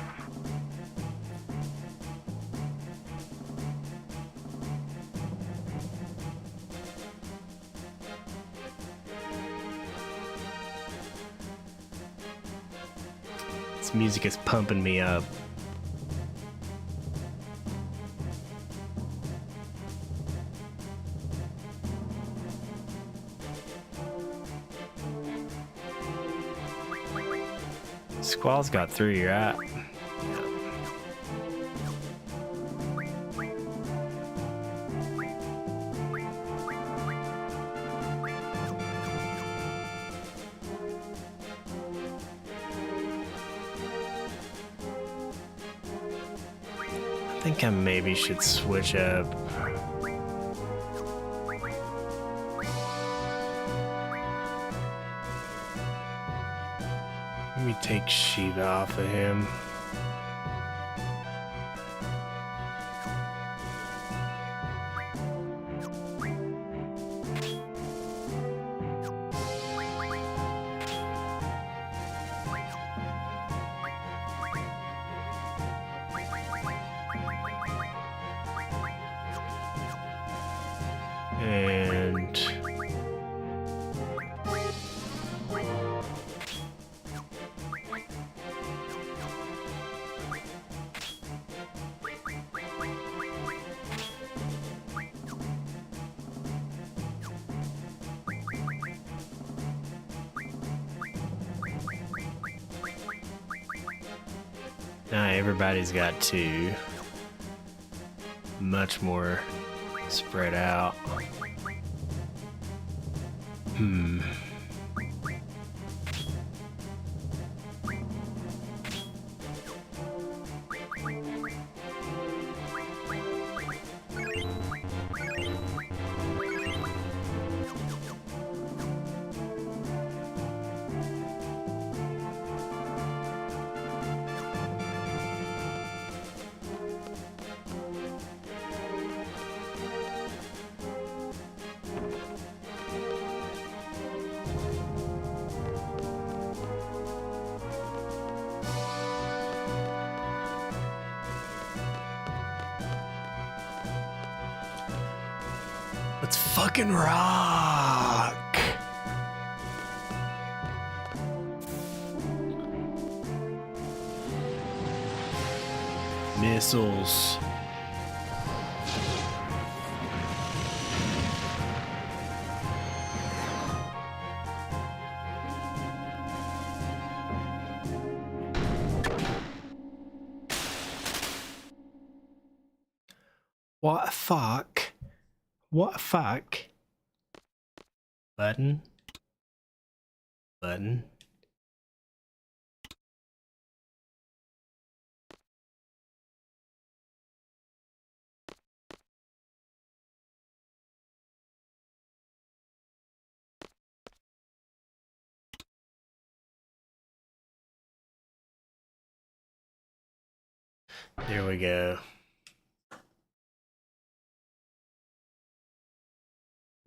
This music is pumping me up. Squall's got 3, right? I think I maybe should switch up. Let me take Shiva off of him. And now everybody's got 2. Much more spread out. Let's fucking rock! Missiles. What the fuck? What the fuck? Button. Button. There we go.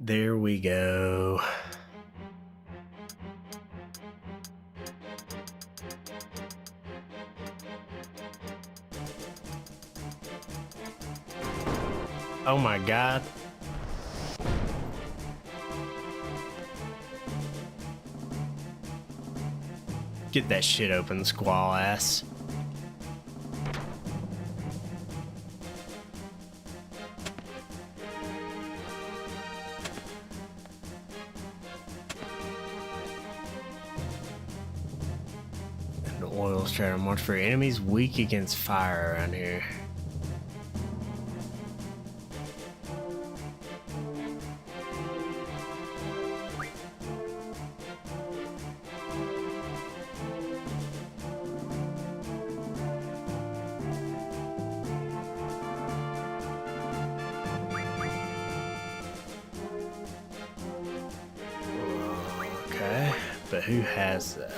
There we go. Oh my god. Get that shit open, squall ass. Oil's trying to march for enemies weak against fire around here. Okay, but who has that?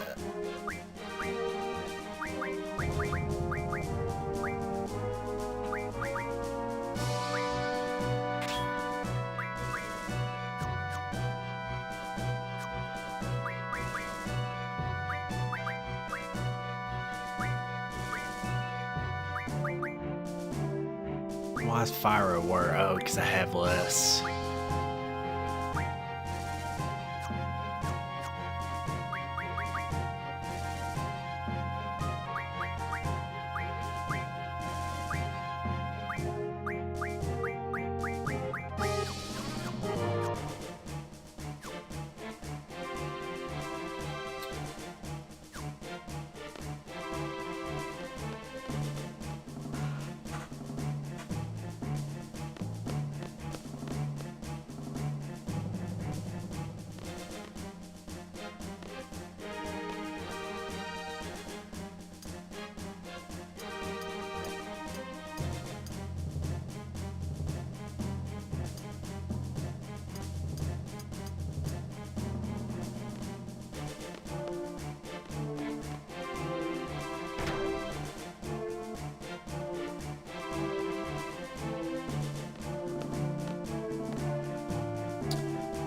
Why is fire a word? Oh, because I have less.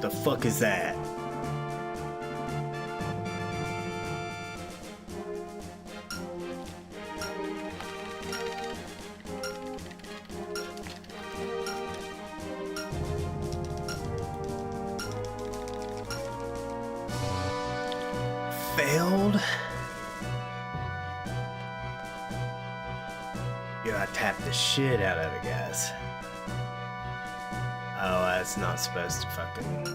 The fuck is that? Failed? Yeah, I tapped the shit out of it, guys. Oh, that's not supposed to fucking...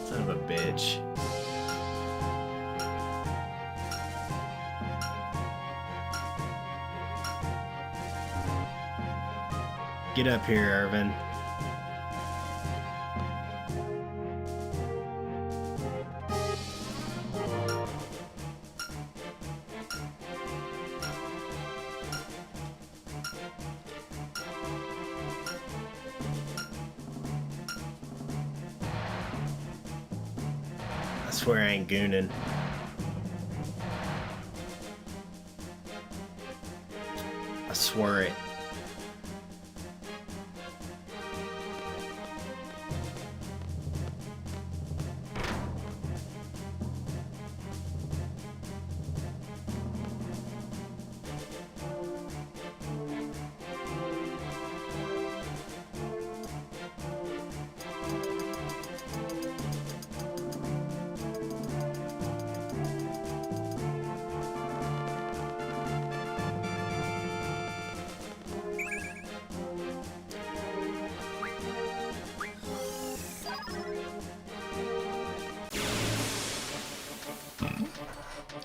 Son of a bitch. Get up here, Irvin. I swear I ain't gooning. I swear it.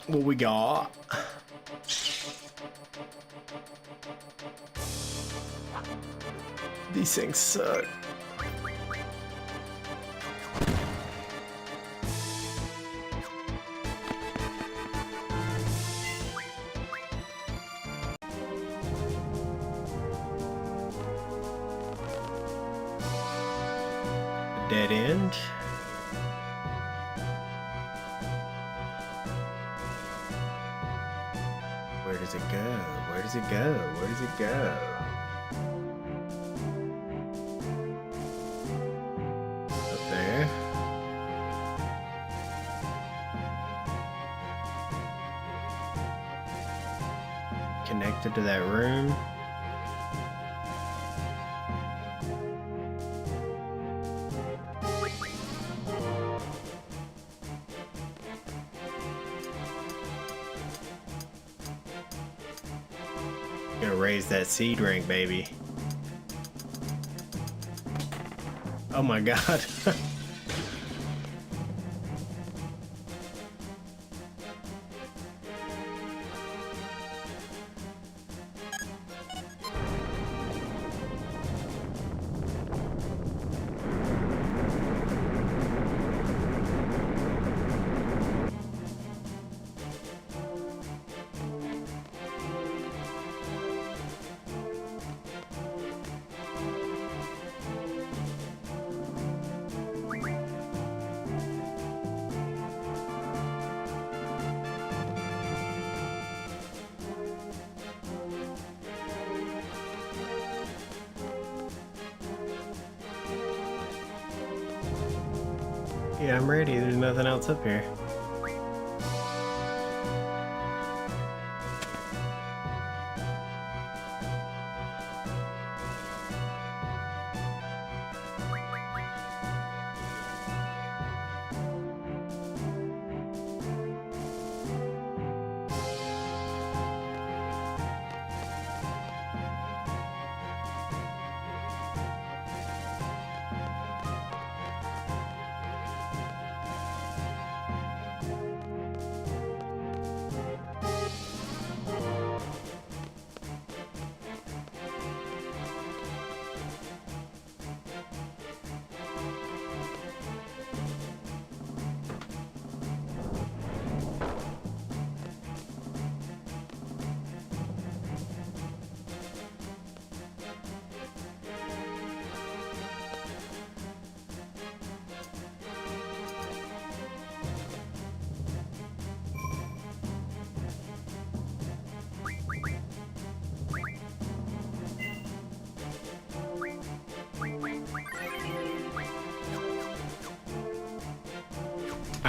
What we got? These things suck. Dead end. Where does it go? Where does it go? Where does it go? Up there. Connected to that room. Gonna raise that seed rank, baby. Oh my god. Yeah, I'm ready. There's nothing else up here.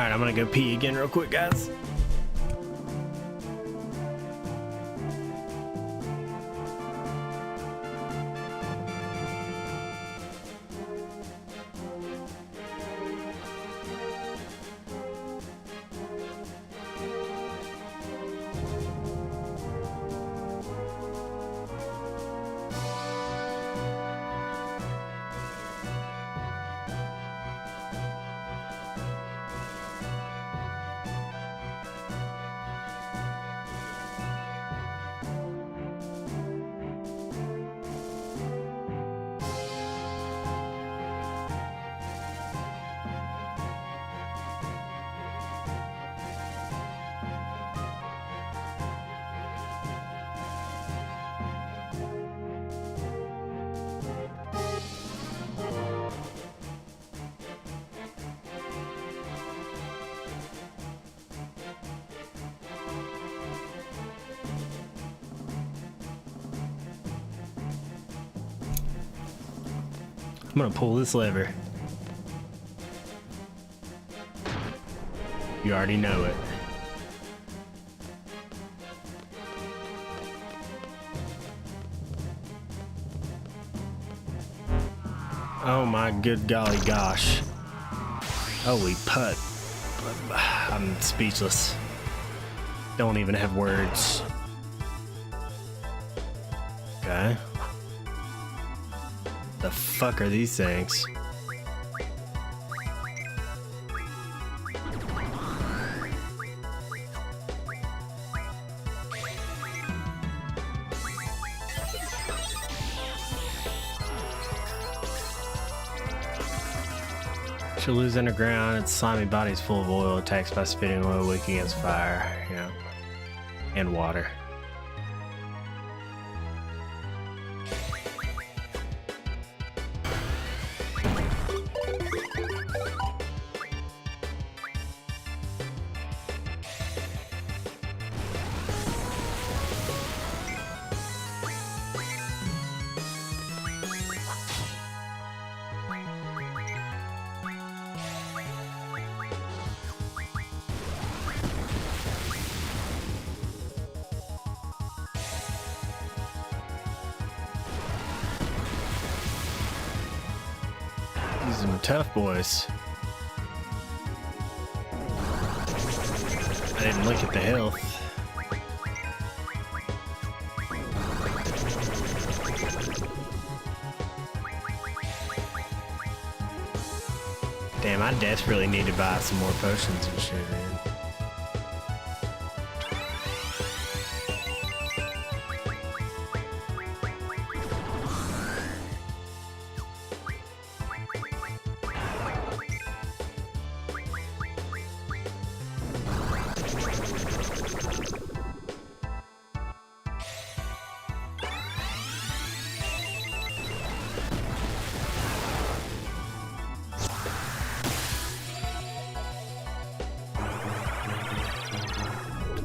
Alright, I'm gonna go pee again real quick, guys. I'm gonna pull this lever. You already know it. Oh my good golly gosh. Holy putt. I'm speechless. Don't even have words. Okay. The fuck are these things? She'll lose underground. Its slimy body is full of oil. Attacks by spitting oil, weak against fire. Yeah. And water. These are tough boys. I didn't look at the health. Damn, I desperately need to buy some more potions and shit, man.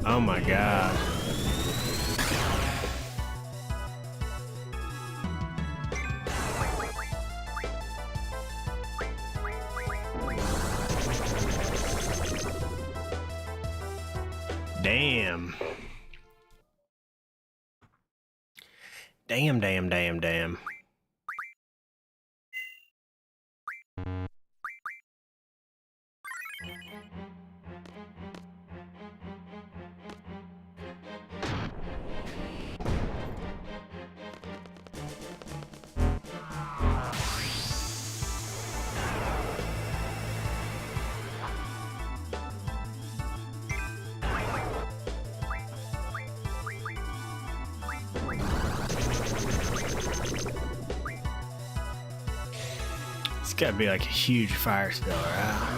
Oh my god. Damn. Damn. It's gotta be like a huge fire spell, right?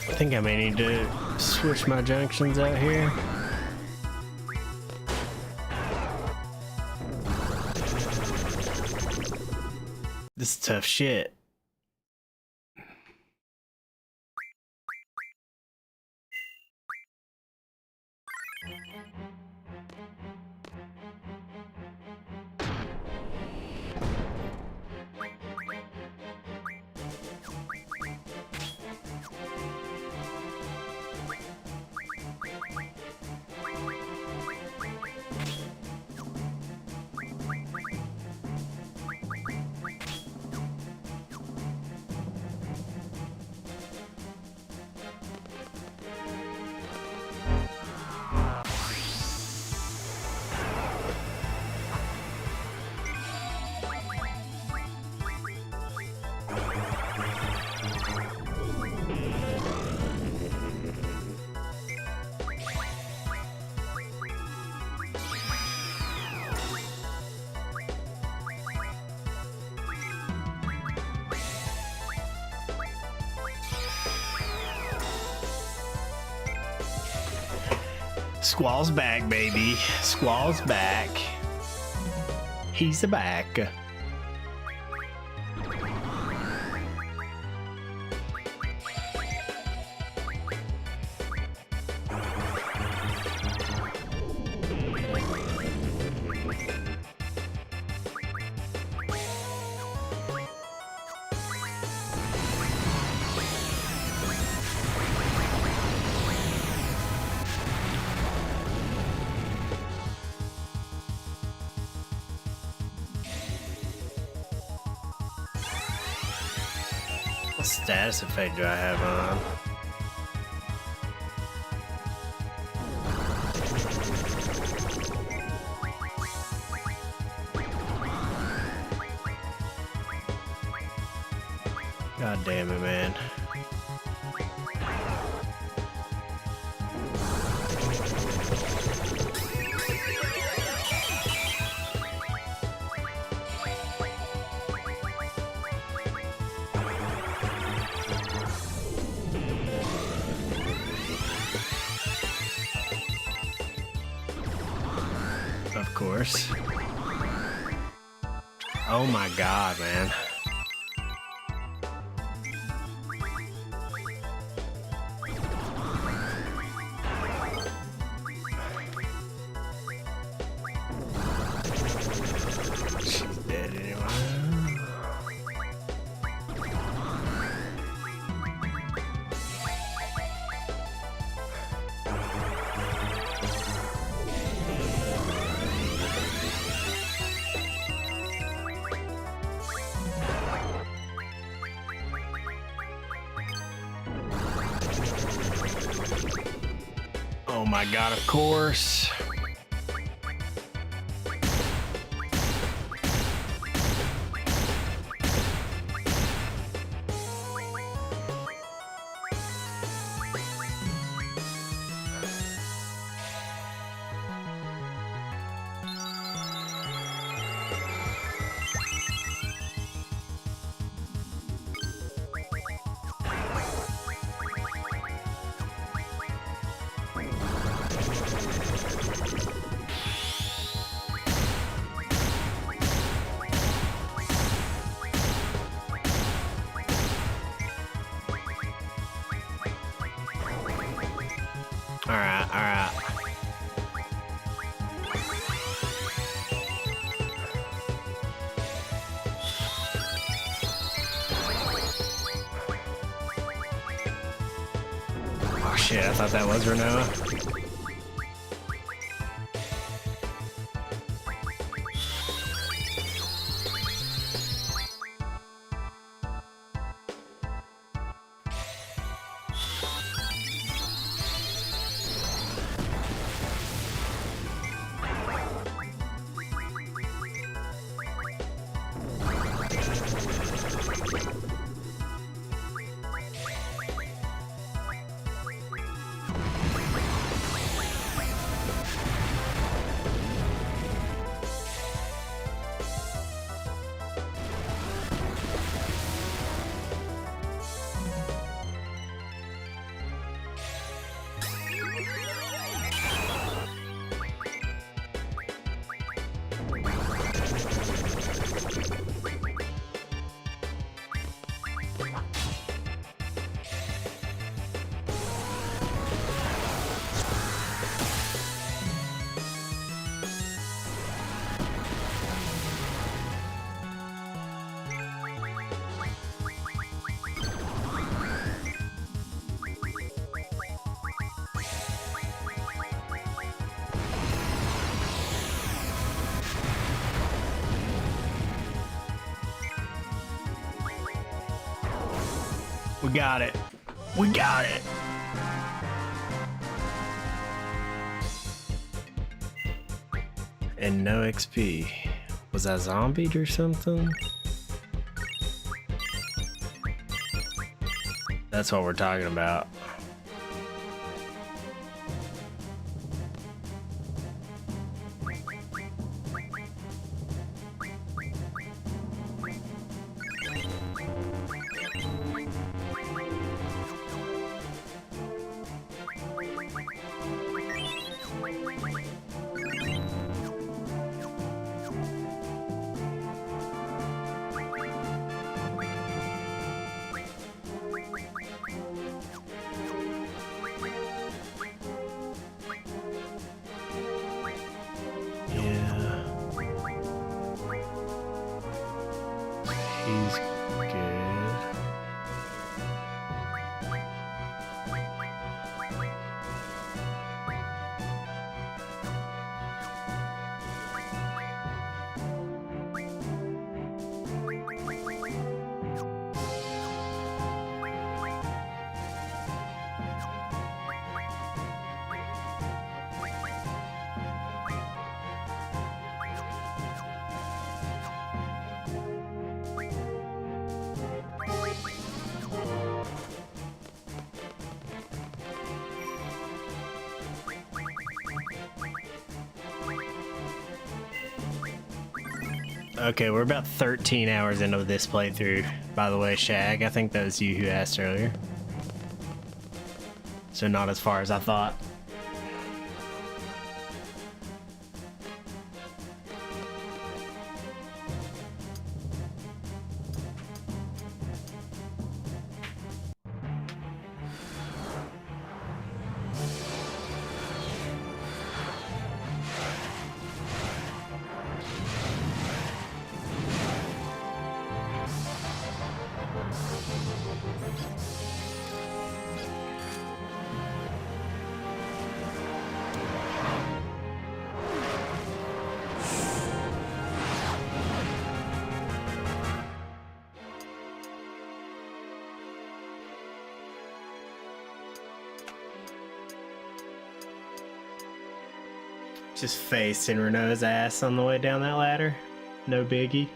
I think I may need to switch my junctions out here. This is tough shit. Squall's back, baby. Squall's back. He's back. What status effect do I have on? God damn it, man. Of course. Oh my god, man. She's dead anyway. Oh my god, of course. Alright, alright. Oh shit, I thought that was Renoa. We got it. We got it. And no XP. Was I zombied or something? That's what we're talking about. He's good. Okay, we're about 13 hours into this playthrough. By the way, Shag, I think that was you who asked earlier. So not as far as I thought. Just facing Renault's ass on the way down that ladder. No biggie.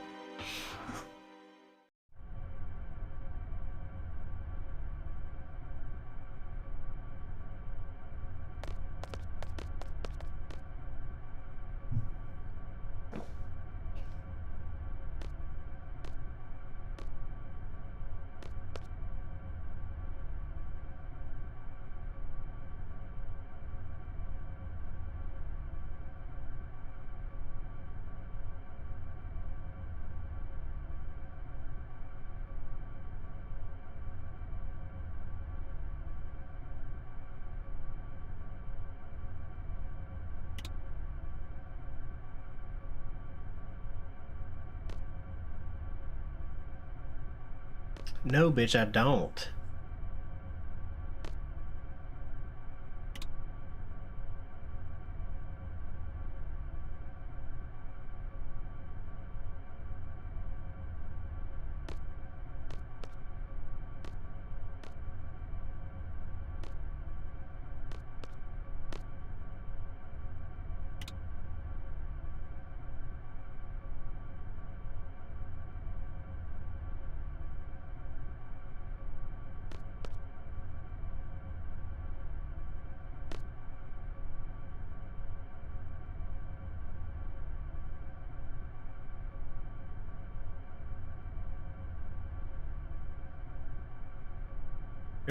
No, bitch, I don't.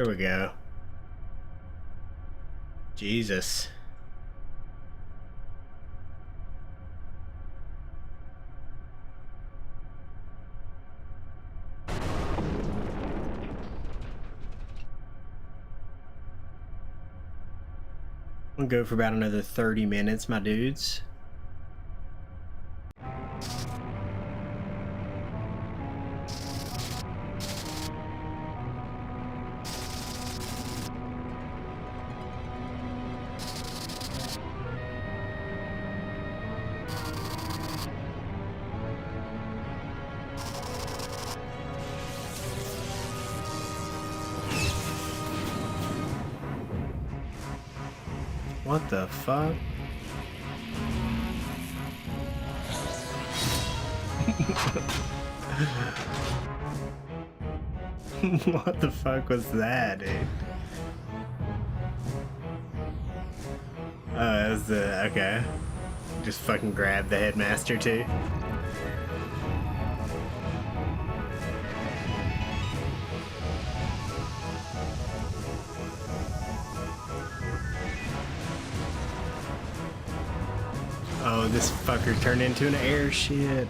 Here we go. Jesus. We'll go for about another 30 minutes, my dudes. What the fuck? What the fuck was that, dude? Oh, it was the... okay. Just fucking grab the headmaster, too. Oh, this fucker turned into an airship.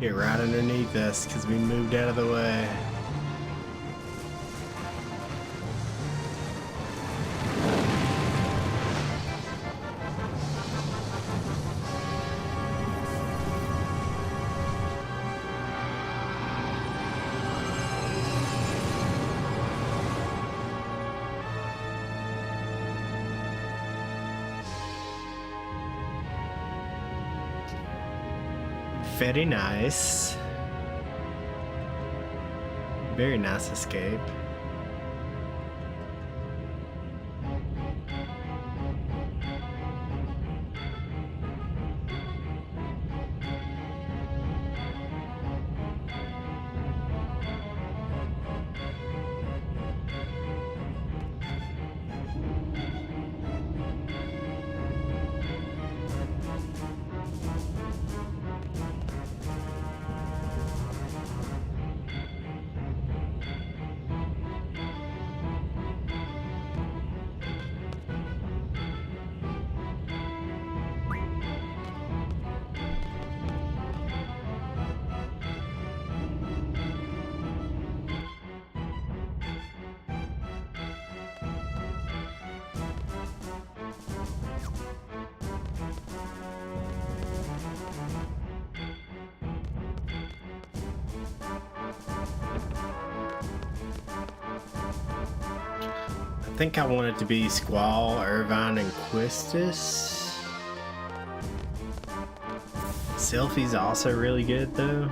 Get right underneath us because we moved out of the way. Very nice. Very nice escape. I think I want it to be Squall, Irvine, and Quistis. Selfie's also really good though.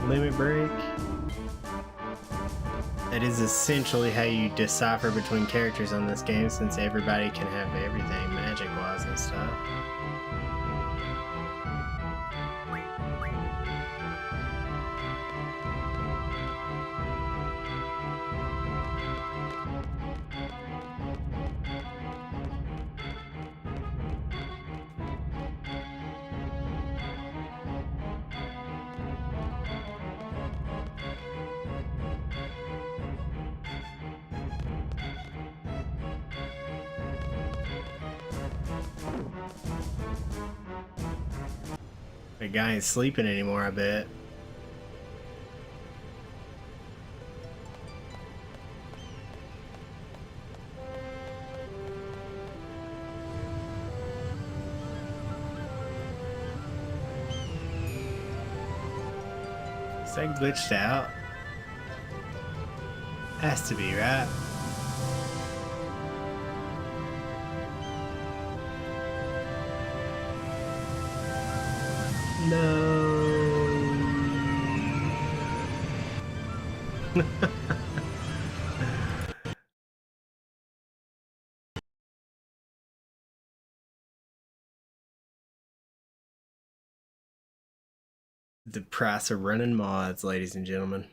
Limit Break. That is essentially how you decipher between characters on this game, since everybody can have everything magic-wise and stuff. The guy ain't sleeping anymore, I bet. Is that glitched out? Has to be, right? No. The price of running mods, ladies and gentlemen.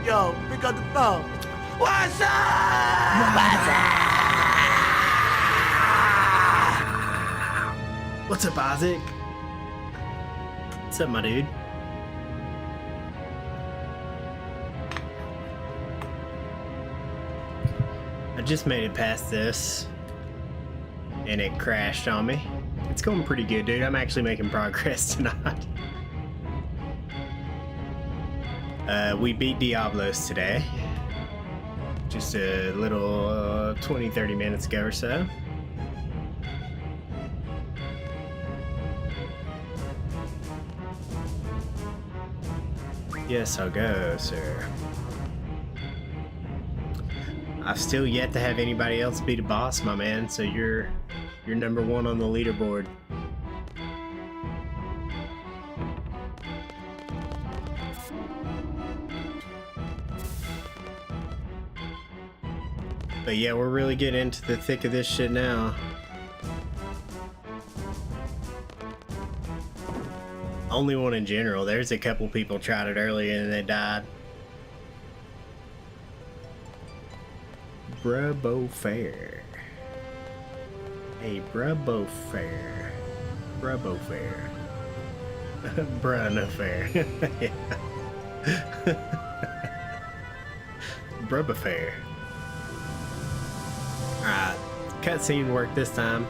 Yo, pick up the phone. What's up? What's up, Isaac? What's up, my dude? I just made it past this, and it crashed on me. It's going pretty good, dude. I'm actually making progress tonight. We beat Diablos today. Just a little 20-30 minutes ago or so. Yes, I'll go, sir. I've still yet to have anybody else beat a boss, my man, so you're number one on the leaderboard. But yeah, we're really getting into the thick of this shit now. Only one in general. There's a couple people tried it earlier and they died. Brabo Fair. Hey, Brabo Fair. Brabo Fair. Bruh, no fair. Brabo Fair. Alright, cutscene worked this time.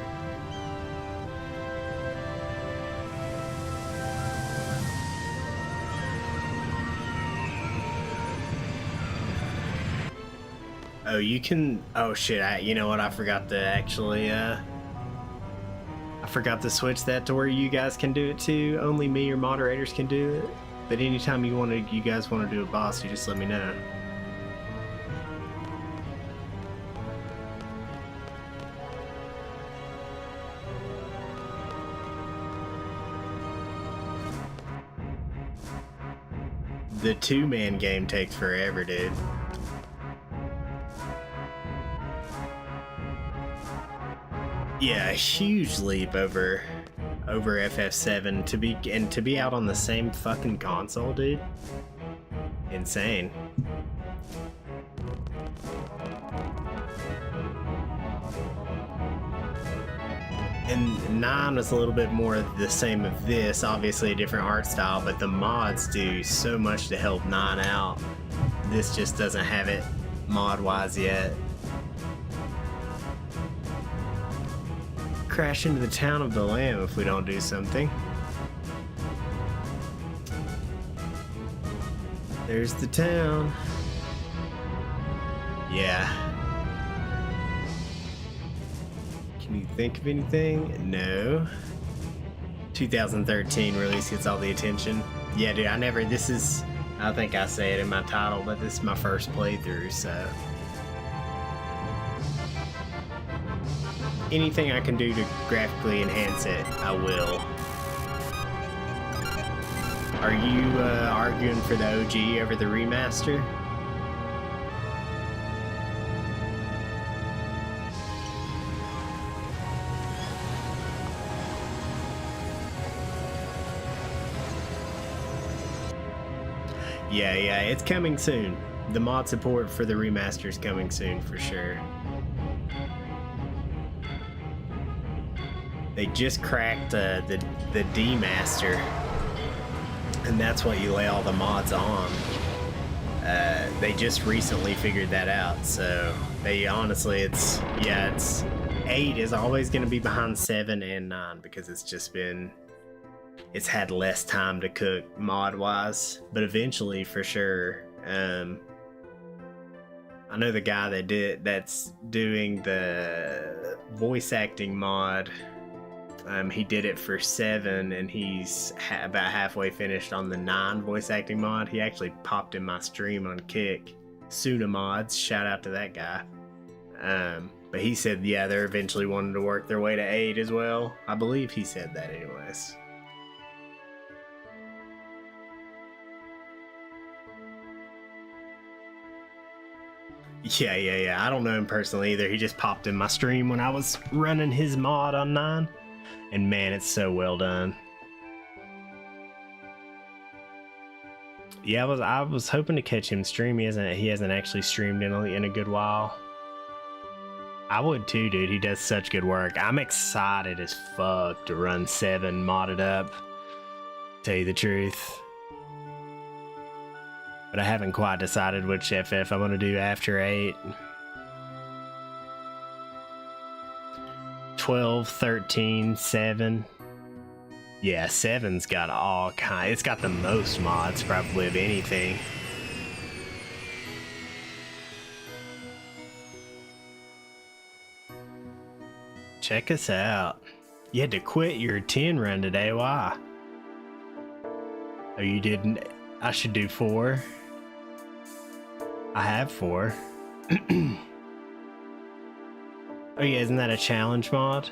Oh, you can... Oh, shit. You know what? I forgot to actually, I forgot to switch that to where you guys can do it too. Only me or moderators can do it. But anytime you guys want to do a boss, you just let me know. The two-man game takes forever, dude. Yeah, a huge leap over FF7 to be out on the same fucking console, dude. Insane. And 9 was a little bit more the same of this, obviously a different art style, but the mods do so much to help 9 out. This just doesn't have it mod-wise yet. Crash into the town of the Lamb if we don't do something. There's the town. Yeah. Can you think of anything? No. 2013 release gets all the attention. Yeah, dude, I think I say it in my title, but this is my first playthrough, so. Anything I can do to graphically enhance it, I will. Are you arguing for the OG over the remaster? Yeah, it's coming soon. The mod support for the remaster is coming soon for sure. They just cracked the D-Master, and that's what you lay all the mods on. They just recently figured that out, so they honestly, it's 8 is always going to be behind 7 and 9 because it's had less time to cook mod-wise, but eventually, for sure. I know the guy that's doing the voice acting mod. He did it for 7, and he's about halfway finished on the 9 voice acting mod. He actually popped in my stream on Kick. Suna Mods, shout out to that guy. But he said, yeah, they're eventually wanting to work their way to 8 as well. I believe he said that anyways. Yeah. I don't know him personally either. He just popped in my stream when I was running his mod on 9. And man, it's so well done. Yeah, I was hoping to catch him stream. He hasn't actually streamed in a good while. I would too, dude. He does such good work. I'm excited as fuck to run 7 modded up. Tell you the truth. But I haven't quite decided which FF I'm gonna do after 8. 12, 13, 7. Yeah, 7's got all kinds. It's got the most mods probably of anything. Check us out. You had to quit your 10 run today. Why? Oh, you didn't? I should do 4. I have 4. Oh yeah, isn't that a challenge mod?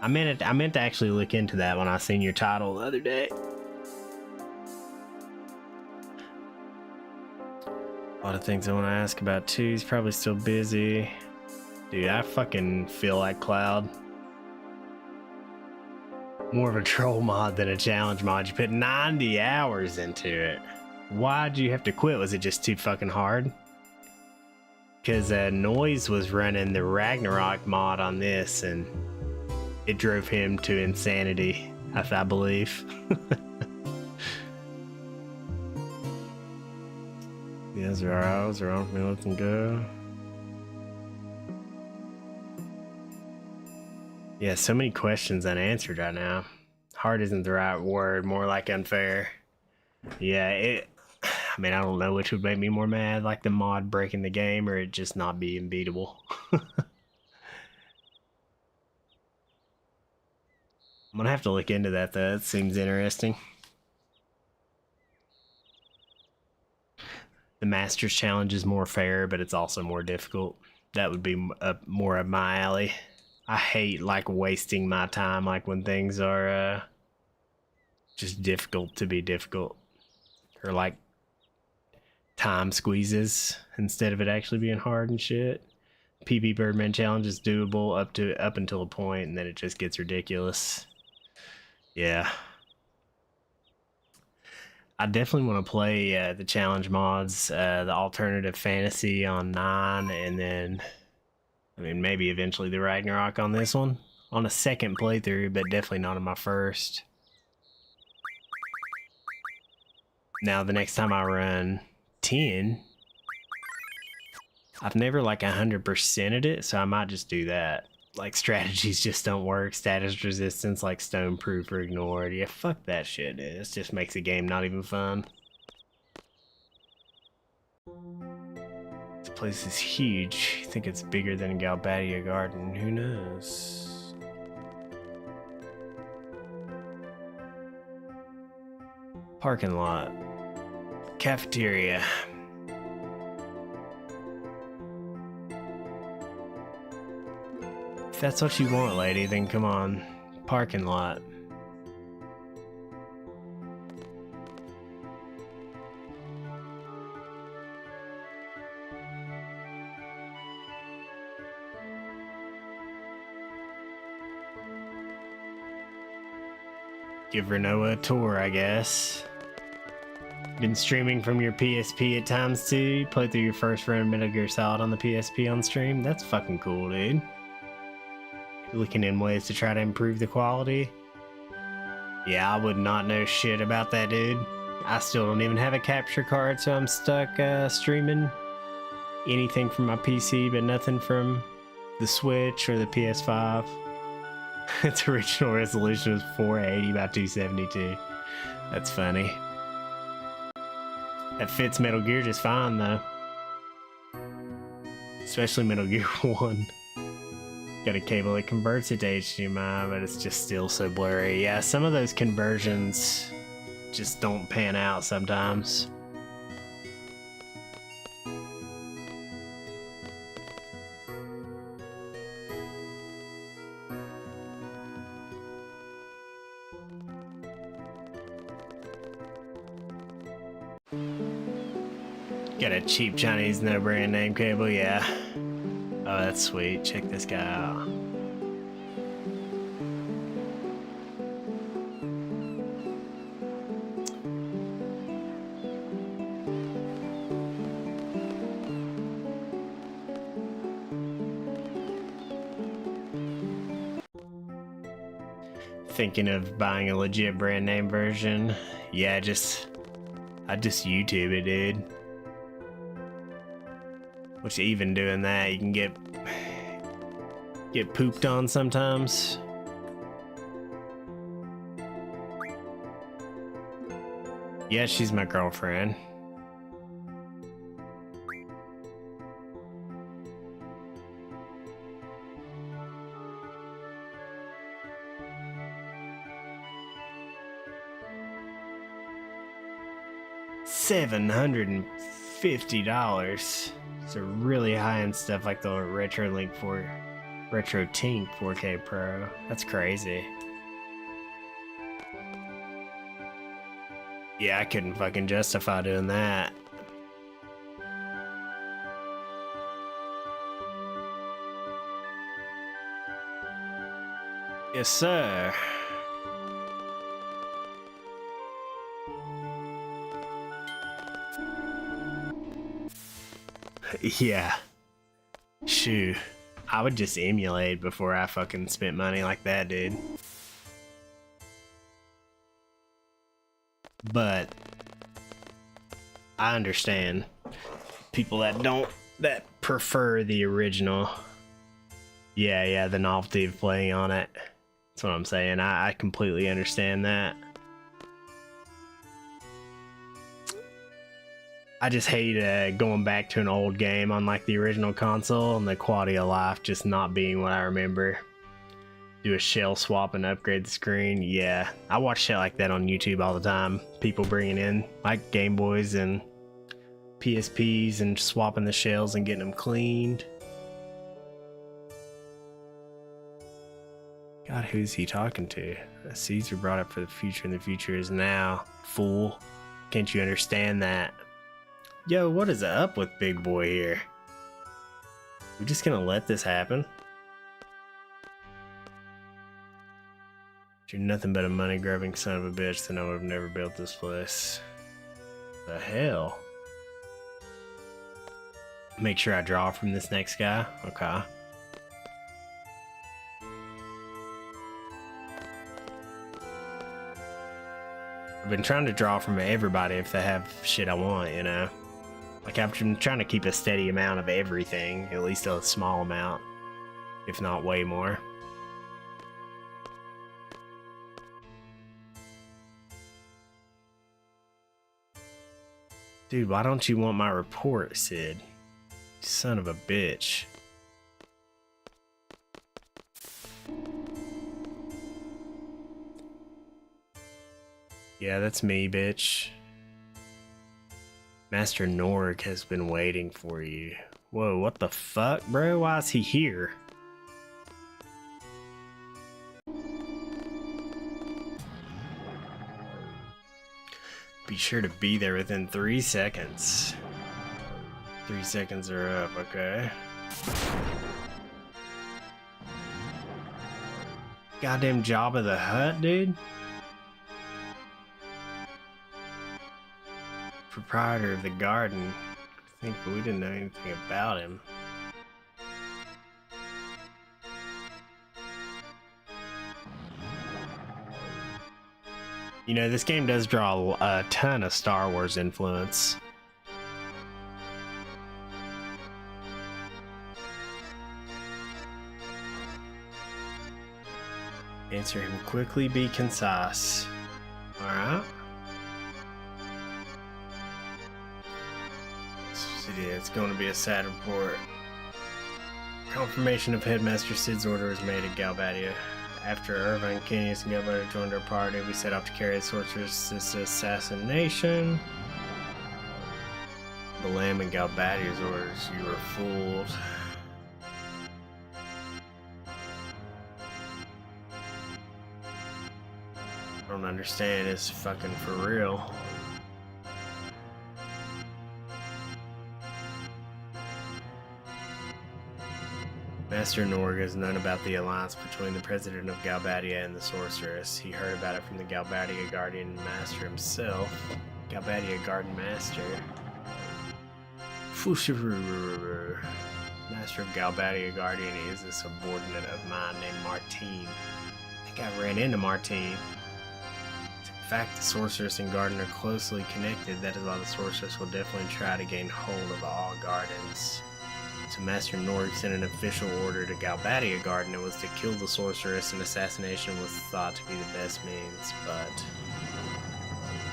I meant to actually look into that when I seen your title the other day. A lot of things I want to ask about too. He's probably still busy. Dude, I fucking feel like Cloud. More of a troll mod than a challenge mod. You put 90 hours into it. Why'd you have to quit? Was it just too fucking hard? Because Noise was running the Ragnarok mod on this and it drove him to insanity, I believe. Yes, our eyes are on me looking good. Yeah, so many questions unanswered right now. Hard isn't the right word, more like unfair. Yeah, I mean, I don't know which would make me more mad, like the mod breaking the game or it just not being beatable. I'm gonna have to look into that though, it seems interesting. The Masters Challenge is more fair, but it's also more difficult. That would be more of my alley. I hate like wasting my time, like when things are just difficult to be difficult. Or like time squeezes instead of it actually being hard and shit. PB Birdman Challenge is doable up until a point, and then it just gets ridiculous. Yeah. I definitely want to play the challenge mods, the alternative fantasy on 9, and then, I mean, maybe eventually the Ragnarok on this one. On a second playthrough, but definitely not on my first. Now, the next time I run 10, I've never like 100%ed it, so I might just do that. Like, strategies just don't work. Status resistance, like stone proof or ignored. Yeah, fuck that shit, dude. This just makes the game not even fun. This place is huge. I think it's bigger than Galbadia Garden. Who knows? Parking lot. Cafeteria. If that's what you want, lady, then come on. Parking lot. Give Renoa a tour, I guess. Been streaming from your PSP at times too? Play through your first run of Metal Gear Solid on the PSP on stream? That's fucking cool, dude. Looking in ways to try to improve the quality. Yeah, I would not know shit about that, dude. I still don't even have a capture card, so I'm stuck streaming anything from my PC, but nothing from the Switch or the PS5. Its original resolution was 480 by 272. That's funny. That fits Metal Gear just fine, though. Especially Metal Gear 1. Got a cable that converts it to HDMI, but it's just still so blurry. Yeah, some of those conversions just don't pan out sometimes. Got a cheap Chinese no brand name cable, yeah. Oh, that's sweet. Check this guy out. Thinking of buying a legit brand name version. Yeah, I just YouTube it, dude. Which even doing that, you can get pooped on sometimes. Yeah, she's my girlfriend. $750. So really high-end stuff like the Retro Tink 4K Pro. That's crazy. Yeah, I couldn't fucking justify doing that. Yes, sir. Yeah. Shoot. I would just emulate before I fucking spent money like that, dude. But I understand people that prefer the original. Yeah, the novelty of playing on it. That's what I'm saying. I completely understand that. I just hate going back to an old game on like the original console and the quality of life just not being what I remember. Do a shell swap and upgrade the screen. Yeah, I watch shit like that on YouTube all the time. People bringing in like Game Boys and PSPs and swapping the shells and getting them cleaned. God, who's he talking to? Caesar brought up for the future and the future is now. Fool. Can't you understand that? Yo, what is up with Big Boy here? We just gonna let this happen? You're nothing but a money-grubbing son of a bitch, then I would have never built this place. The hell? Make sure I draw from this next guy? Okay. I've been trying to draw from everybody if they have shit I want, you know? Like, I've been trying to keep a steady amount of everything, at least a small amount, if not way more. Dude, why don't you want my report, Sid? Son of a bitch. Yeah, that's me, bitch. Master Norg has been waiting for you. Whoa, what the fuck, bro? Why is he here? Be sure to be there within 3 seconds. 3 seconds are up, okay? Goddamn Jabba the Hutt, dude. Proprietor of the garden. I think we didn't know anything about him. You know, this game does draw a ton of Star Wars influence. Answer him quickly, be concise. Alright. Yeah, it's going to be a sad report. Confirmation of Headmaster Sid's order was made at Galbadia. After Irvine, Kenius, and Galbadia joined our party, we set off to carry the sorceress' assassination. The Lamb and Galbadia's orders, you were fooled. I don't understand, it's fucking for real. Master Norg has known about the alliance between the president of Galbadia and the sorceress. He heard about it from the Galbadia Guardian Master himself. Galbadia Garden Master. Master of Galbadia Guardian is a subordinate of mine named Martine. think I ran into Martine. In fact, the sorceress and garden are closely connected. That is why the sorceress will definitely try to gain hold of all gardens. So Master Nord sent an official order to Galbadia Garden. It was to kill the sorceress, and assassination was thought to be the best means, but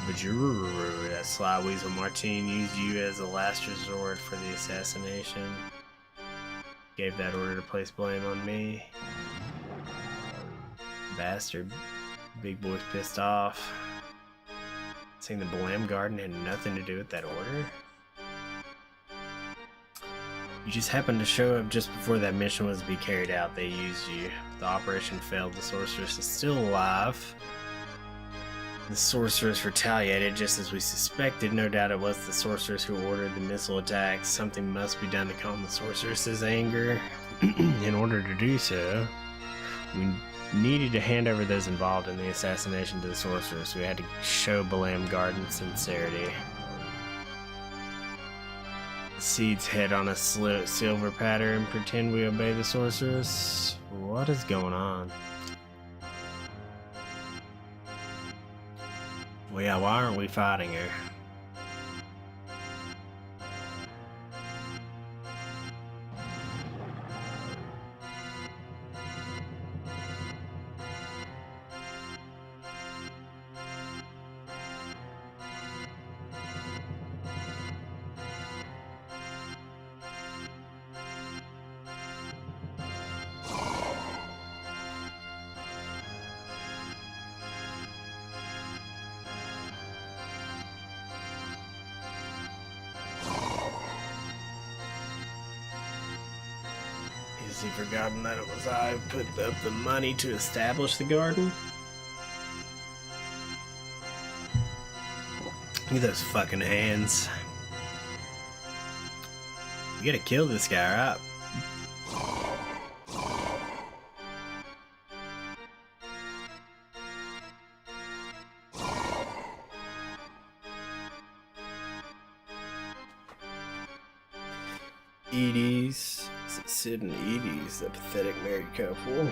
that sly weasel Martine used you as a last resort for the assassination. Gave that order to place blame on me. Bastard. Big boy's pissed off. Saying the Blam Garden had nothing to do with that order? You just happened to show up just before that mission was to be carried out. They used you. The operation failed. The sorceress is still alive. The sorceress retaliated just as we suspected. No doubt it was the sorceress who ordered the missile attacks. Something must be done to calm the sorceress's anger. In order to do so, we needed to hand over those involved in the assassination to the sorceress. We had to show Balam Garden sincerity. The seeds head on a silver patter and pretend we obey the sorceress. What is going on? Well, yeah, why aren't we fighting her? Has he forgotten that it was I who put up the money to establish the garden? Look at those fucking hands. We gotta kill this guy, right? Edie's. Is it Sid and Edie's, the pathetic married couple?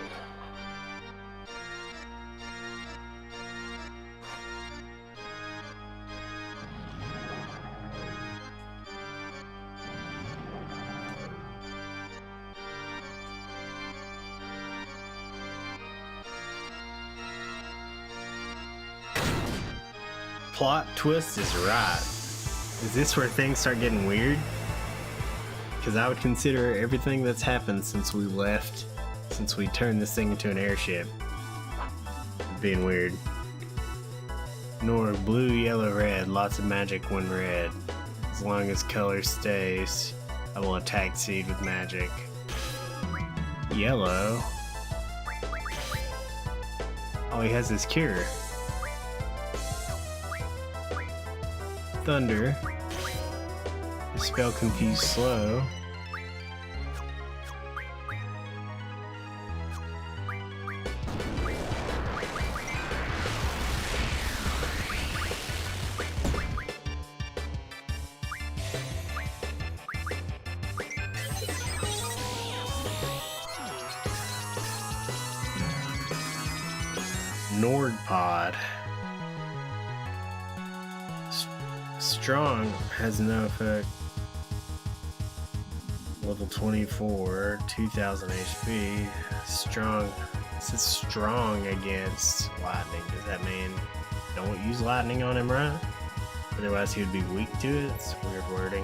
Plot twist is right. Is this where things start getting weird? Because I would consider everything that's happened since we left, since we turned this thing into an airship, being weird. Nor blue, yellow, red, lots of magic when red. As long as color stays, I will attack seed with magic. Yellow. All he has is cure. Thunder. Spell confuse slow. Nord pod. Strong has no effect. Level 24, 2000 HP. Strong. This is strong against lightning. Does that mean don't use lightning on him, right? Otherwise he would be weak to it? It's weird wording.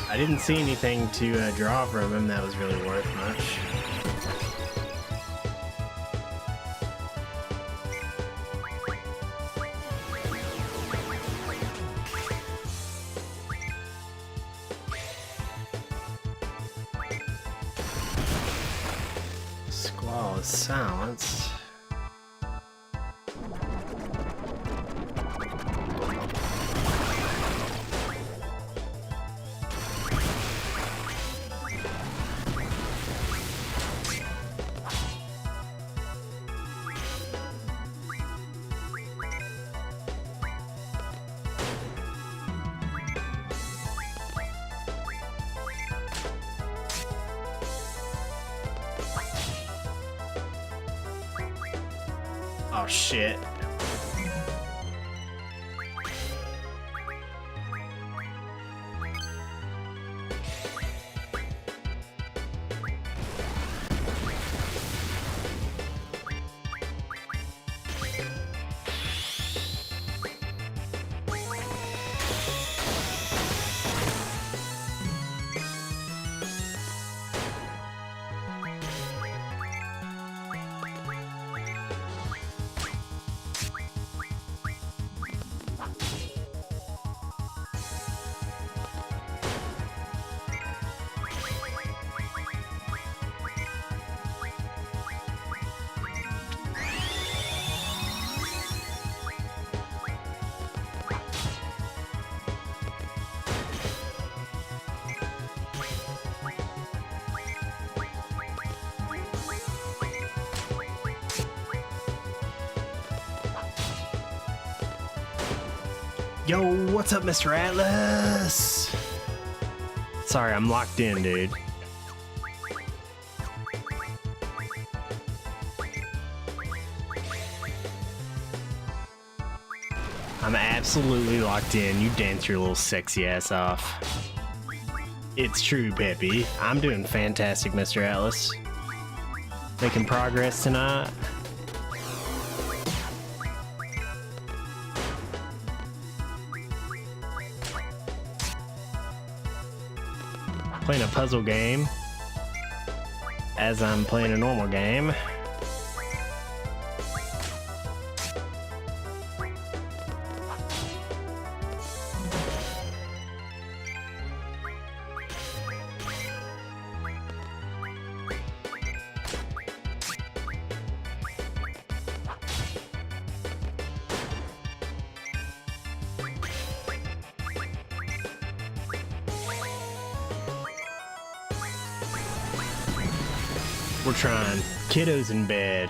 I didn't see anything to draw from him that was really worth much. Squall is silenced. Oh shit. Yo, what's up, Mr. Atlas? Sorry, I'm locked in, dude. I'm absolutely locked in. You dance your little sexy ass off. It's true, Peppy. I'm doing fantastic, Mr. Atlas. Making progress tonight. Playing a puzzle game as I'm playing a normal game. We're trying. Kiddo's in bed.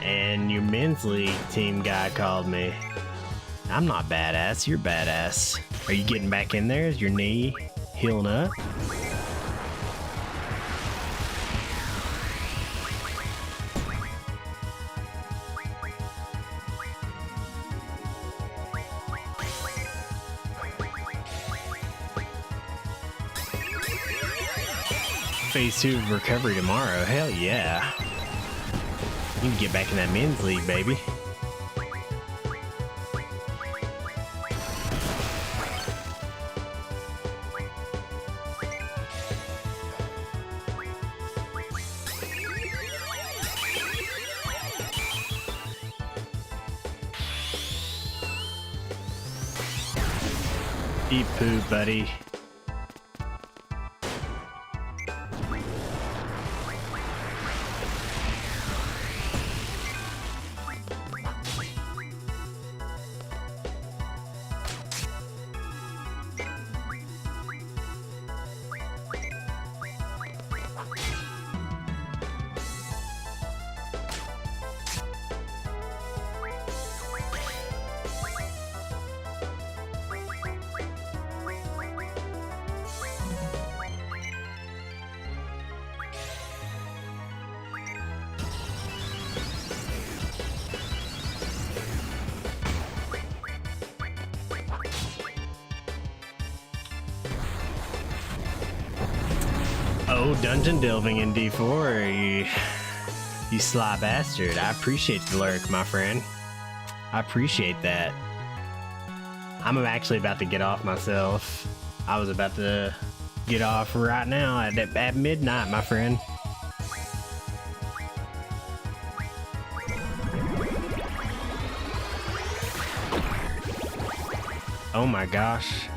And your men's league team guy called me. I'm not badass, you're badass. Are you getting back in there? Is your knee healing up? Phase 2 of recovery tomorrow. Hell yeah. You can get back in that men's league, baby. Eat poo, buddy. Oh, dungeon delving in D4, you sly bastard. I appreciate the lurk, my friend. I appreciate that. I'm actually about to get off myself. I was about to get off right now at midnight, my friend. Oh my gosh.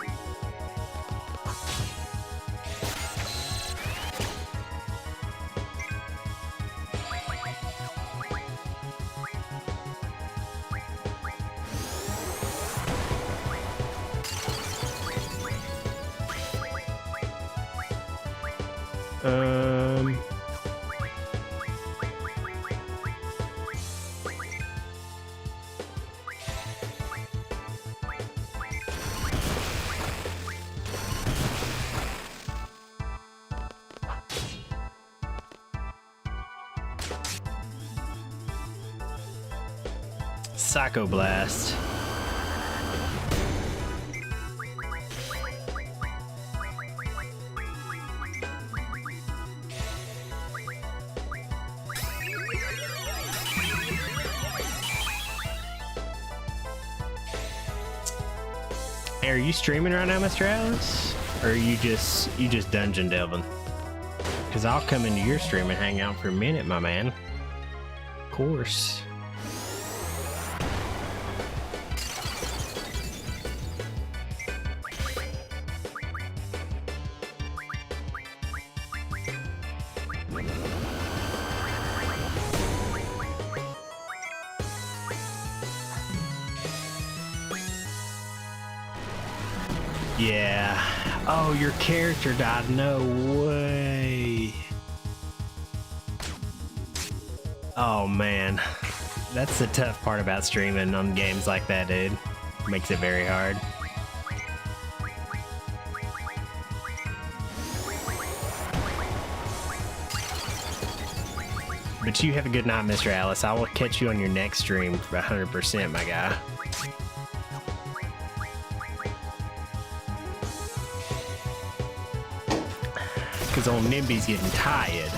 Psycho Blast. Hey, are you streaming right now, Mr. Alice? Or are you just dungeon delving? Because I'll come into your stream and hang out for a minute, my man. Of course. Yeah. Oh, your character died. No way. Oh, man. That's the tough part about streaming on games like that, dude. Makes it very hard. But you have a good night, Mr. Alice. I will catch you on your next stream for 100%, my guy. Because old Nimby's getting tired.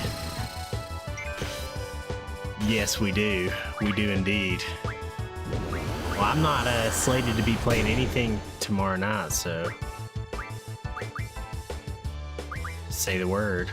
Yes, we do. We do indeed. Well, I'm not slated to be playing anything tomorrow night, so... say the word.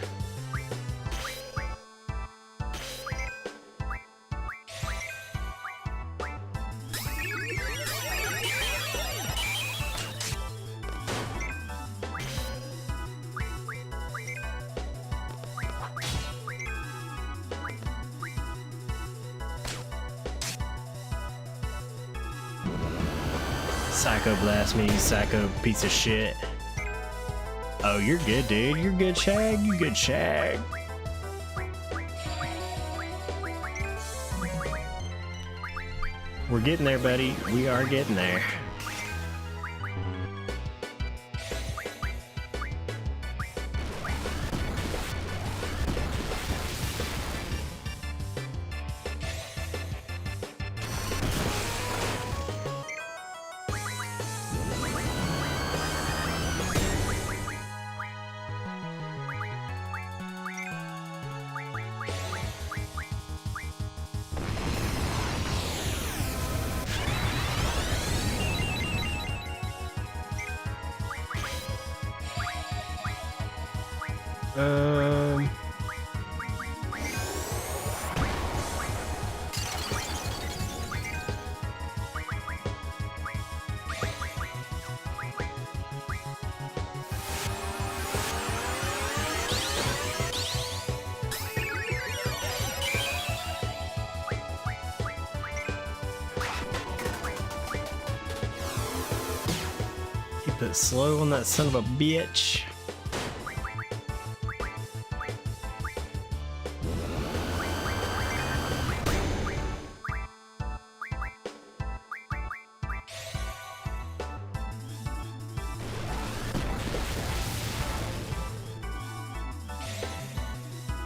Psycho Blast me, you psycho piece of shit. Oh, you're good, dude. You're good, Shag. You good, Shag. We're getting there, buddy. We are getting there. Keep it slow on that son of a bitch.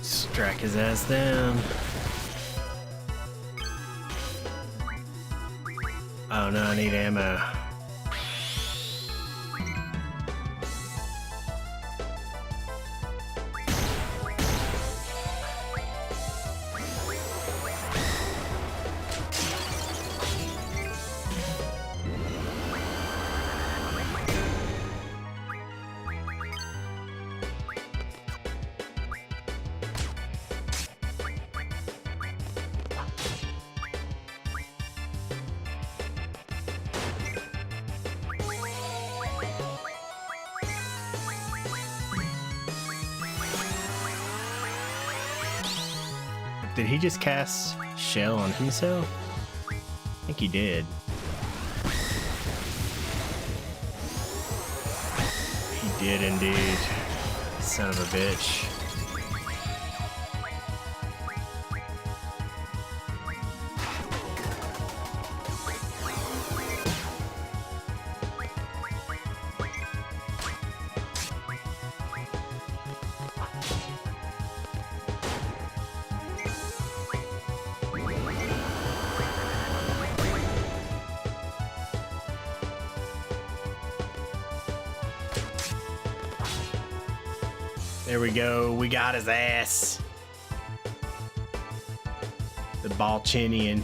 Strike his ass down. Oh no, I need ammo. Did he just cast Shell on himself? I think he did. He did indeed. Son of a bitch. There we go. We got his ass. The Balchinian.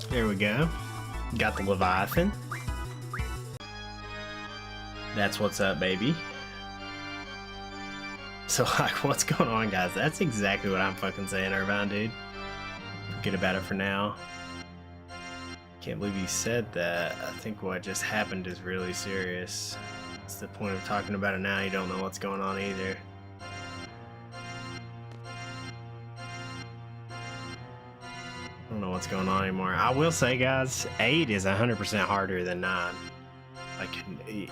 There we go. Got the Leviathan. That's what's up, baby. So, like, what's going on, guys? That's exactly what I'm fucking saying, Irvine, dude. Forget about it for now. Can't believe you said that. I think what just happened is really serious. What's the point of talking about it now? You don't know what's going on either. I don't know what's going on anymore. I will say, guys, 8 is 100% harder than 9. Like,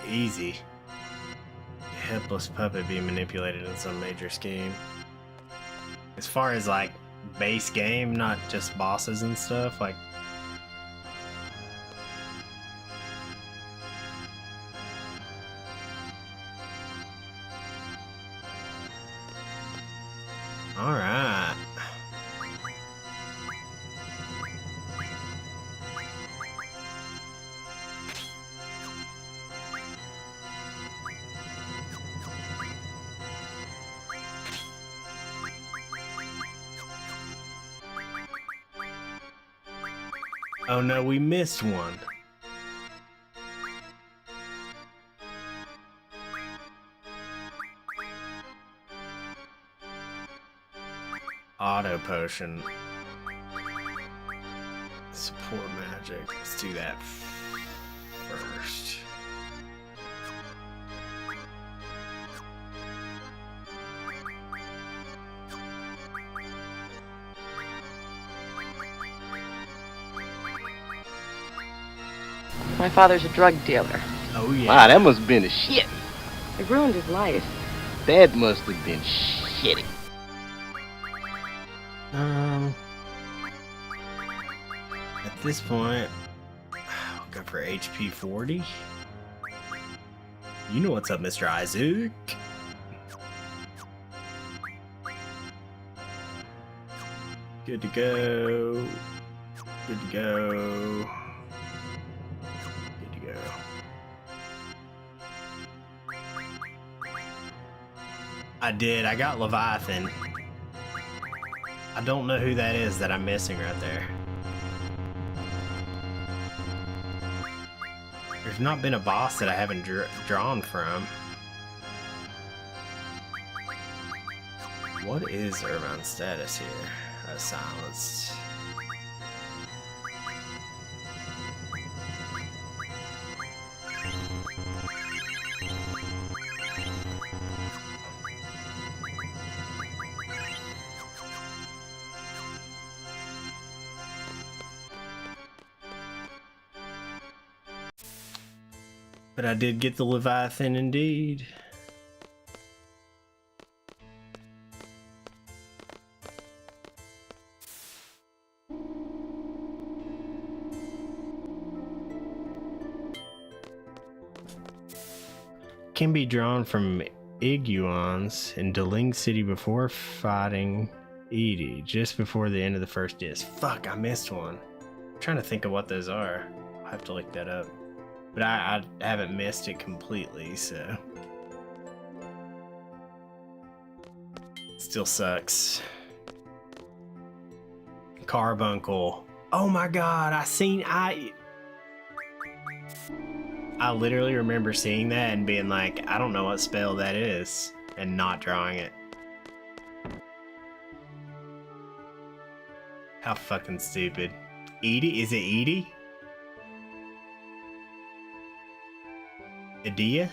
easy. A helpless puppet being manipulated in some major scheme. As far as, like, base game, not just bosses and stuff, like... Alright. Oh no, we missed one. Auto potion. Support magic. Let's do that first. My father's a drug dealer. Oh yeah. Wow, that must have been a shit. It ruined his life. That must have been shitty. At this point, I'll go for HP 40. You know what's up, Mr. Isaac. Good to go. Good to go. Good to go. I did. I got Leviathan. I don't know who that is that I'm missing right there. There's not been a boss that I haven't drawn from. What is Irvine's status here? Silenced. But I did get the Leviathan indeed. Can be drawn from Iguans in Deling City before fighting Edie, just before the end of the first disc. Fuck, I missed one. I'm trying to think of what those are. I'll have to look that up. But I haven't missed it completely, so... Still sucks. Carbuncle. Oh my god, I literally remember seeing that and being like, I don't know what spell that is, and not drawing it. How fucking stupid. Edie? Is it Edie? Adia?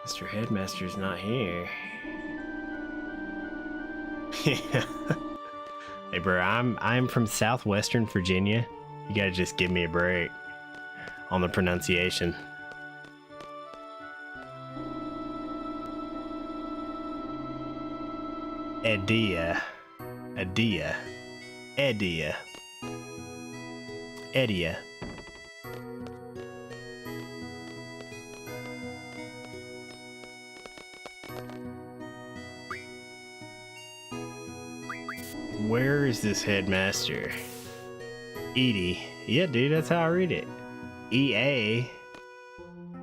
Mr. Headmaster's not here. Yeah. Hey bro, I'm from southwestern Virginia. You gotta just give me a break on the pronunciation. Edia. Edia. Edia. Edia. Where is this headmaster? Edie. Yeah, dude, that's how I read it. EA.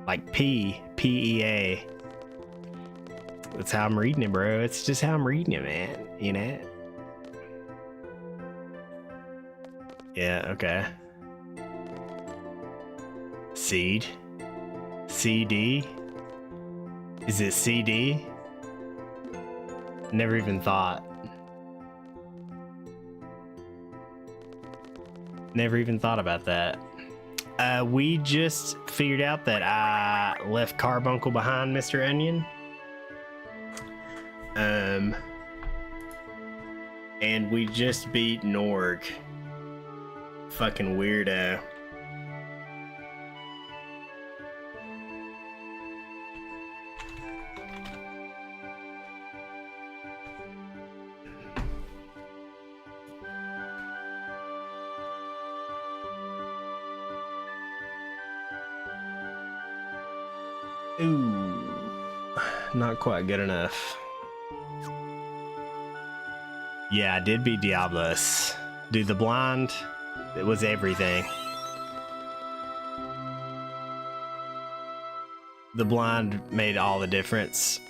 Like P-E-A. That's how I'm reading it, bro. It's just how I'm reading it, man. You know? Yeah, okay. Seed. CD. Is it CD? Never even thought. Never even thought about that. We just figured out that I left Carbuncle behind, Mr. Onion. And we just beat Norg. Fucking weirdo. Ooh, not quite good enough. Yeah, I did beat Diablos. Dude, the blind, it was everything. The blind made all the difference.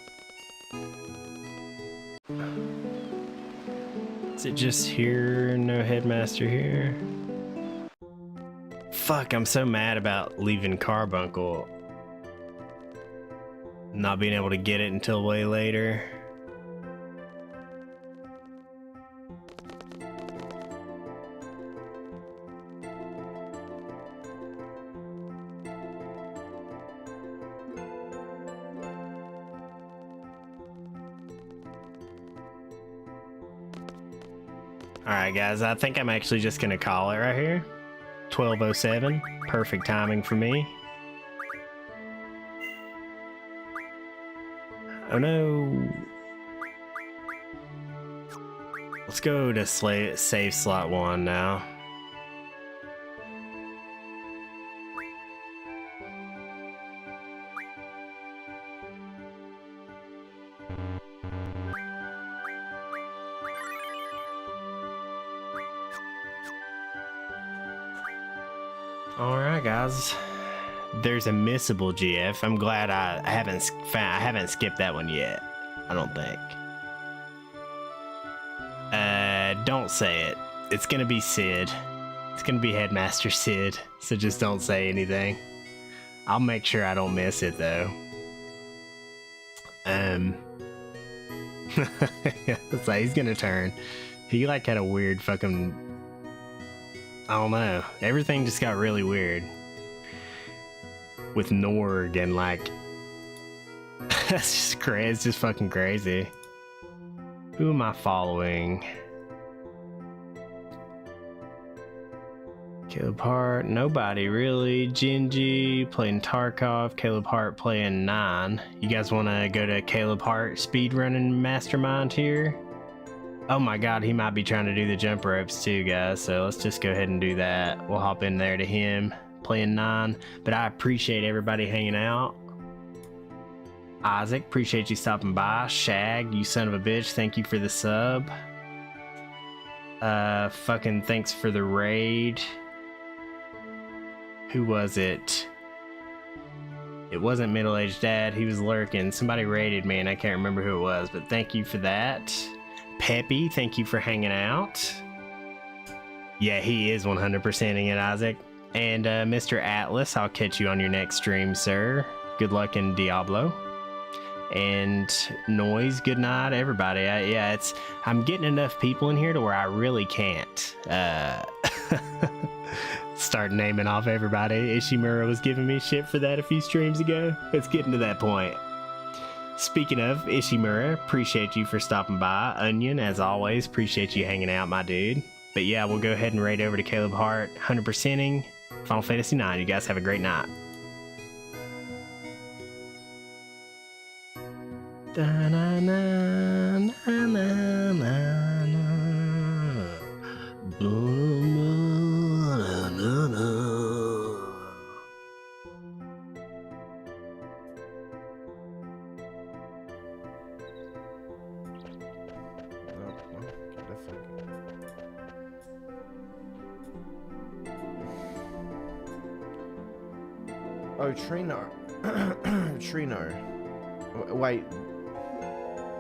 Is it just here? No headmaster here? Fuck, I'm so mad about leaving Carbuncle. Not being able to get it until way later. Alright guys, I think I'm actually just gonna call it right here. 12:07, perfect timing for me. Oh no. Let's go to save slot 1 now. Alright guys. There's a missable GF. I'm glad I haven't skipped that one yet. I don't think. Don't say it. It's gonna be Sid. It's gonna be Headmaster Sid. So just don't say anything. I'll make sure I don't miss it though. It's like he's gonna turn. He like had a weird fucking. I don't know. Everything just got really weird. With Norg and like that's just crazy. It's just fucking crazy. Who am I following? Caleb Hart, nobody really. Gingy playing Tarkov, Caleb Hart playing 9. You guys want to go to Caleb Hart speedrunning mastermind here? Oh my god, he might be trying to do the jump ropes too, guys. So let's just go ahead and do that. We'll hop in there to him. Playing 9, but I appreciate everybody hanging out. Isaac, appreciate you stopping by. Shag, you son of a bitch, thank you for the sub. Fucking thanks for the raid. Who was it? It wasn't middle-aged dad, he was lurking. Somebody raided me and I can't remember who it was, but thank you for that. Peppy, thank you for hanging out. Yeah, he is 100%ing it, Isaac. And Mr. Atlas, I'll catch you on your next stream, sir. Good luck in Diablo. And Noise, good night, everybody. I'm getting enough people in here to where I really can't start naming off everybody. Ishimura was giving me shit for that a few streams ago. It's getting to that point. Speaking of Ishimura, appreciate you for stopping by. Onion, as always, appreciate you hanging out, my dude. But yeah, we'll go ahead and raid over to Caleb Hart, 100%ing Final Fantasy IX. You guys have a great night. Oh, well, definitely. Oh, Trino. Trino. Wait,